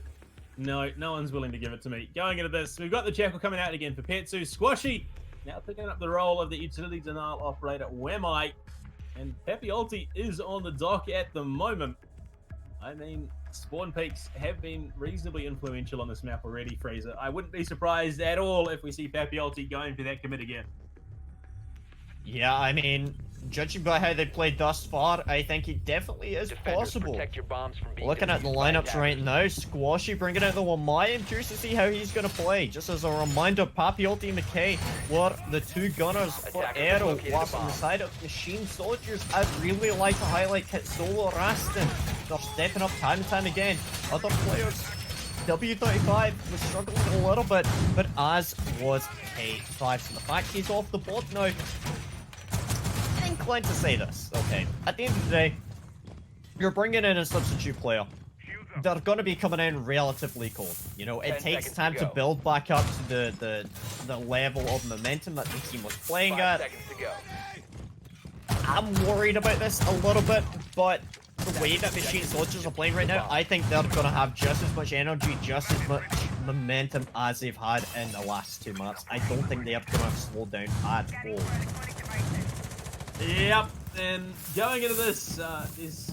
no one's willing to give it to me. Going into this, we've got the Jackal coming out again for Petsu. Squashy now picking up the role of the utility denial operator, Wemai, and Papiolti is on the dock at the moment. I mean, spawn peaks have been reasonably influential on this map already, Fraser. I wouldn't be surprised at all if we see Papiolti going for that commit again. Yeah, I mean, judging by how they played thus far, I think it definitely is possible. Protect your bombs from being Looking at the lineups right now, Squashy bringing out the Wamai. I'm curious to see how he's going to play. Just as a reminder, Papiolti and McKay were the two gunners for Aero, whilst on the side of Machine Soldiers, I'd really like to highlight Kit Solo Raston. They're stepping up time and time again. Other players, W35 was struggling a little bit, but as was K5. So the fact he's off the board now, I'm inclined to say this, okay? At the end of the day, you're bringing in a substitute player. They're going to be coming in relatively cold. It takes time to build back up to the level of momentum that the team was playing at. 5 seconds to go. I'm worried about this a little bit, but the way that Machine Soldiers are playing right now, I think they're going to have just as much energy, just as much momentum as they've had in the last 2 maps. I don't think they are going to slow down at all. Yep, and going into this, there's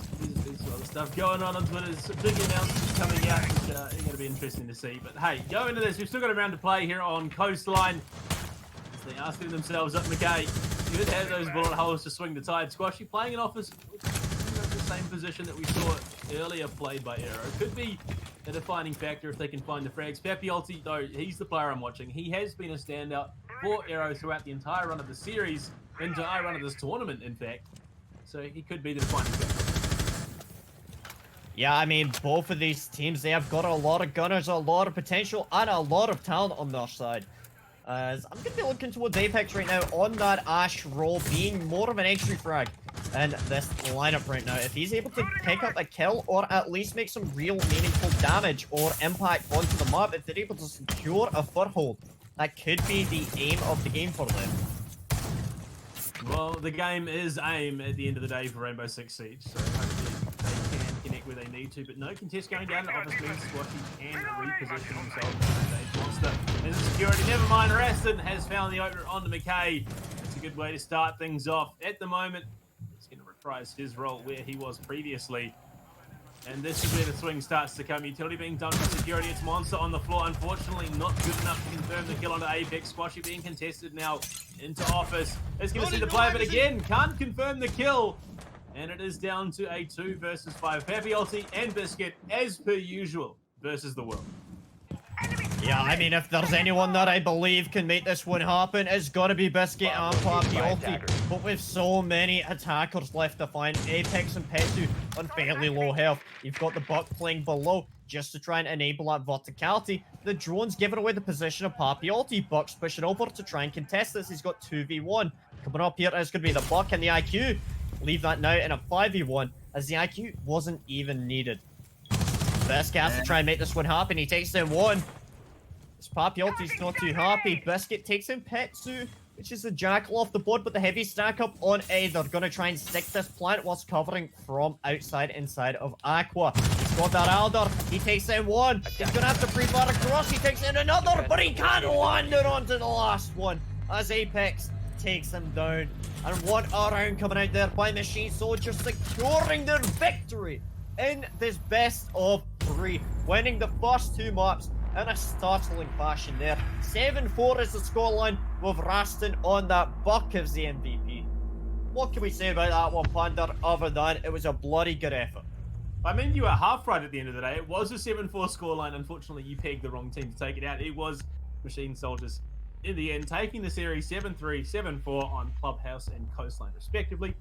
other stuff going on Twitter. There's some big announcements coming out, which are going to be interesting to see. But hey, going into this, we've still got a round to play here on Coastline. As they are setting themselves up, McKay. You would have those bullet holes to swing the tide. Squashy playing an office, the same position that we saw earlier played by Aero. Could be a defining factor if they can find the frags. Papiolti, though, he's the player I'm watching. He has been a standout for Aero throughout the entire run of the series, entire run of this tournament, in fact. So he could be the defining factor. Yeah, I mean, both of these teams, they have got a lot of gunners, a lot of potential, and a lot of talent on their side. As I'm going to be looking towards Apex right now on that Ash role, being more of an entry frag in this lineup right now. If he's able to pick up a kill or at least make some real meaningful damage or impact onto the map, if they're able to secure a foothold, that could be the aim of the game for them. Well, the game is aim at the end of the day for Rainbow Six Siege, so hopefully they can connect where they need to. But no contest going down, obviously Squashy can reposition himself as a monster. And security, never mind, Raston has found the opener onto McKay. It's a good way to start things off. At the moment, he's going to reprise his role where he was previously. And this is where the swing starts to come. Utility being done for security. It's Monster on the floor. Unfortunately, not good enough to confirm the kill onto Apex. Squashy being contested now into office. It's going to see the play, but again, can't confirm the kill. And it is down to a 2 versus 5. Papiolti and Biscuit, as per usual, versus the world. Yeah, I mean, if there's anyone that I believe can make this one happen, it's got to be Biscuit and Papiolti. But with so many attackers left to find, Apex and Petsu on fairly low health. You've got the Buck playing below just to try and enable that verticality. The drone's giving away the position of Papiolti. Buck's pushing over to try and contest this. He's got 2v1. Coming up here is going to be the Buck and the IQ. Leave that now in a 5v1 as the IQ wasn't even needed. Biscuit has to try and make this one happen. He takes down one. Papiolti's not too happy. Biscuit takes in Petsu, which is the jackal off the board, but the heavy stack up on A. They're going to try and stick this plant whilst covering from outside inside of Aqua. He's got that Alder. He takes in one. He's going to have to pre-fire across. He takes in another, but he can't land it onto the last one as Apex takes him down. And what a round coming out there by Machine Soldier, securing their victory in this best of 3, winning the first 2 maps in a startling fashion there. 7-4 is the scoreline with Raston on that. Buck as the MVP. What can we say about that one, Panda, other than it was a bloody good effort? I mean, you were half right at the end of the day. It was a 7-4 scoreline. Unfortunately, you pegged the wrong team to take it out. It was Machine Soldiers in the end, taking the series 7-3, 7-4 on Clubhouse and Coastline, respectively.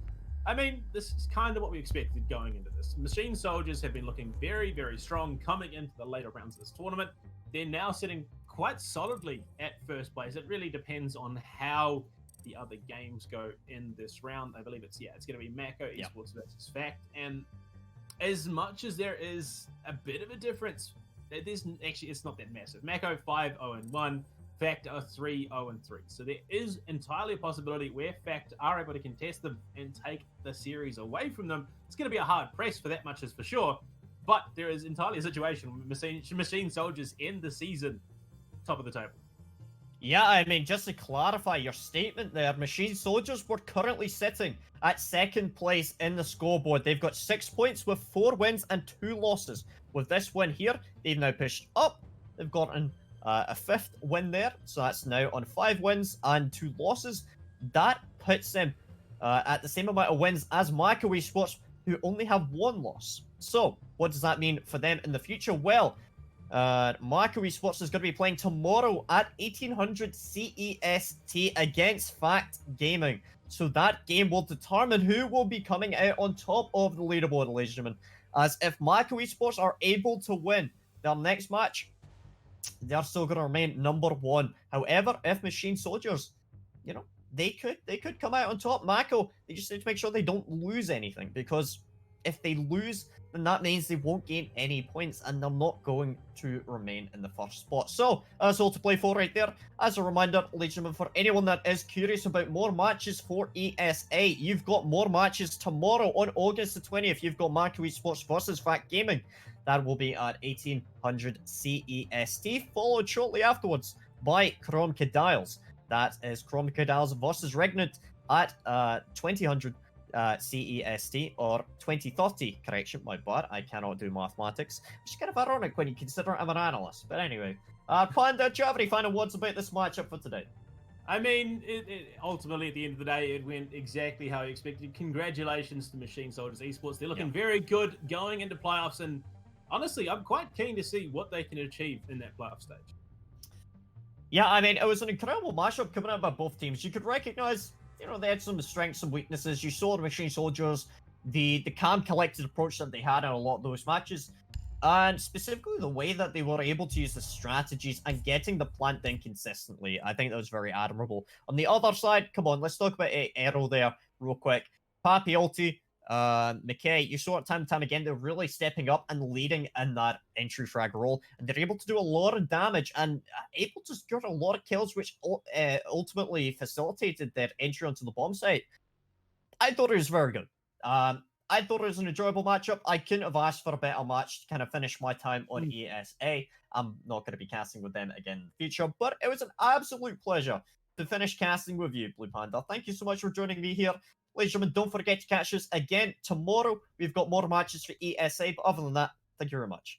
I mean, this is kind of what we expected going into this. Machine Soldiers have been looking very, very strong coming into the later rounds of this tournament. They're now sitting quite solidly at first place. It really depends on how the other games go in this round. I believe it's going to be Mako Esports versus Fact. And as much as there is a bit of a difference, there's actually, it's not that massive. Mako 5-0-1, Fact are 3-0-3. So there is entirely a possibility where Fact are able to contest them and take the series away from them. It's going to be a hard press for that much is for sure. But there is entirely a situation with Machine Soldiers end the season top of the table. Yeah, I mean, just to clarify your statement there, Machine Soldiers were currently sitting at 2nd place in the scoreboard. They've got 6 points with 4 wins and 2 losses. With this win here, they've now pushed up. They've gotten a 5th win there, so that's now on 5 wins and 2 losses. That puts them at the same amount of wins as Mako Esports, who only have 1 loss. So, what does that mean for them in the future? Well, Mako Esports is going to be playing tomorrow at 1800 CEST against Fact Gaming. So that game will determine who will be coming out on top of the leaderboard, ladies and gentlemen. As if Mako Esports are able to win their next match, they're still going to remain number 1. However, if Machine Soldiers, they could come out on top. Mako, they just need to make sure they don't lose anything, because if they lose, then that means they won't gain any points and they're not going to remain in the first spot. So, that's all to play for right there. As a reminder, ladies and gentlemen, for anyone that is curious about more matches for ESA, you've got more matches tomorrow on August the 20th. You've got Mako Esports versus Fact Gaming. That will be at 1800 CEST, followed shortly afterwards by Crocodiles. That is Crocodiles versus Regnant at 2000 CEST, or 2030, correction, my bad, I cannot do mathematics, which is kind of ironic when you consider I'm an analyst, but anyway. Panda, do you have any final words about this matchup for today? I mean, ultimately, at the end of the day, it went exactly how I expected. Congratulations to Machine Soldiers Esports. They're looking very good going into playoffs, and honestly, I'm quite keen to see what they can achieve in that playoff stage. Yeah, I mean, it was an incredible matchup coming out by both teams. You could recognize, they had some strengths and weaknesses. You saw the Machine Soldiers, the calm, collected approach that they had in a lot of those matches, and specifically the way that they were able to use the strategies and getting the plant in consistently. I think that was very admirable. On the other side, come on, let's talk about Aero there real quick. Papiolti, McKay, you saw it time and time again, they're really stepping up and leading in that entry frag role, and they're able to do a lot of damage and able to score a lot of kills, which ultimately facilitated their entry onto the bomb site. I thought it was very good. I thought it was an enjoyable matchup. I couldn't have asked for a better match to kind of finish my time on ESA. I'm not going to be casting with them again in the future, but it was an absolute pleasure to finish casting with you, Blue Panda. Thank you so much for joining me here. Ladies and gentlemen, don't forget to catch us again tomorrow. We've got more matches for ESA, but other than that, thank you very much.